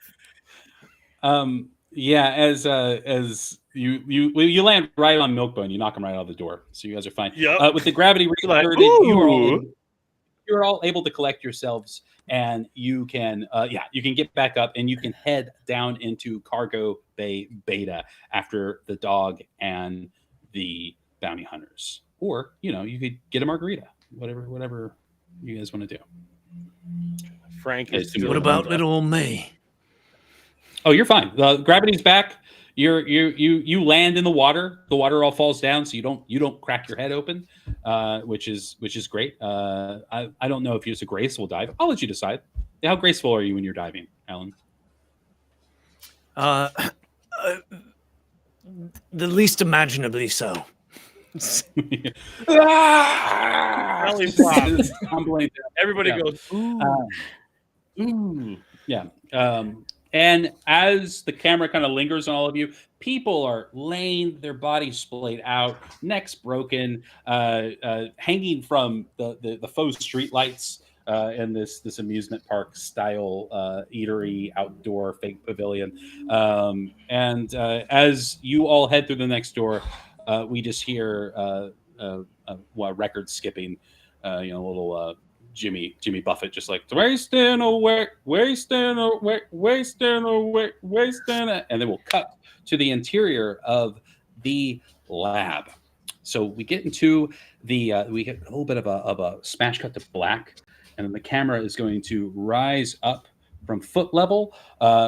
Yeah, as you land right on Milkbone, you knock him right out of the door, so you guys are fine. Yep. With the gravity reasserted, you're all able to collect yourselves, and you can get back up, and you can head down into Cargo Bay Beta after the dog and the bounty hunters, or you could get a margarita, whatever you guys want to do. Frank is What about little old me? Oh, you're fine. The gravity's back. You land in the water. The water all falls down, so you don't crack your head open, which is great. I don't know if it's a graceful dive. I'll let you decide. How graceful are you when you're diving, Alan? The least imaginably so. Belly flop. Everybody Yeah. goes, ooh. Ooh. Yeah. And as the camera kind of lingers on all of you, people are laying their bodies splayed out, necks broken, hanging from the faux street lights in this amusement park style eatery outdoor fake pavilion. And as you all head through the next door, we just hear record skipping, a little Jimmy Buffett, just like wasting away, and then we'll cut to the interior of the lab. So we get into we get a little bit of a smash cut to black, and then the camera is going to rise up from foot level.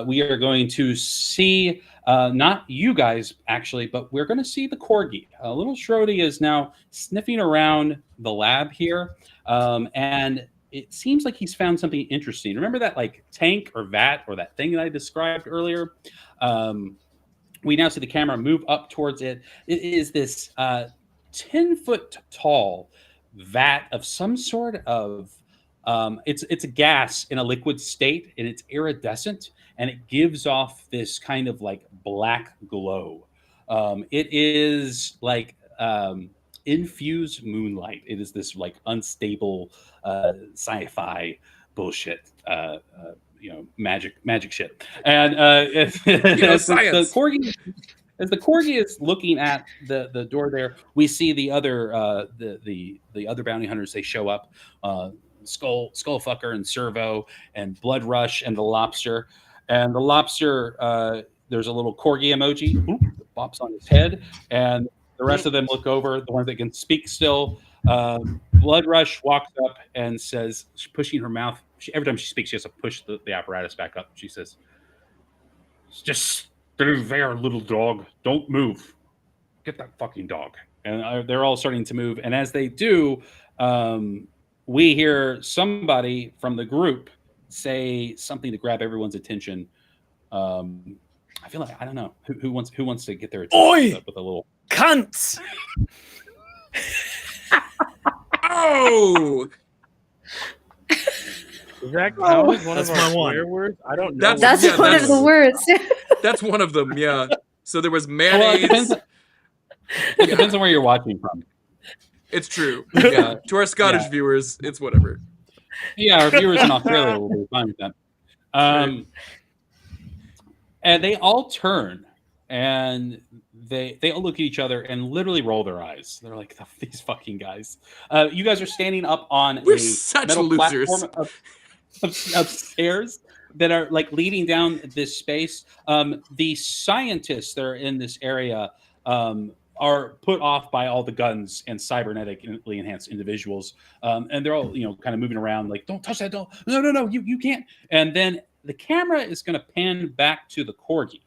We are going to see not you guys actually, but we're going to see the corgi. Little Shrody is now sniffing around the lab here, and it seems like he's found something interesting. Remember that like tank or vat or that thing that I described earlier? We now see the camera move up towards it. It is this 10-foot tall vat of some sort of it's a gas in a liquid state, and it's iridescent, and it gives off this kind of like black glow. It is like infused moonlight. It is this like unstable sci-fi bullshit, magic shit. And science. As the corgi is looking at the door there, we see the other the other bounty hunters. They show up. Skullfucker and Servo and Blood Rush and the Lobster. And the Lobster, there's a little corgi emoji, bops on his head, and the rest of them look over, the ones that can speak still. Blood Rush walks up and says, pushing her mouth, every time she speaks, she has to push the apparatus back up. She says, "Just stay there, little dog. Don't move. Get that fucking dog." And they're all starting to move. And as they do, we hear somebody from the group say something to grab everyone's attention. I feel like I don't know who wants to get their attention with a little cunts. Oh, Is that count as one That's of my our one. swear words? I don't know. That's Yeah, one of the words. that's one of them. Yeah. So there was Well, mayonnaise. it depends on where you're watching from. It's true. Yeah. To our Scottish Yeah. viewers, it's whatever. Yeah, our viewers in Australia will be fine with that. And they all turn and they all look at each other and literally roll their eyes. They're like, these fucking guys. You guys are standing up on We're a such metal losers. platform of stairs that are like leading down this space. The scientists that are in this area are put off by all the guns and cybernetically enhanced individuals, and they're all kind of moving around like, "Don't touch that doll! No, no, no! You can't!" And then the camera is going to pan back to the corgi,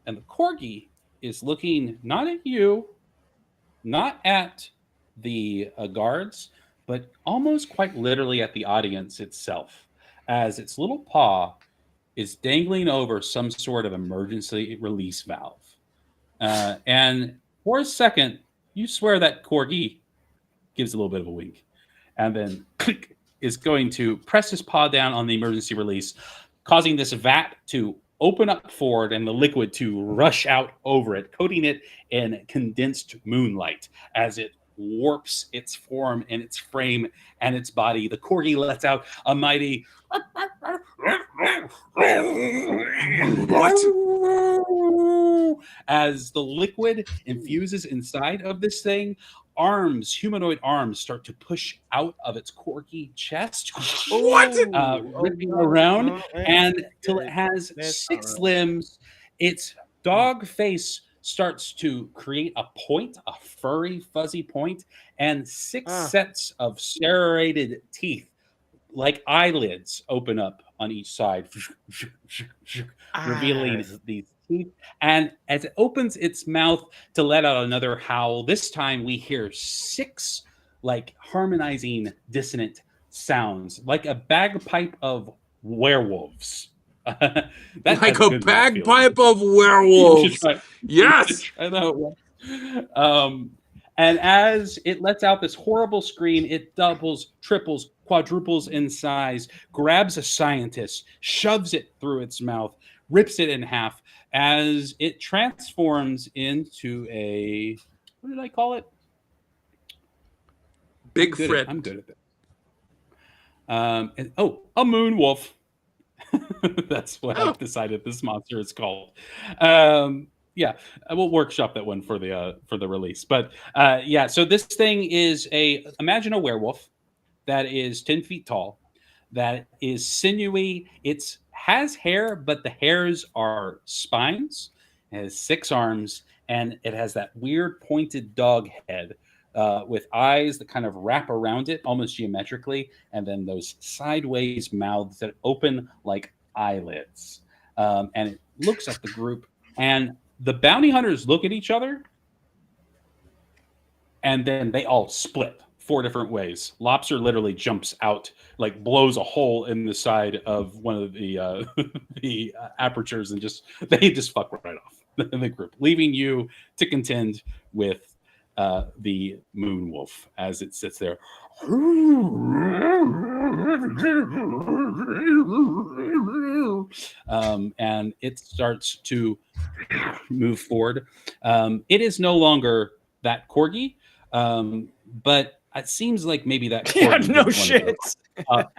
and the corgi is looking not at you, not at the guards, but almost quite literally at the audience itself, as its little paw is dangling over some sort of emergency release valve. And for a second, you swear that corgi gives a little bit of a wink, and then click, is going to press his paw down on the emergency release, causing this vat to open up forward and the liquid to rush out over it, coating it in condensed moonlight as it warps its form and its frame and its body. The corgi lets out a mighty What? as the liquid infuses inside of this thing. Arms, humanoid arms, start to push out of its corgi chest, What? ripping around, and till it has 6 limbs. Its dog face starts to create a point, a furry, fuzzy point, and 6 sets of serrated teeth, like eyelids, open up on each side, revealing these teeth. And as it opens its mouth to let out another howl, this time we hear 6 like harmonizing dissonant sounds, like a bagpipe of werewolves. Like a bagpipe of werewolves. Yes. Try that one. And as it lets out this horrible scream, it doubles, triples, quadruples in size, grabs a scientist, shoves it through its mouth, rips it in half as it transforms into a, what did I call it? Big friend. I'm good at that. A moon wolf. That's what I've decided this monster is called. Yeah, we'll workshop that one for the release. But yeah, so this thing is imagine a werewolf that is 10 feet tall, that is sinewy. It has hair, but the hairs are spines. It has 6 arms, and it has that weird pointed dog head with eyes that kind of wrap around it almost geometrically, and then those sideways mouths that open like eyelids. And it looks at the group, and the bounty hunters look at each other, and then they all split 4 different ways. Lobster literally jumps out, like blows a hole in the side of one of the the apertures, and they just fuck right off the group, leaving you to contend with the moon wolf as it sits there. And it starts to move forward. It is no longer that corgi, but it seems like maybe that corgi no shit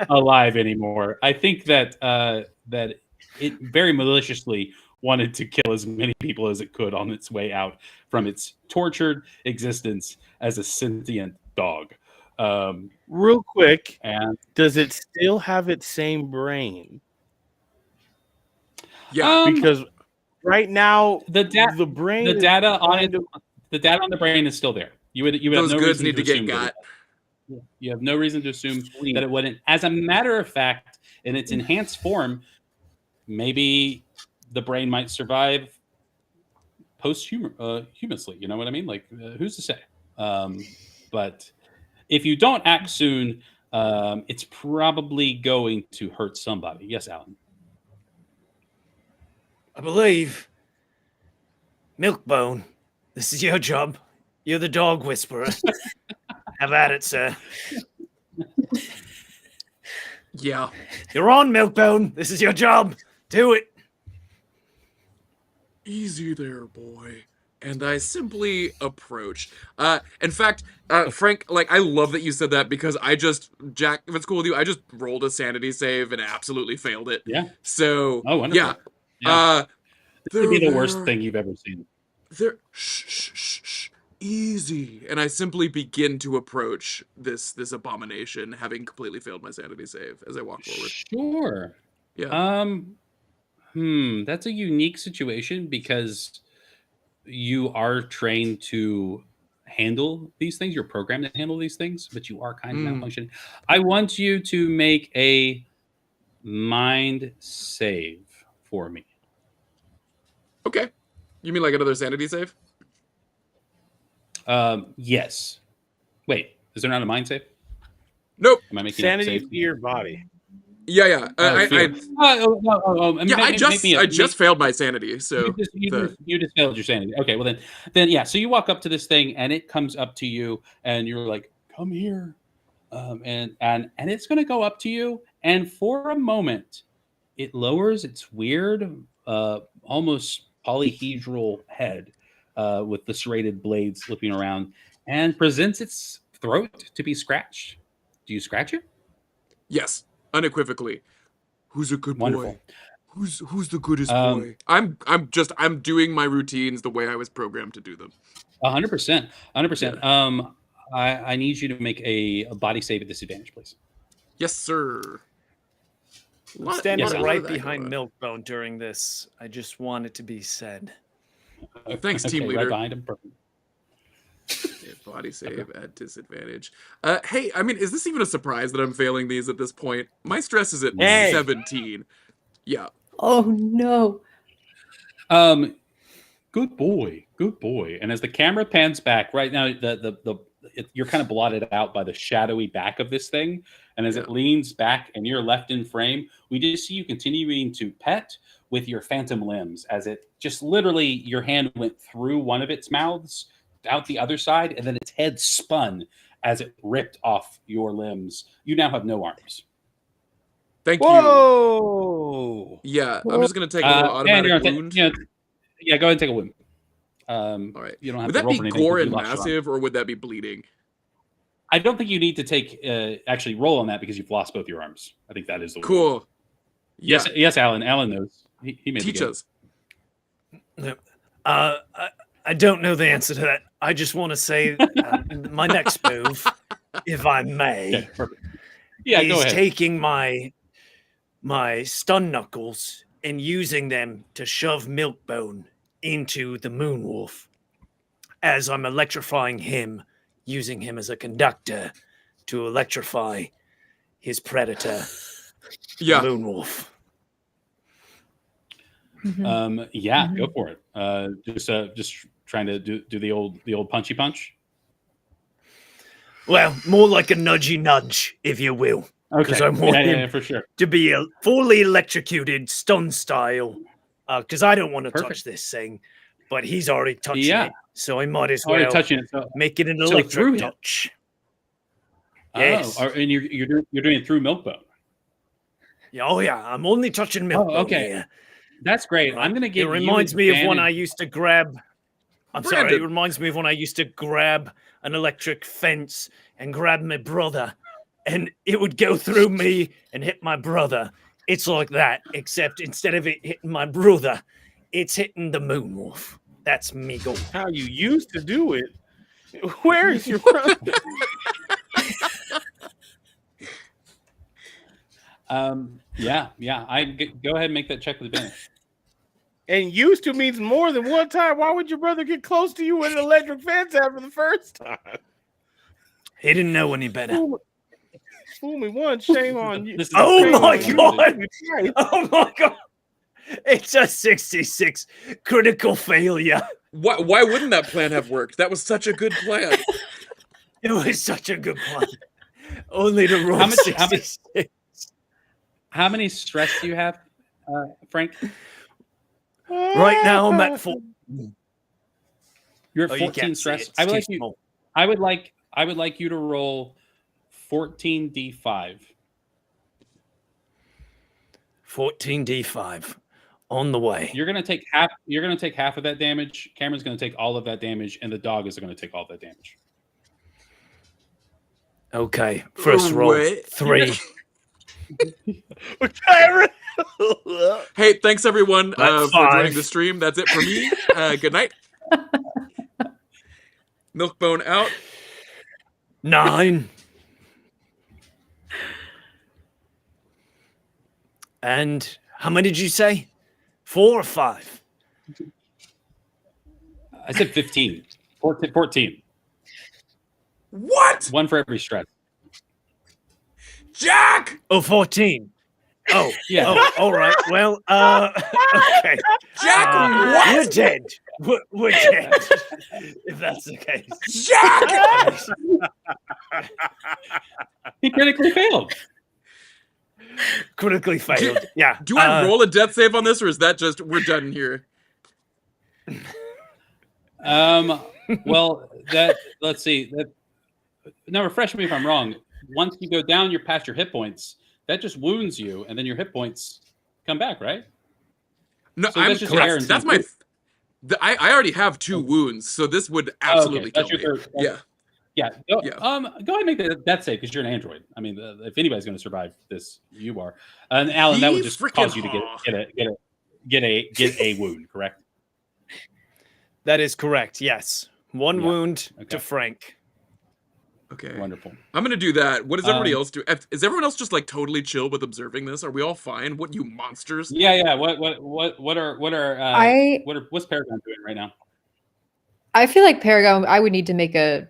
alive anymore. I think that that it very maliciously wanted to kill as many people as it could on its way out from its tortured existence as a sentient dog. Real quick, and does it still have its same brain? Yeah, because right now the data on the brain is still there. You would those have no goods reason need to get got. You have no reason to assume that it wouldn't. As a matter of fact, in its enhanced form, maybe the brain might survive posthumously. You know what I mean? Like, who's to say? But if you don't act soon, it's probably going to hurt somebody. Yes, Alan. I believe, Milkbone, this is your job. You're the dog whisperer. Have at it, sir. Yeah. You're on, Milkbone. This is your job. Do it. Easy there, boy. And I simply approach. In fact, Frank, like, I love that you said that because Jack, if it's cool with you, I just rolled a sanity save and absolutely failed it. Yeah. So, wonderful. Yeah. This could be the worst thing you've ever seen. Shh. Easy. And I simply begin to approach this abomination, having completely failed my sanity save as I walk forward. Sure. Yeah. That's a unique situation because you are trained to handle these things. You're programmed to handle these things, but you are kind of malfunctioning. I want you to make a mind save for me. Okay. You mean like another sanity save? Yes. Wait, is there not a mind save? Nope. Am I making Sanity, up saves? fear, body. Yeah. Fear. I just failed my sanity, so you just failed your sanity. Okay, well then yeah. So you walk up to this thing, and it comes up to you, and you're like, "Come here," and it's going to go up to you, and for a moment, it lowers its weird, almost polyhedral head with the serrated blades flipping around, and presents its throat to be scratched. Do you scratch it? yes, unequivocally. Who's a good Wonderful. boy? Who's the goodest boy? I'm doing my routines the way I was programmed to do them. 100%. 100%. Yeah. I need you to make a body save at disadvantage, please. Yes, sir. I'm standing Yes, right behind Milkbone during this. I just want it to be said. Thanks, team Okay, leader. right behind him. Perfect. Yeah, body save at disadvantage. Hey, I mean, is this even a surprise that I'm failing these at this point? My stress is at 17. Yeah. Oh no. Good boy. And as the camera pans back, right now, you're kind of blotted out by the shadowy back of this thing, and as it leans back and you're left in frame, we just see you continuing to pet with your phantom limbs, as it just literally your hand went through one of its mouths, out the other side, and then its head spun as it ripped off your limbs. You now have no arms. Thank you. Whoa! Yeah, I'm just gonna take a little automatic wound. Yeah, go ahead and take a wound. All right. You don't have Would to that roll be for anything gore because and you lost your arm. massive, or would that be bleeding? I don't think you need to take actually roll on that because you've lost both your arms. I think that is the Cool. Yeah. Yes, Alan. Alan knows. He made Teach us. I don't know the answer to that. I just want to say my next move, if I may, Okay, perfect. Yeah, is go ahead. taking my stun knuckles and using them to shove Milkbone into the Moonwolf as I'm electrifying him, using him as a conductor to electrify his predator, Yeah. Moonwolf. Go for it. Just trying to do the old punchy punch. Well, more like a nudgy nudge, if you will. Because I want him for sure to be fully electrocuted, stun style. Because I don't want to touch this thing, but he's already touching it, so I might as well touching it, make it an electric touch. Yes. Oh, and you're doing it through Milkbone. Oh yeah, I'm only touching Milkbone here. That's great. Right. I'm going to give. It reminds me of when I used to grab. I'm sorry. It reminds me of when I used to grab an electric fence and grab my brother, and it would go through me and hit my brother. It's like that, except instead of it hitting my brother, it's hitting the Moonwolf. That's me going. How you used to do it? Where is your brother? Yeah. Go ahead and make that check with advantage. And used to means more than one time. Why would your brother get close to you with an electric fence after the first time? He didn't know any better. Fool me once, shame on you. Oh my god! Oh my god! It's a 66 critical failure. Why wouldn't that plan have worked? That was such a good plan. It was such a good plan. Only to roll 66. How many stress do you have, Frank? Right now I'm at 4. You're at 14 stress. I would like you to roll 14d5. 14d5 on the way. You're gonna take half of that damage. Cameron's gonna take all of that damage, and the dog is gonna take all of that damage. Okay. First roll 3. Hey, thanks everyone for joining the stream. That's it for me. Good night. Milkbone out. 9. And how many did you say? 4 or 5? I said 15. 14. What? One for every stress. Jack! Oh, 14. Oh, Yeah. Oh, all right. Well, okay. Jack, what? We're dead. We're dead. If that's the case. Jack! He critically failed. Critically failed. Yeah. Do I roll a death save on this, or is that just we're done here? Well, let's see. Now refresh me if I'm wrong. Once you go down, you're past your hit points. That just wounds you, and then your hit points come back, right? No, So that's just air and that's my. I already have 2 wounds, so this would absolutely kill me. Yeah. Yeah. Go ahead and make the death save because you're an android. I mean, if anybody's going to survive this, you are. And Alan, that would just cause you to get a wound, correct? That is correct. Yes. One wound to Frank. Okay. Wonderful. I'm gonna do that. What does everybody else do? Is everyone else just like totally chill with observing this? Are we all fine? What, you monsters? Yeah. What's Paragon doing right now? I feel like Paragon, I would need to make a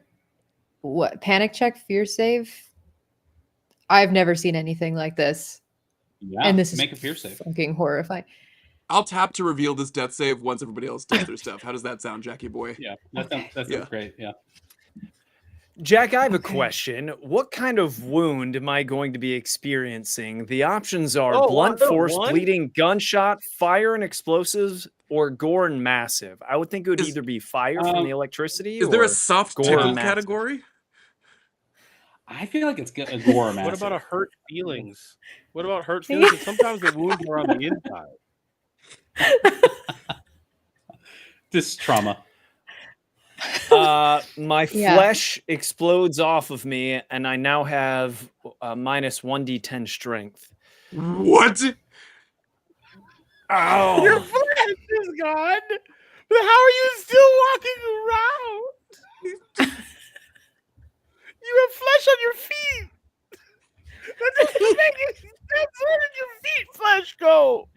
panic check, fear save. I've never seen anything like this. Yeah, and this make is a fear save. fucking horrifying. I'll tap to reveal this death save once everybody else does their stuff. How does that sound, Jackie boy? Yeah, that sounds great. Yeah. Jack, I have a question. What kind of wound am I going to be experiencing? The options are blunt force, bleeding, gunshot, fire and explosives, or gore and massive. I would think it would either be fire from the electricity. Is there a soft tickle category? I feel like it's a gore massive. What about a hurt feelings? What about hurt feelings? And sometimes the wounds are on the inside. This trauma. My flesh explodes off of me, and I now have minus 1d10 strength. What? Oh, your flesh is gone. But how are you still walking around? You have flesh on your feet. That doesn't make any sense. Where did your feet flesh go?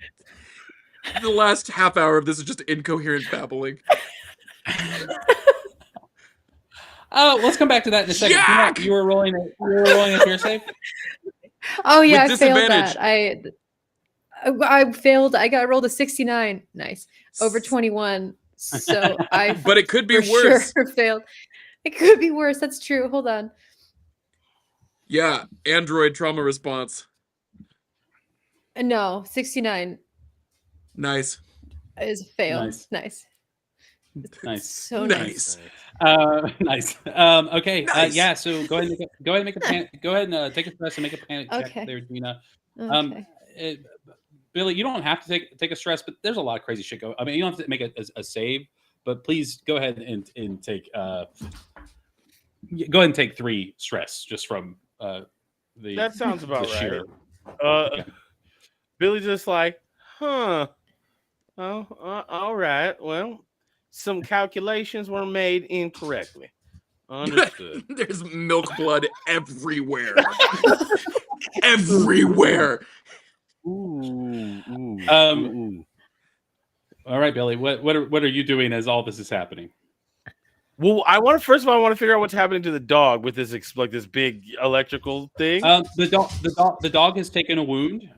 The last half hour of this is just incoherent babbling. Oh, let's come back to that in a second. Jack! You were rolling a fear save? Oh yeah, With I failed disadvantage. that. I failed. I rolled a 69. Nice. Over 21. So I But it could be for worse. sure failed. It could be worse. That's true. Hold on. Yeah, Android trauma response. No, 69 Nice. is a fail. Nice. Nice. So Nice. Nice. Okay. Nice. Yeah. So go ahead and make a panic. Go ahead and take a stress and make a panic check there, Gina. Okay. Billy, you don't have to take a stress, but there's a lot of crazy shit going. I mean, you don't have to make a save, but please go ahead and take go ahead and take 3 stress just from the. That sounds about sheer. right. Billy's just like, huh? Oh, all right. Well, some calculations were made incorrectly. Understood. There's milk blood everywhere. Everywhere. Ooh. All right, Billy. What are you doing as all this is happening? Well, I want to figure out what's happening to the dog with this this big electrical thing. The dog has taken a wound.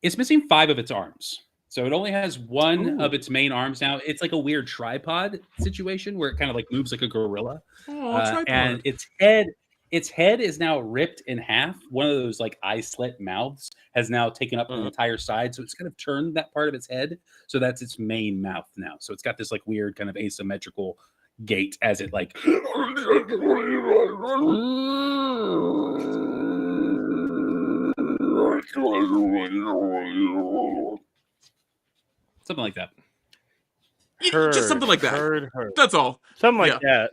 It's missing 5 of its arms. So it only has one of its main arms now. It's like a weird tripod situation where it kind of like moves like a gorilla. And its head is now ripped in half. One of those like eye slit mouths has now taken up the entire side. So it's kind of turned that part of its head. So that's its main mouth now. So it's got this like weird kind of asymmetrical gait as it like something like that. Just something like that. Heard. That's all. Something like that.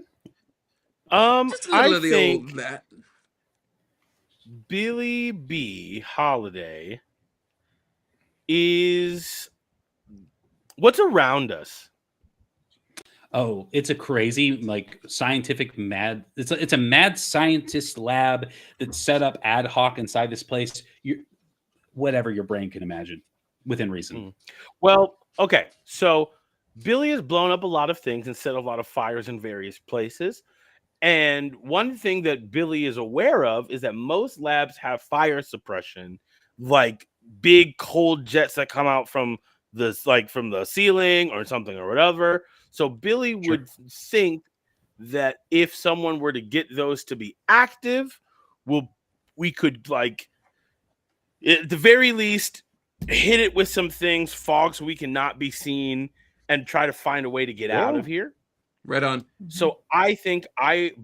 Just a little I of the think old that. Billy B. Holiday is what's around us. Oh, it's a crazy like scientific mad. It's a mad scientist lab that's set up ad hoc inside this place. Whatever your brain can imagine. within reason. Well, okay. So Billy has blown up a lot of things and set a lot of fires in various places. And one thing that Billy is aware of is that most labs have fire suppression, like big cold jets that come out from from the ceiling or something or whatever. So Billy would think that if someone were to get those to be active, we could like at the very least hit it with some things, fog so we cannot be seen, and try to find a way to get out of here. Right on. So I think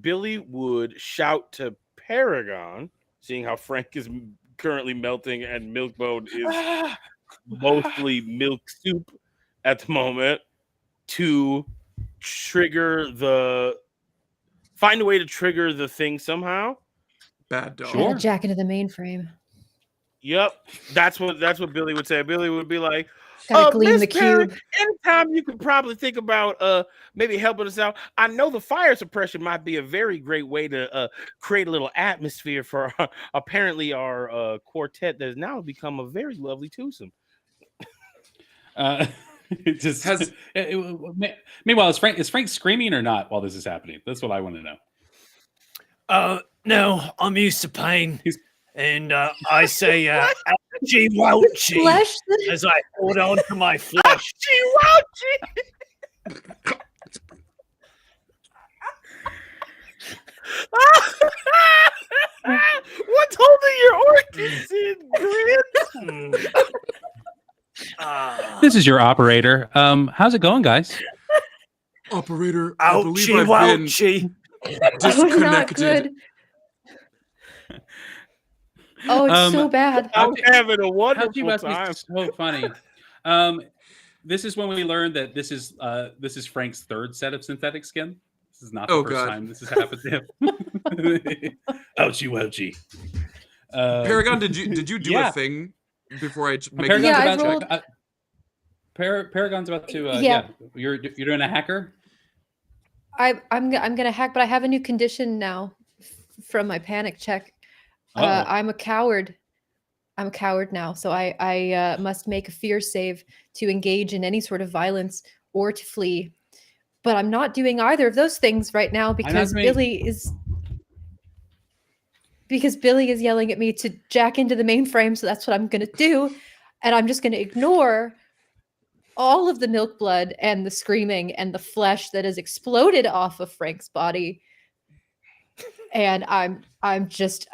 Billy would shout to Paragon, seeing how Frank is currently melting and Milk Mode is mostly milk soup at the moment, to find a way to trigger the thing somehow. Bad dog. Sure. Jack into the mainframe. Yep, that's what Billy would say. Billy would be like, Gotta gleam Miss the Perry, cube. anytime you could probably think about maybe helping us out. I know the fire suppression might be a very great way to create a little atmosphere for apparently our quartet that has now become a very lovely twosome. It just meanwhile, is Frank screaming or not while this is happening? That's what I want to know. No, I'm used to pain. And I say, ouchie, wouchie, Flesh. as I hold on to my flesh. Ouchie, wouchie! What's holding your organs in, Grin? This is your operator. How's it going, guys? Operator, I believe Ouchie, I've been wouchie. Not disconnected. good. Oh, it's so bad. I'm having a How'd wonderful you must time. be so funny. This is when we learned that this is Frank's third set of synthetic skin. This is not the first time this has happened to him. Ouchie, wouchie. Paragon, did you do a thing before I make Paragon's Yeah, I about rolled- to, Paragon's about to. Yeah. You're doing a hacker. I'm gonna hack, but I have a new condition now from my panic check. I'm a coward. I'm a coward now, so I must make a fear save to engage in any sort of violence or to flee. But I'm not doing either of those things right now because Billy is yelling at me to jack into the mainframe. So that's what I'm gonna do, and I'm just gonna ignore all of the milk blood and the screaming and the flesh that has exploded off of Frank's body. And I'm just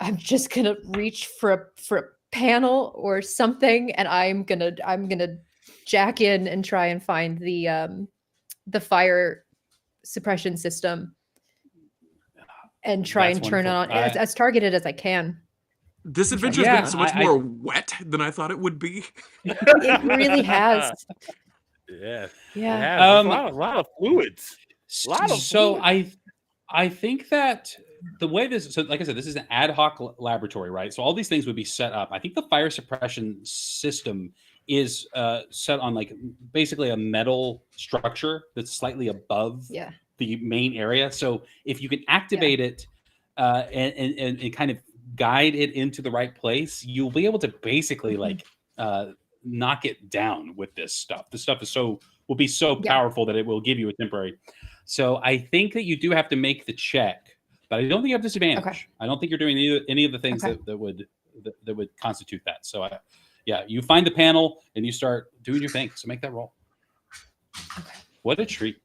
gonna reach for a panel or something, and I'm gonna jack in and try and find the fire suppression system and try and turn it on as targeted as I can. This adventure has been so much more wet than I thought it would be. It really has. Yeah. Yeah. A lot of fluids. I think that the way like I said, this is an ad hoc laboratory, right? So all these things would be set up. I think the fire suppression system is set on like basically a metal structure that's slightly above the main area. So if you can activate it and kind of guide it into the right place, you'll be able to basically like knock it down with this stuff. This stuff will be so powerful that it will give you a temporary. So I think that you do have to make the check, but I don't think you have disadvantage. Okay. I don't think you're doing any of the things that would constitute that. So you find the panel and you start doing your thing. So make that roll. Okay. What a treat.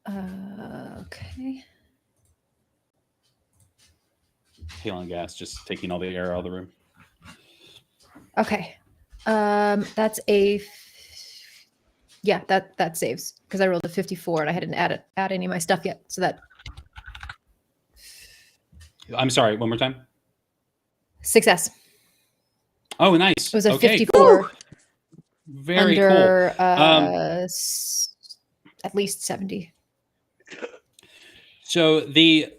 Okay. Hail and gas, just taking all the air out of the room. Okay. That's that saves because I rolled a 54 and I hadn't add any of my stuff yet. So that. I'm sorry. One more time. Success. Oh, nice. It was a 54. Woo! Very under, cool. At least 70. So the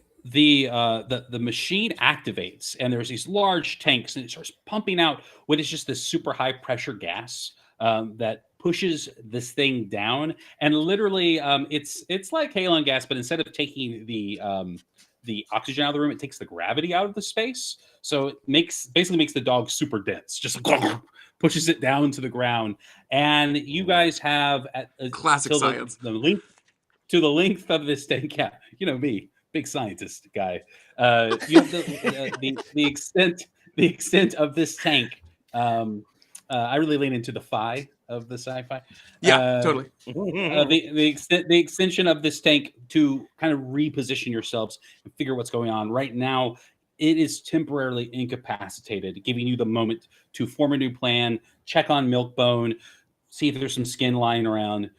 machine activates and there's these large tanks and it starts pumping out what is just this super high pressure gas that pushes this thing down, and literally it's like hail and gas, but instead of taking the the oxygen out of the room. It takes the gravity out of the space, so it basically makes the dog super dense. Just pushes it down to the ground, and you guys have Classic science. The length of this tank. Yeah, you know me, big scientist guy. You have the extent of this tank. I really lean into the phi of the sci-fi. Yeah, totally. The extension of this tank to kind of reposition yourselves and figure what's going on. Right now, it is temporarily incapacitated, giving you the moment to form a new plan, check on Milkbone, see if there's some skin lying around.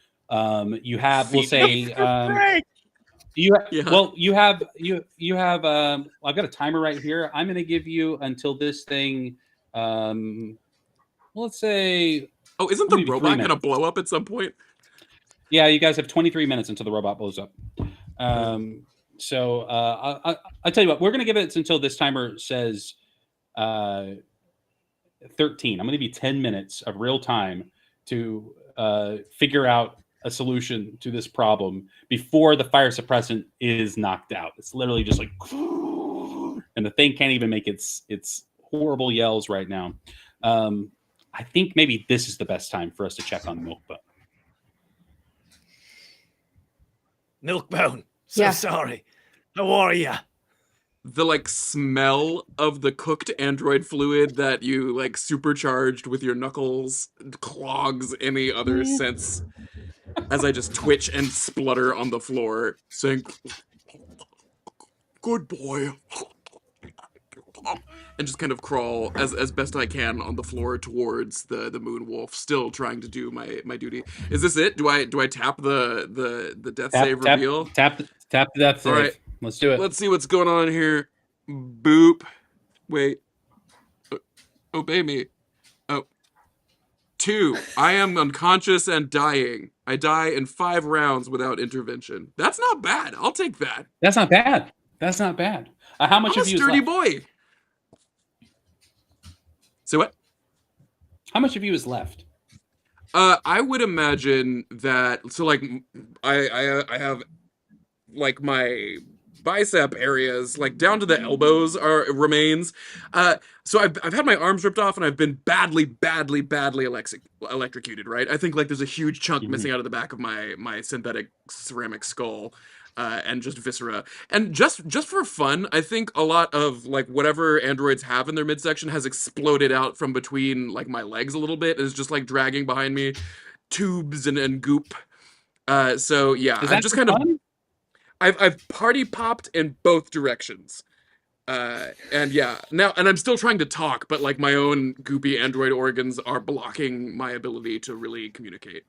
You have, we'll say, you have. I've got a timer right here. I'm going to give you until this thing. Let's say. Oh, isn't the robot going to blow up at some point? Yeah, you guys have 23 minutes until the robot blows up. So I'll tell you what, we're going to give it until this timer says 13. I'm going to give you 10 minutes of real time to figure out a solution to this problem before the fire suppressant is knocked out. It's literally just like, and the thing can't even make its horrible yells right now. I think maybe this is the best time for us to check on Milkbone. Milkbone, sorry. How are you? The smell of the cooked android fluid that you supercharged with your knuckles clogs any other sense as I just twitch and splutter on the floor, saying, "Good boy." And just kind of crawl as best I can on the floor towards the moon wolf, still trying to do my duty. Is this it? Do I tap the death save reveal? Tap the death save. All right, let's do it. Let's see what's going on here. Boop. Wait. Obey me. Oh. 2. I am unconscious and dying. I die in 5 rounds without intervention. That's not bad. I'll take that. That's not bad. How much of you is left? I'm a sturdy boy. So what? How much of you is left? I would imagine that. So I have my bicep areas down to the elbows remains. So I've had my arms ripped off and I've been badly electrocuted. Right. I think there's a huge chunk missing out of the back of my synthetic ceramic skull. And just viscera, and just for fun, I think a lot of whatever androids have in their midsection has exploded out from between my legs a little bit, and is just dragging behind me, tubes and goop. So yeah, I'm just kind of, I've party popped in both directions, and yeah, now I'm still trying to talk, but my own goopy android organs are blocking my ability to really communicate.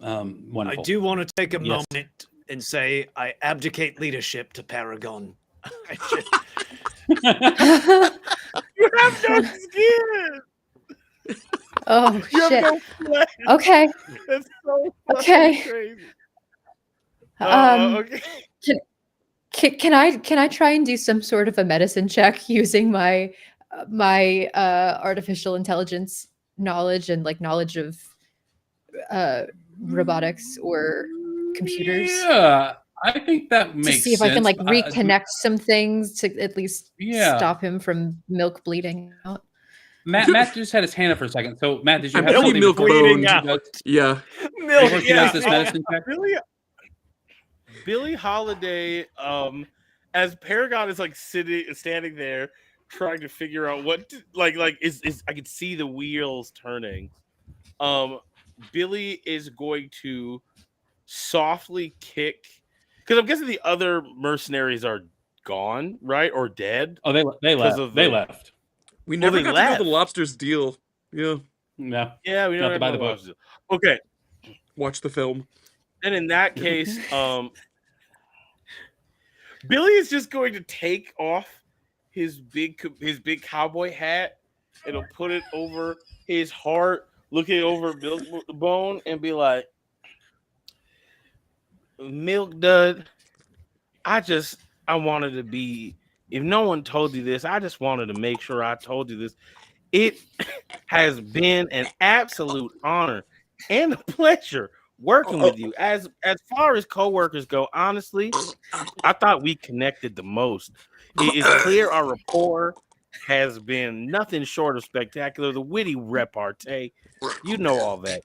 Wonderful. I do want to take a moment and say I abdicate leadership to Paragon. You have no skin. Oh You shit! have no flesh. Okay. That's so Okay. crazy. Um, Okay. Can I try and do some sort of a medicine check using my artificial intelligence knowledge and knowledge of robotics or computers? Yeah, I think that makes sense. To see if I can reconnect some things to at least stop him from milk bleeding out. Matt just had his hand up for a second. So Matt, did you have Milk something milk before bone. Yeah. Milk. Before she does this medicine check? Billie Holiday, as Paragon is standing there trying to figure out what is I can see the wheels turning. Billy is going to softly kick, because I'm guessing the other mercenaries are gone, right, or dead. Oh, they left. They left. We never got to know the lobster's deal. Yeah. No. Yeah, we don't have to buy the book. Okay. Watch the film. And in that case, Billy is just going to take off his big cowboy hat and he'll put it over his heart, looking over Milkbone, and be like, "Milk Dud, I wanted to be, if no one told you this, I just wanted to make sure I told you this. It has been an absolute honor and a pleasure working with you. As far as coworkers go, honestly, I thought we connected the most. It is clear our rapport has been nothing short of spectacular. The witty repartee, you know all that.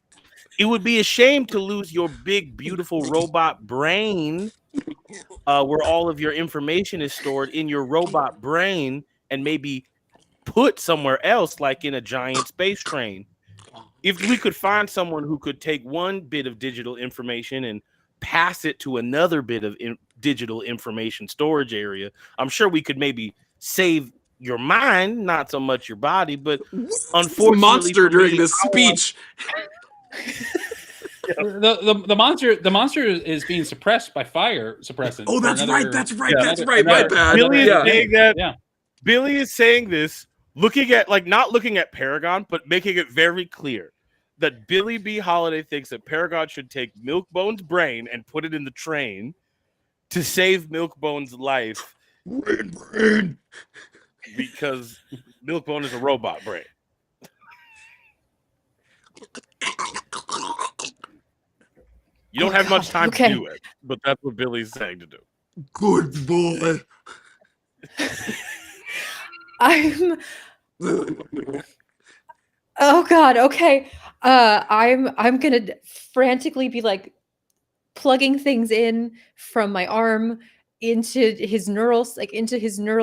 It would be a shame to lose your big, beautiful robot brain, where all of your information is stored in your robot brain and maybe put somewhere else, like in a giant space train. If we could find someone who could take one bit of digital information and pass it to another bit of digital information storage area, I'm sure we could maybe save your mind, not so much your body. But unfortunately, monster during this speech. The monster is being suppressed by fire suppressant. Oh, that's right. That's right. Yeah, that's right. My bad. Billy is saying that. Yeah. Billy is saying this, looking at not looking at Paragon, but making it very clear that Billy B. Holiday thinks that Paragon should take Milkbone's brain and put it in the train to save Milkbone's life. Brain. Because Milkbone is a robot brain. You don't have much time to do it, but that's what Billy's saying to do. Good boy. Oh God. Okay. I'm gonna frantically be like plugging things in from my arm into his neural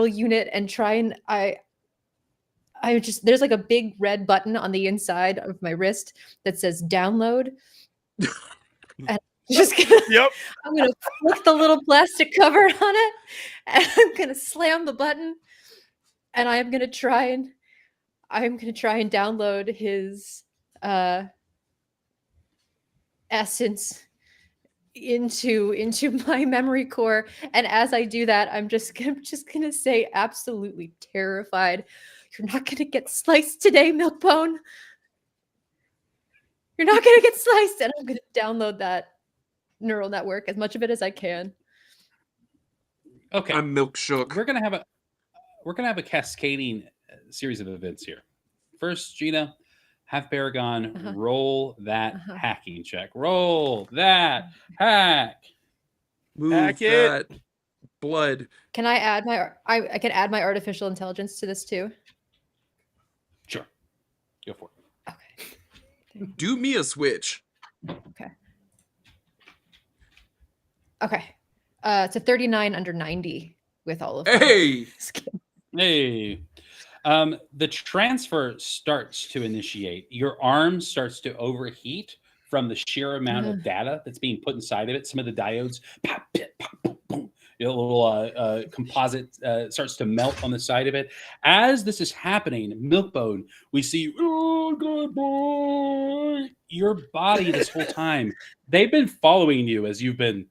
unit and try and there's like a big red button on the inside of my wrist that says download. And I'm gonna flick the little plastic cover on it, and I'm gonna slam the button, and I'm gonna try and download his essence into my memory core. And as I do that, I'm just gonna say, absolutely terrified, "You're not gonna get sliced today, Milkbone. You're not gonna get sliced." And I'm gonna download that neural network, as much of it as I can. Okay, I'm milk shook. We're gonna have a cascading series of events here. First, Gina, have Paragon roll that hacking check. Roll that hack. Move Hack that blood. Can I add I can add my artificial intelligence to this too? Sure, go for it. Okay. Do me a switch. Okay. It's a 39 under 90 with all of Hey. Hey. The transfer starts to initiate. Your arm starts to overheat from the sheer amount of data that's being put inside of it. Some of the diodes, pop, pit, pop, boom, boom. A little composite starts to melt on the side of it. As this is happening, Milkbone, we see, oh, good boy. Your body this whole time, they've been following you as you've been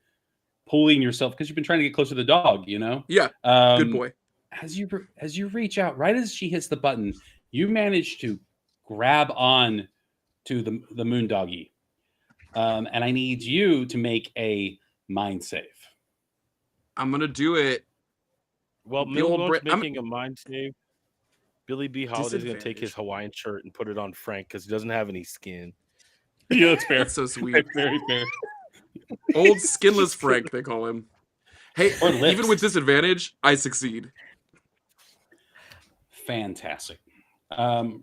pulling yourself, because you've been trying to get closer to the dog, you know? Yeah, good boy. As you reach out, right as she hits the button, you manage to grab on to the moon doggy. And I need you to make a mind save. I'm gonna do it. Well, Milkbone's making a mind save. Billy B. Holiday's gonna take his Hawaiian shirt and put it on Frank because he doesn't have any skin. Yeah, that's fair. That's so sweet. That's very fair. Old skinless Frank, they call him. Hey, even with disadvantage, I succeed. Fantastic. 14.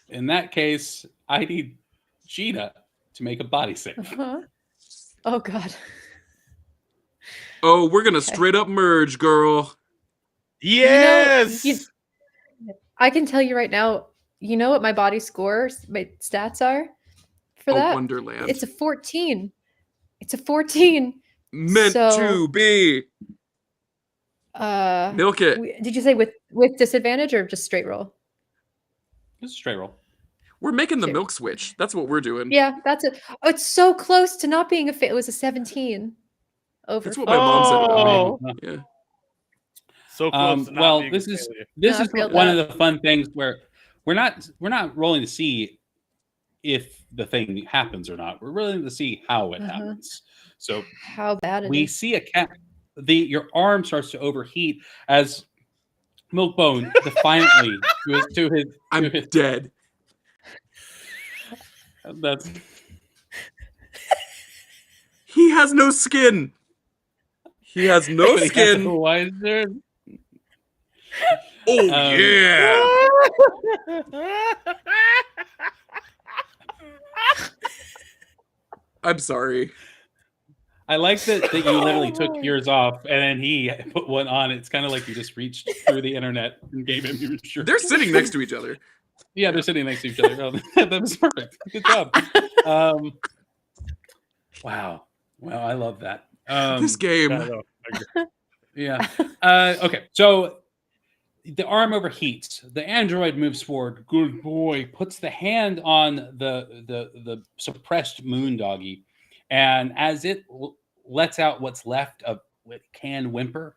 In that case, I need Gina to make a body save. Oh God. Oh, we're gonna straight up merge, girl. Yes. I can tell you right now. You know what my body scores, my stats are for that? Wonderland. It's a 14. It's a 14. Meant to be. Milk it. Did you say with disadvantage or just straight roll? Just straight roll. We're making the milk switch. That's what we're doing. Yeah, that's it. Oh, it's so close to not being a fit. It was a 17. Over. That's what my mom said about me. Yeah. So close. To not well, being this a is failure. one of the fun things where we're not rolling to see if the thing happens or not. We're rolling to see how it happens. So how bad it we is. see a cat. Your arm starts to overheat as Milkbone defiantly to his dead. That's He has no skin. He has no but he has a skin. wiser. Oh yeah. I'm sorry. I like that you literally took yours off and then he put one on. It's kind of like you just reached through the internet and gave him your shirt. They're sitting next to each other. Yeah, they're sitting next to each other. Oh, that was perfect. Good job. Wow. Wow, I love that. This game. Yeah. Okay. So the arm overheats. The android moves forward. Good boy. Puts the hand on the suppressed moon doggy, and as it lets out what's left of what can whimper,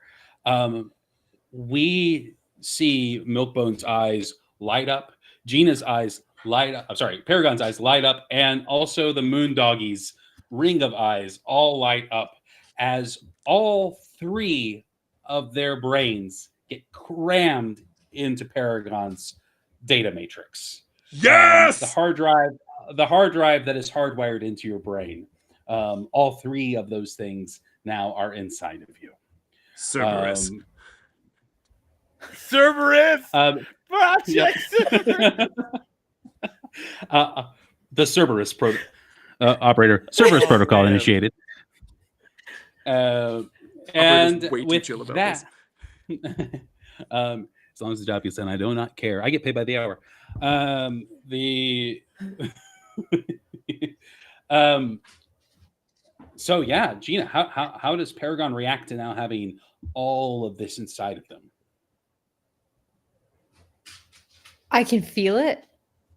we see Milkbone's eyes light up. Gina's eyes light up. I'm sorry, Paragon's eyes light up, and also the moon doggy's ring of eyes all light up as all three of their brains get crammed into Paragon's data matrix. Yes. The hard drive that is hardwired into your brain. All three of those things now are inside of you. Cerberus. Cerberus. Yep. The Cerberus operator. Cerberus protocol initiated. And way too with chill about that, as long as the job gets done, I do not care. I get paid by the hour. So yeah, Gina, how does Paragon react to now having all of this inside of them? I can feel it.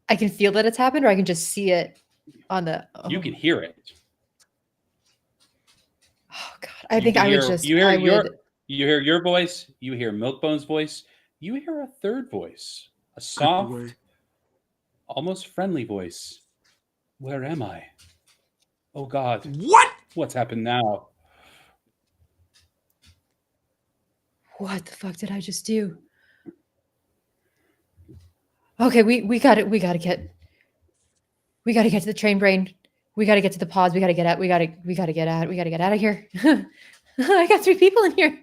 I can feel that it's happened, or I can just see it on the. Oh. You can hear it. Oh God! I think I would just. You hear your voice. You hear Milkbone's voice. You hear a third voice, a soft, almost friendly voice. Where am I? Oh God! What? What's happened now? What the fuck did I just do? Okay, we got it. We got to get to the train brain. We got to get to the pods. We got to get out. We got to get out. We got to get out of here. I got 3 people in here.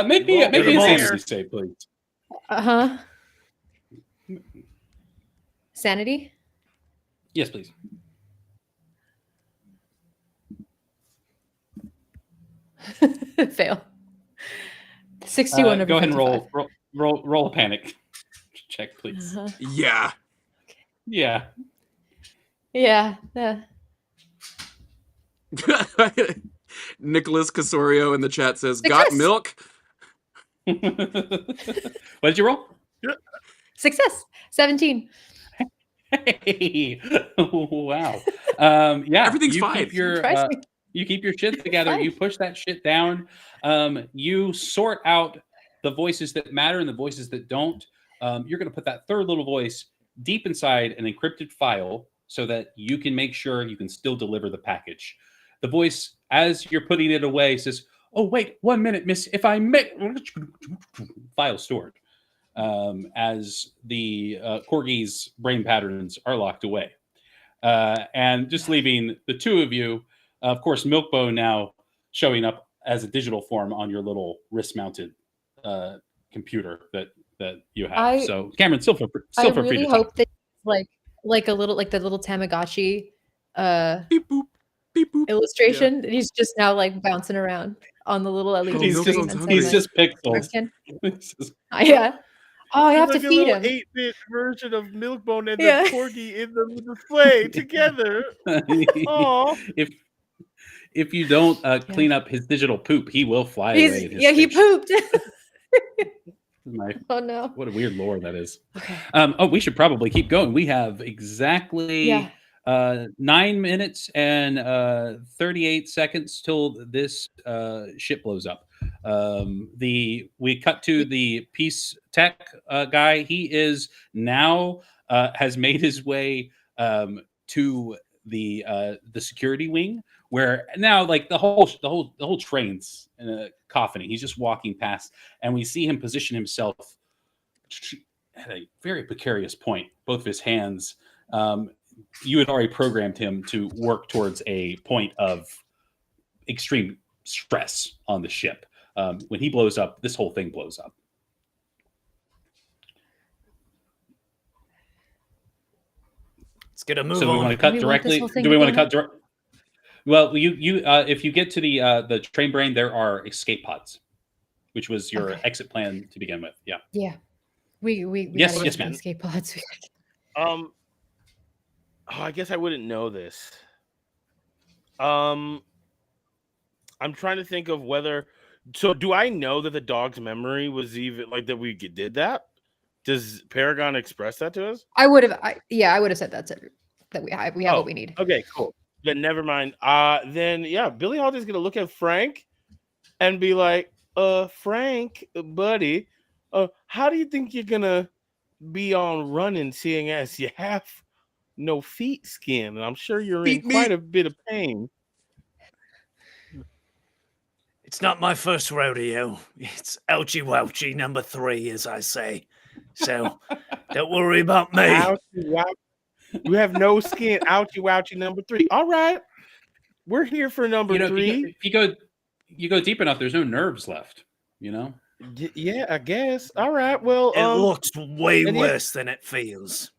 Maybe a sanity save, please. Sanity? Yes, please. Fail. 61 over Go ahead and 55. roll a panic check, please. Yeah. Yeah. Yeah. Nicholas Casorio in the chat says, Success. "Got milk." What did you roll? Success. 17. Hey. Wow. Yeah. Everything's fine. You keep your shit together. You push that shit down. You sort out the voices that matter and the voices that don't. You're going to put that third little voice deep inside an encrypted file so that you can make sure you can still deliver the package. The voice, as you're putting it away, says, "Oh, wait, 1 minute, miss. If I may..." File stored. As the Corgi's brain patterns are locked away. And just leaving the two of you, of course, Milkbone now showing up as a digital form on your little wrist-mounted computer that you have. So, Cameron, still feel free I to really talk. hope that like a little, like the little Tamagotchi Beep boop. Beep boop. illustration. Yeah. He's just now like bouncing around on the little LED screen. He's just pixels. Yeah. Oh, I have to feed him. 8-bit version of Milkbone and the Corgi in the display together. Oh. If you don't clean up his digital poop, he will fly away. He pooped. Oh no! What a weird lore that is. Okay. We should probably keep going. We have exactly 9 minutes and 38 seconds till this ship blows up. We cut to the peace tech guy. He is now has made his way to the security wing, where now like the whole train's in a cacophony. He's just walking past, and we see him position himself at a very precarious point. Both of his hands, you had already programmed him to work towards a point of extreme stress on the ship. When he blows up, this whole thing blows up. Let's get a move So do we on. want to cut directly? Do we want to cut direct? Well, if you get to the train brain, there are escape pods, which was your exit plan to begin with. Yeah. Yeah. We Yes, gotta yes, get to ma'am. the escape pods. Oh, I guess I wouldn't know this. I'm trying to think of whether. So, do I know that the dog's memory was even like that? We did that. Does Paragon express that to us? I would have said that's it. That we have what we need. Okay, cool. Then never mind. Then yeah, Billie Holiday's gonna look at Frank and be like, Frank, buddy, how do you think you're gonna be on running, seeing as you have no feet skin? And I'm sure you're in quite a bit of pain. It's not my first rodeo. It's ouchie wouchie number 3, as I say. So don't worry about me. Ouchie, wouchie. You have no skin. Ouchie wouchie number 3. All right. We're here for number 3. If you go deep enough, there's no nerves left, you know? Yeah, I guess. All right. Well, it looks way worse than it feels.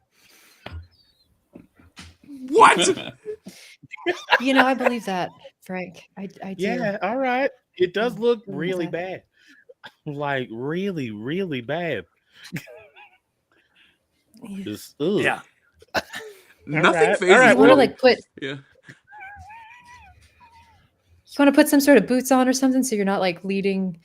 What? I believe that, Frank. I do. Yeah, all right. It does look really bad. Like really, really bad. Just, yeah. Nothing phases. You want to put. Yeah. You want to put some sort of boots on or something, so you're not leaving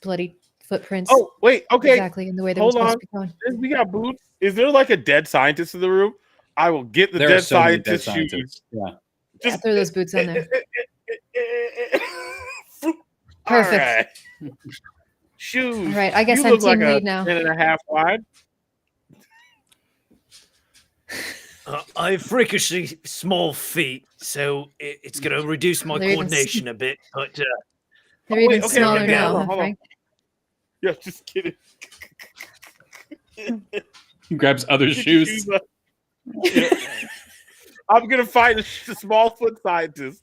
bloody footprints. Oh wait, okay. Exactly in the way that we're supposed to be going. We got boots. Is there like a dead scientist in the room? I will get the dead scientist shoes. Yeah. Just throw those boots on there. Perfect. Right. Shoes. All right, I guess you I'm look team like lead a now. 10.5 wide. I have freakishly small feet, so it's going to reduce my coordination a bit. But they're even smaller now, hold on. Frank. Yeah, just kidding. He grabs other shoes. Yeah. I'm gonna find a small foot scientist,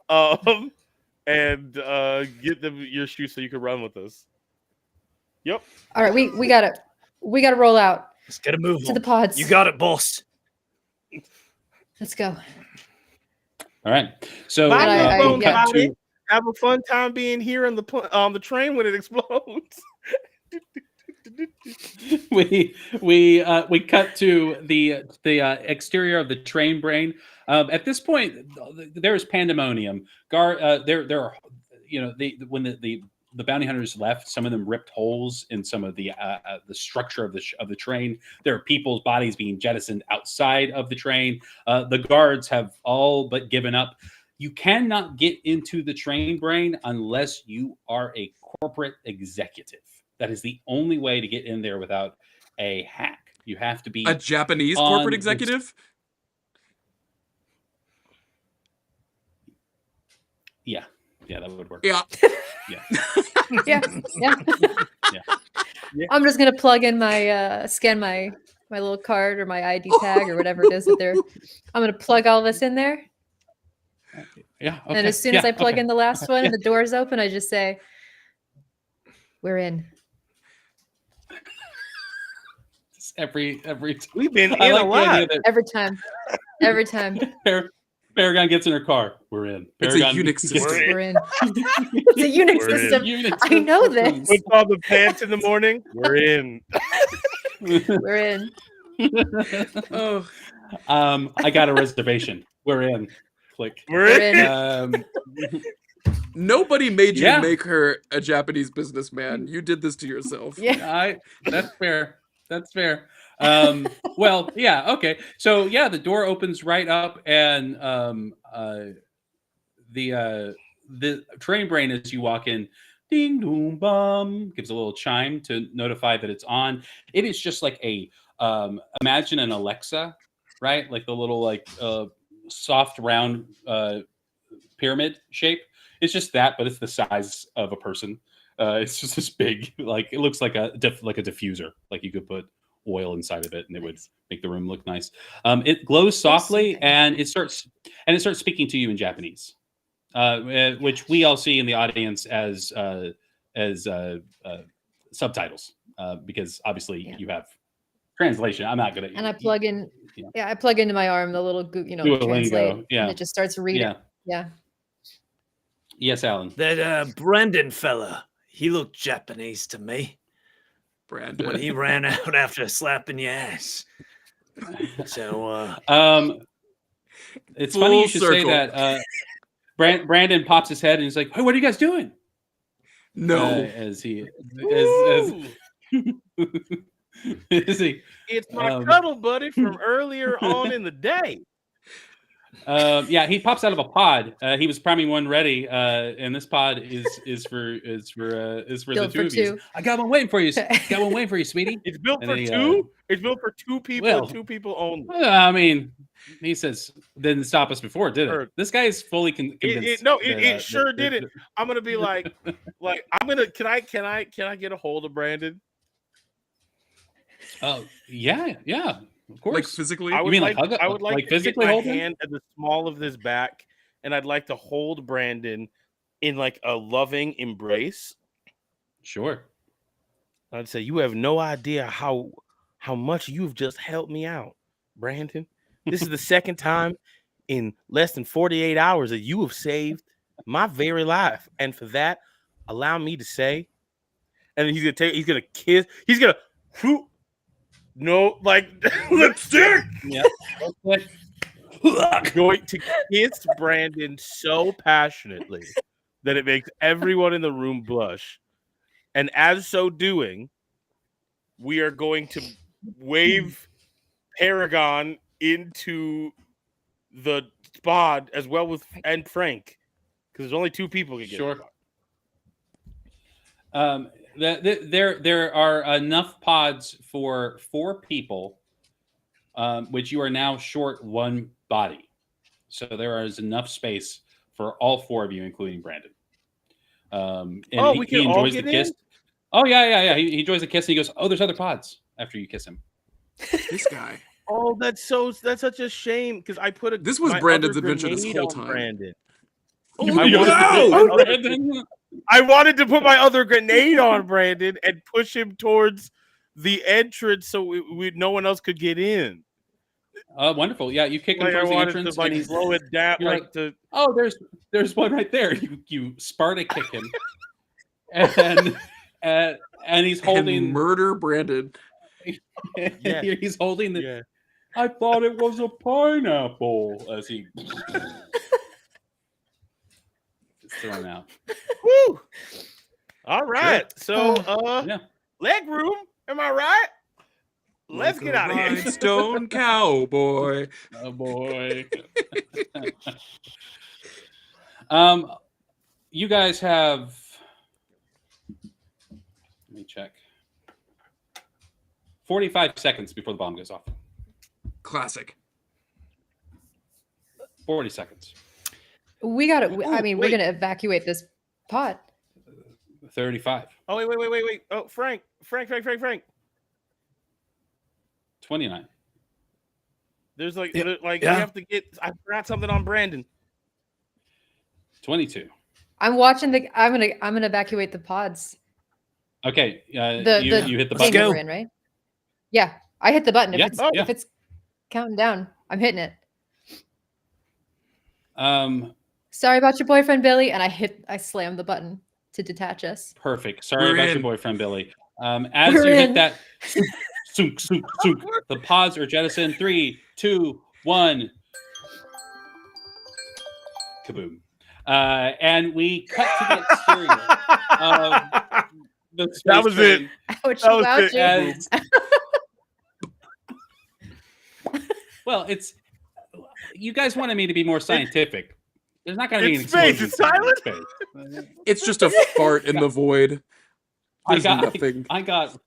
and get them your shoes so you can run with us. Yep. All right, we gotta roll out. Let's get a move to the pods. You got it, boss. Let's go. All right. So have a fun time being here on the train when it explodes. we cut to the exterior of the train brain. At this point, there's pandemonium. There are, when the bounty hunters left, some of them ripped holes in some of the structure of the train. There are people's bodies being jettisoned outside of the train. The guards have all but given up. You cannot get into the train brain unless you are a corporate executive. That is the only way to get in there without a hack. You have to be a Japanese corporate executive. Yeah, that would work. Yeah. Yeah. I'm just gonna plug in my scan my little card or my ID tag or whatever it is that they're. I'm gonna plug all this in there. Yeah. Okay. And as soon as I plug in the last one and the door's open, I just say, "We're in." Every we've been in a lot. Every time. Paragon gets in her car. We're in. Paragon, it's a Unix system. We're in. It's a Unix system. I know this. Puts on the pants in the morning. We're in. We're in. Oh. I got a reservation. We're in. Click. We're in. Nobody made you make her a Japanese businessman. You did this to yourself. Yeah. That's fair. That's fair. Well, yeah, okay. So yeah, the door opens right up, and the train brain, as you walk in, ding doom bum, gives a little chime to notify that it's on. It is just like a imagine an Alexa, right? Like the little soft round pyramid shape. It's just that, but it's the size of a person. It's just this big, like it looks like a diffuser. Like you could put oil inside of it, and it would make the room look nice. It glows softly, and it starts speaking to you in Japanese, which we all see in the audience as subtitles, because obviously you have translation. I'm not gonna. And I plug in. Yeah. I plug into my arm the little translate, and it just starts reading. Yeah. Yes, Alan. That Brandon fella, he looked Japanese to me. Brandon. When he ran out after slapping your ass. So, it's funny you should say that. Brandon pops his head and he's like, "Hey, what are you guys doing?" No, as he. It's my cuddle buddy from earlier on in the day. He pops out of a pod. He was priming one ready, and this pod is for the two of you. I got one waiting for you. Sweetie. It's built for two. It's built for two people. Well, and two people only. I mean, he says didn't stop us before, did it? This guy is fully convinced. It sure didn't. I'm gonna be like I'm gonna. Can I get a hold of Brandon? Oh yeah. Of course. Like physically? I would like to physically get my hold hand at the small of his back, and I'd like to hold Brandon in like a loving embrace. Sure. I'd say, you have no idea how much you've just helped me out, Brandon. This is the second time in less than 48 hours that you have saved my very life. And for that, allow me to say, and then he's gonna kiss, no, like lipstick. Yeah. Going to kiss Brandon so passionately that it makes everyone in the room blush. And as so doing, we are going to wave Paragon into the pod as well with and Frank, because there's only two people who can get sure. There are enough pods for 4 people, which you are now short 1 body. So there is enough space for all 4 of you, including Brandon. And he enjoys the kiss. Oh yeah. He enjoys the kiss, and he goes, "Oh, there's other pods." After you kiss him, this guy. Oh, that's such a shame, because I put this was Brandon's adventure this whole time. Brandon. I wanted to put my other grenade on Brandon and push him towards the entrance so no one else could get in. Wonderful. Yeah, you kick him towards the entrance. To slow it down. Oh, there's one right there. You Sparta kick him, and he's holding and murder Brandon. He's holding the. Yeah. I thought it was a pineapple. As he. Throw him out. Woo! All right. So leg room, am I right? Let's get out of here. Stone cowboy. Oh boy. You guys have, let me check, 45 seconds before the bomb goes off. Classic. 40 seconds. We got it. I mean, we're going to evacuate this pod. 35. Oh, wait. Oh, Frank. 29. There's we have to get, I forgot something on Brandon. 22. I'm watching I'm gonna evacuate the pods. Okay. You hit the button. We're in, right? Yeah. I hit the button. If it's counting down, I'm hitting it. Sorry about your boyfriend, Billy, and I slammed the button to detach us. Perfect. Sorry about your boyfriend, Billy. As you hit that, the pods are jettisoned. 3, 2, 1. Kaboom. And we cut to the exterior of the space That was train. it. That was it. Well, you guys wanted me to be more scientific. There's not going to be an explosion. It's silent. Space. It's just a fart in the void. There's nothing. I got.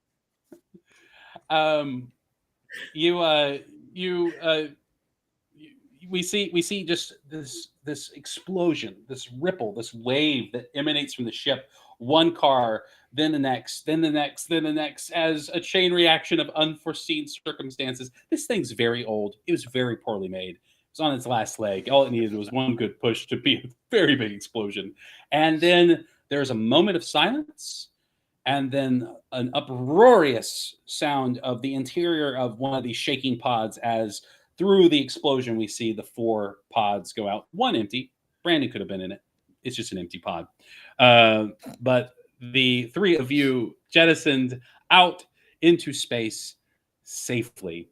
We see just this explosion, this ripple, this wave that emanates from the ship one car, then the next, then the next, then the next, as a chain reaction of unforeseen circumstances. This thing's very old. It was very poorly made. It was on its last leg. All it needed was one good push to be a very big explosion. And then there's a moment of silence, and then an uproarious sound of the interior of one of these shaking pods as through the explosion we see the 4 pods go out. One empty. Brandon could have been in it. It's just an empty pod. But the 3 of you jettisoned out into space safely.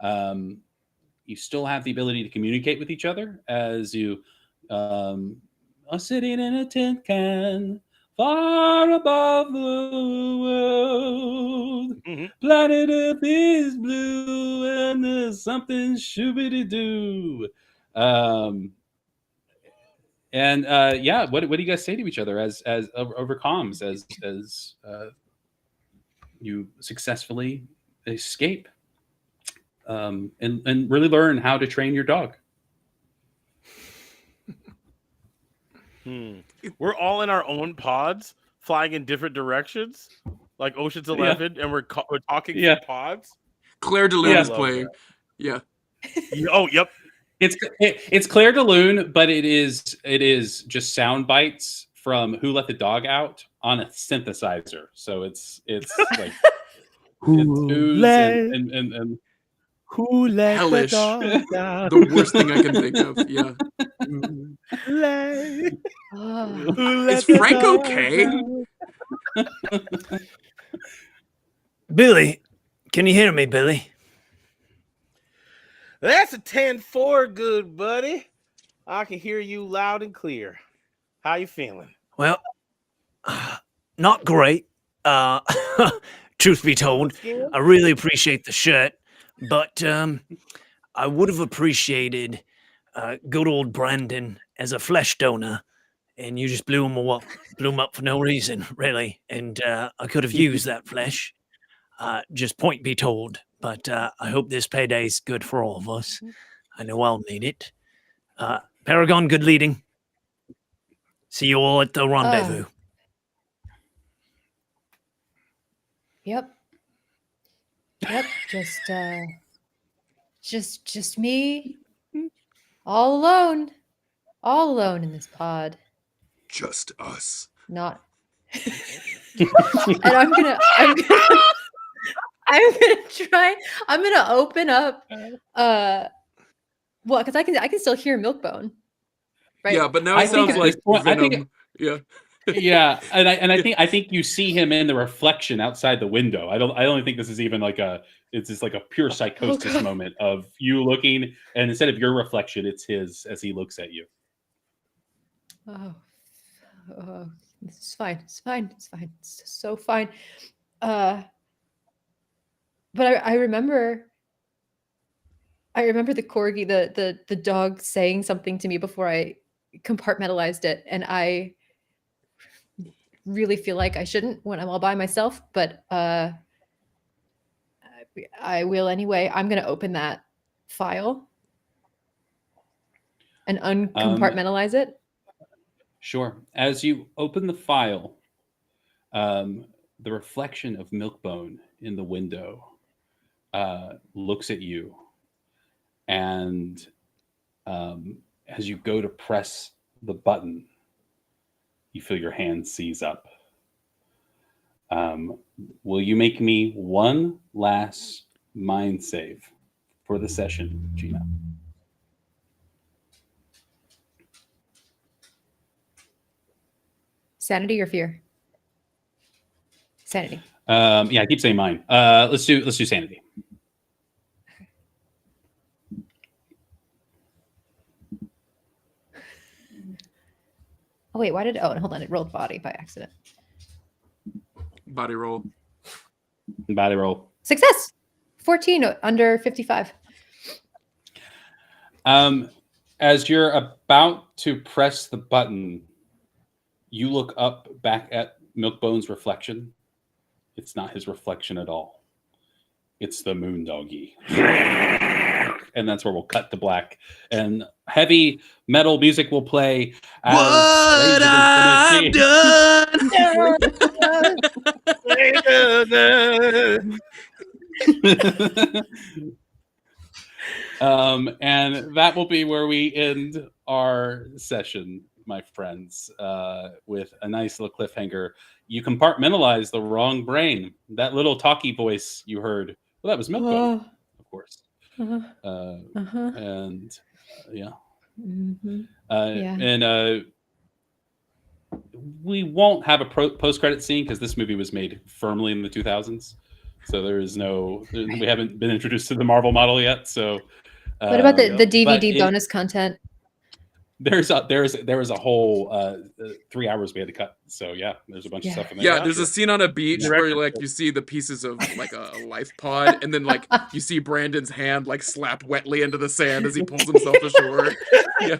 You still have the ability to communicate with each other as you are sitting in a tin can far above the world. Planet Earth is blue and there's something shooby-doo. Yeah, what do you guys say to each other as over comms as you successfully escape and really learn how to train your dog? We're all in our own pods, flying in different directions, like Ocean's 11, and we're talking through pods. Claire de Lune is playing. That. Yeah. Oh, yep. It's Claire de Lune, but it is just sound bites from Who Let the Dog Out on a synthesizer. So it's like Who let hellish. the dog out? The worst thing I can think of. Yeah. Is Frank okay? Billy, can you hear me, Billy? That's a 10-4, good buddy. I can hear you loud and clear. How you feeling? Well, not great. Truth be told, I really appreciate the shirt, but I would have appreciated good old Brandon as a flesh donor, and you just blew him up for no reason, really. And I could have used that flesh. Just point be told. But I hope this payday's good for all of us. I know I'll need it. Paragon, good leading. See you all at the rendezvous. Yep. Just me, all alone in this pod. Just us. Not. And I'm gonna try. I'm gonna open up. Well, because I can still hear Milkbone. Right. Yeah, but now it sounds like Venom. Yeah, and I think you see him in the reflection outside the window. I don't think this is even like it's just like a pure psychosis moment of you looking, and instead of your reflection, it's his as he looks at you. Oh, this is fine. It's fine. It's so fine. But I remember the corgi, the dog saying something to me before I compartmentalized it, and I really feel like I shouldn't when I'm all by myself, but I will anyway. I'm going to open that file and uncompartmentalize it. Sure. As you open the file, the reflection of Milkbone in the window looks at you, and as you go to press the button, you feel your hand seize up. Will you make me one last mind save for the session, Gina? Sanity or fear? Sanity. Yeah, I keep saying mine. Let's do sanity. Oh wait, why did hold on, it rolled body by accident. Body roll. Body roll. Success. 14 under 55. As you're about to press the button, you look up back at Milkbone's reflection. It's not his reflection at all. It's the moon doggy. and that's where we'll cut to black. And heavy metal music will play as What I've done. And that will be where we end our session, my friends, with a nice little cliffhanger. You compartmentalize the wrong brain. That little talky voice you heard, well, that was Milkbone, of course. And yeah. And we won't have a post-credit scene because this movie was made firmly in the 2000s. So there is no, we haven't been introduced to the Marvel model yet. So what about the DVD bonus content? There was a whole 3 hours we had to cut. So yeah, there's a bunch of stuff in there. Yeah, there's a scene on a beach where like you see the pieces of like a life pod, and then like you see Brandon's hand like slapped wetly into the sand as he pulls himself ashore. Yeah.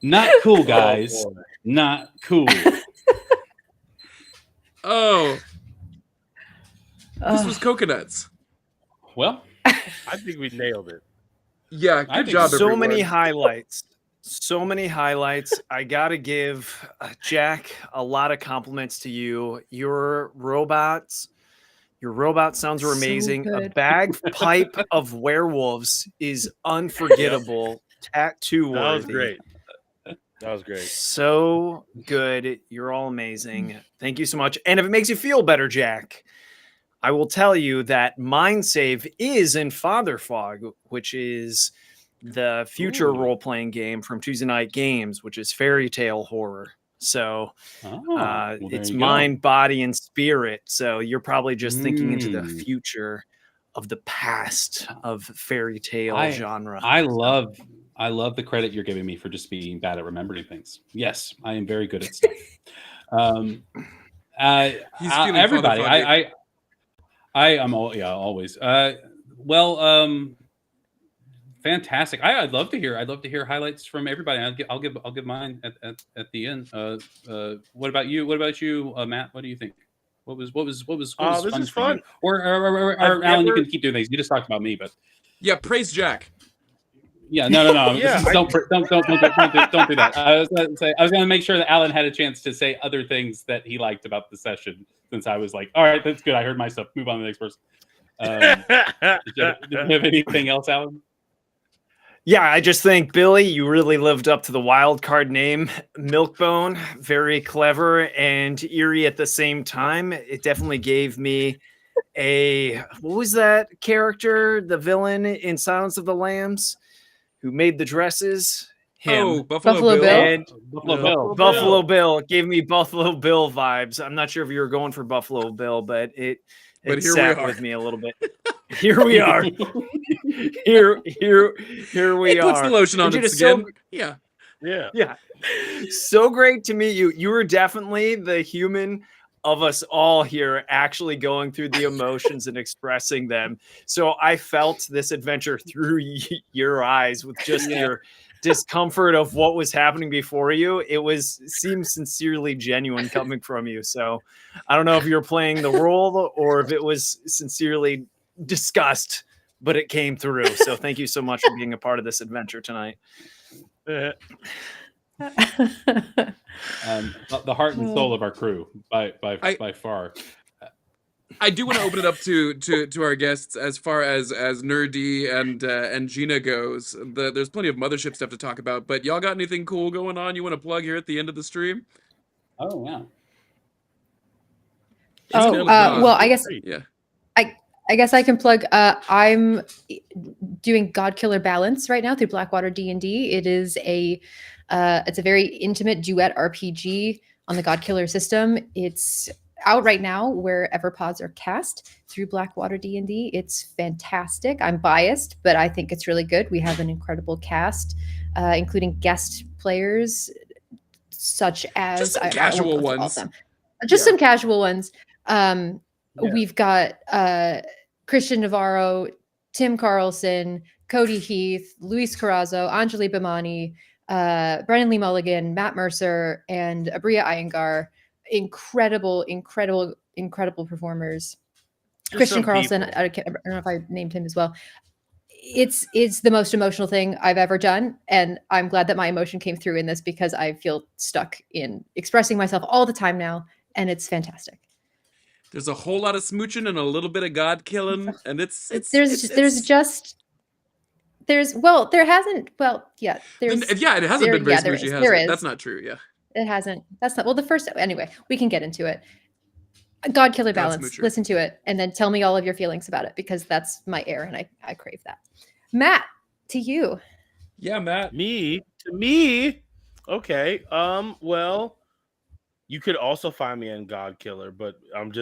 Not cool, guys. Oh, not cool. Oh. This was coconuts. Well, I think we nailed it. Yeah, good job, so everyone. many highlights. So many highlights. I gotta give Jack a lot of compliments to you. Your robot sounds are amazing. So a bagpipe of werewolves is unforgettable. Tattoo worthy. That was great. That was great. So good. You're all amazing. Thank you so much. And if it makes you feel better, Jack, I will tell you that Mind Save is in Father Fog, which is the future role-playing game from Tuesday Night Games, which is fairy tale horror. So it's mind, body, and spirit. So you're probably just thinking into the future of the past of fairy tale genre. I love the credit you're giving me for just being bad at remembering things. Yes, I am very good at stuff. Everybody, I am always. Fantastic. I'd love to hear highlights from everybody. I'll give mine at the end. What about you, Matt? What do you think? What was this fun is for fun. you? Or Alan, you can keep doing things. You just talked about me, but yeah, praise Jack. Yeah, no. Yeah, don't do that. I was going to make sure that Alan had a chance to say other things that he liked about the session. Since I was like, all right, that's good. I heard my stuff. Move on to the next person. Did you have anything else, Alan? Yeah, I just think, Billy, you really lived up to the wild card name, Milkbone. Very clever and eerie at the same time. It definitely gave me what was that character, the villain in Silence of the Lambs, who made the dresses? Him. Oh, Buffalo Bill. And Buffalo Bill. It gave me Buffalo Bill vibes. I'm not sure if you were going for Buffalo Bill, but it sat with me a little bit. Here we are. here we are. Puts the lotion on its skin. Yeah. So great to meet you. You were definitely the human of us all here actually going through the emotions and expressing them. So I felt this adventure through your eyes with just your discomfort of what was happening before you. Seemed sincerely genuine coming from you. So I don't know if you're playing the role or if it was sincerely disgust, but it came through. So thank you so much for being a part of this adventure tonight. The heart and soul of our crew by far. I do want to open it up to our guests as far as Nerdy and Gina goes. There's plenty of Mothership stuff to talk about, but y'all got anything cool going on you want to plug here at the end of the stream? Oh yeah. Well, I guess yeah. I guess I can plug. I'm doing Godkiller Balance right now through Blackwater D&D. It is it's a very intimate duet RPG on the Godkiller system. It's out right now wherever pods are cast through Blackwater D&D. It's fantastic. I'm biased, but I think it's really good. We have an incredible cast, including guest players such as just some casual ones. Some casual ones. We've got Christian Navarro, Tim Carlson, Cody Heath, Luis Carrazzo, Anjali Bimani, Brennan Lee Mulligan, Matt Mercer, and Abria Iyengar. Incredible performers. Christian Carlson, I don't know if I named him as well. it's the most emotional thing I've ever done, and I'm glad that my emotion came through in this because I feel stuck in expressing myself all the time now, and it's fantastic. There's a whole lot of smooching and a little bit of god killing, and there hasn't yeah there's yeah, it hasn't there been very yeah there smoochy, is has there it? is That's not true. Yeah, it hasn't that's not well the first anyway we can get into it. God Killer God Balance. smoocher. Listen to it and then tell me all of your feelings about it because that's my air and I crave that. Matt, to you. Yeah, Matt. Me? To me? Okay. Well, you could also find me in God Killer, but I'm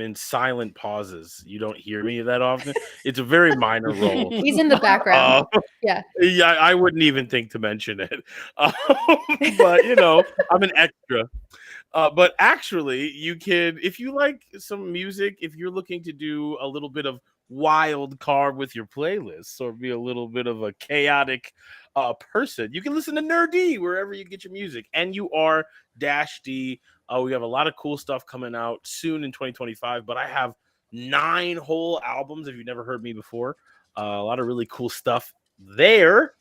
in silent pauses. You don't hear me that often. It's a very minor role. He's in the background. Yeah. Yeah, I wouldn't even think to mention it. But I'm an extra. But actually, you can, if you like some music, if you're looking to do a little bit of wild card with your playlists or be a little bit of a chaotic person, you can listen to Nerdy wherever you get your music. NUR-D. We have a lot of cool stuff coming out soon in 2025, but I have 9 whole albums if you've never heard me before. A lot of really cool stuff there.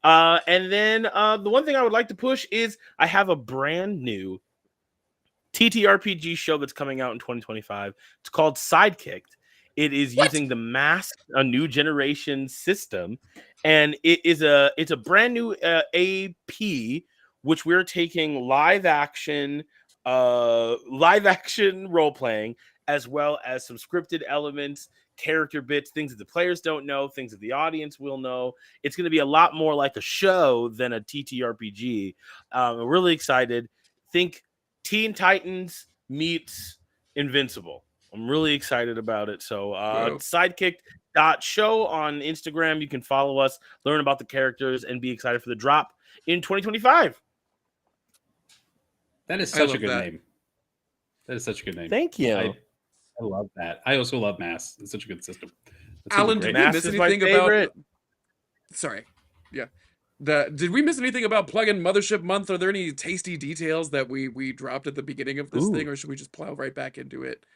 And then the one thing I would like to push is I have a brand new TTRPG show that's coming out in 2025. It's called Sidekicked. It is using the Mask, a new generation system, and it's a brand new AP, which we're taking live action role playing as well as some scripted elements, character bits, things that the players don't know, things that the audience will know. It's going to be a lot more like a show than a TTRPG. I'm really excited. Think Teen Titans meets Invincible. I'm really excited about it. So sidekick.show on Instagram. You can follow us, learn about the characters, and be excited for the drop in 2025. That is such a good name. That is such a good name. Thank you. I love that. I also love Mass. It's such a good system. Alan, did we miss anything about... Sorry. Yeah. Did we miss anything about Plug-in Mothership Month? Are there any tasty details that we dropped at the beginning of this thing, or should we just plow right back into it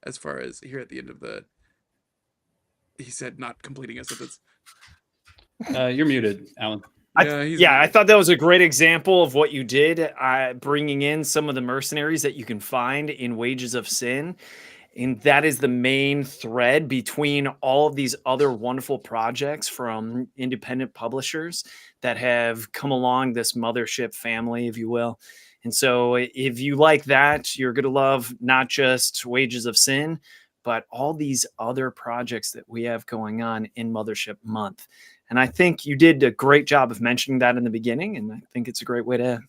as far as here at the end of the... He said not completing a sentence. You're muted, Alan. I thought that was a great example of what you did, bringing in some of the mercenaries that you can find in Wages of Sin. And that is the main thread between all of these other wonderful projects from independent publishers that have come along this Mothership family, if you will. And so if you like that, you're going to love not just Wages of Sin, but all these other projects that we have going on in Mothership Month. And I think you did a great job of mentioning that in the beginning. And I think it's a great way to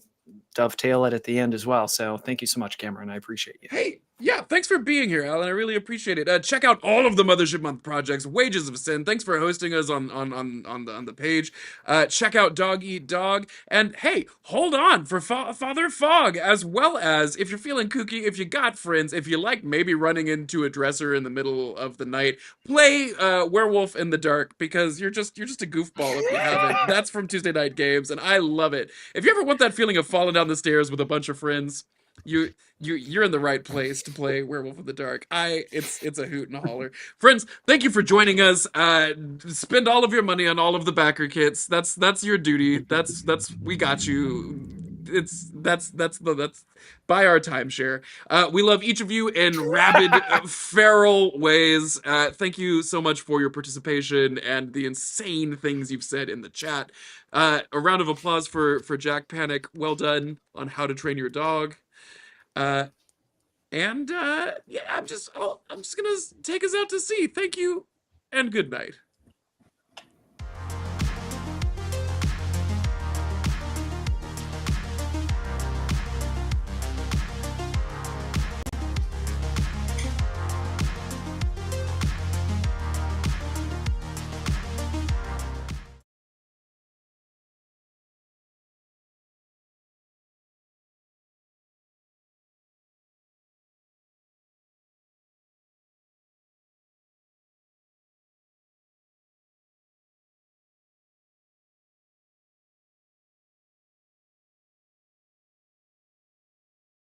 dovetail it at the end as well. So thank you so much, Cameron. I appreciate you. Hey, yeah, thanks for being here, Alan. I really appreciate it. Check out all of the Mothership Month projects. Wages of Sin. Thanks for hosting us on the page. Check out Dog Eat Dog. And hey, hold on for Father Fog, as well as if you're feeling kooky, if you got friends, if you like maybe running into a dresser in the middle of the night, play Werewolf in the Dark, because you're just a goofball if you haven't. That's from Tuesday Night Games, and I love it. If you ever want that feeling of falling down the stairs with a bunch of friends, you're in the right place to play Werewolf in the Dark. It's a hoot and a holler. Friends, thank you for joining us. Spend all of your money on all of the backer kits. That's your duty. That's we got you. That's buy our timeshare. We love each of you in rabid, feral ways. Thank you so much for your participation and the insane things you've said in the chat. A round of applause for Jack Panic. Well done on How to Train Your Dog. Yeah, I'm just gonna take us out to sea. Thank you and good night.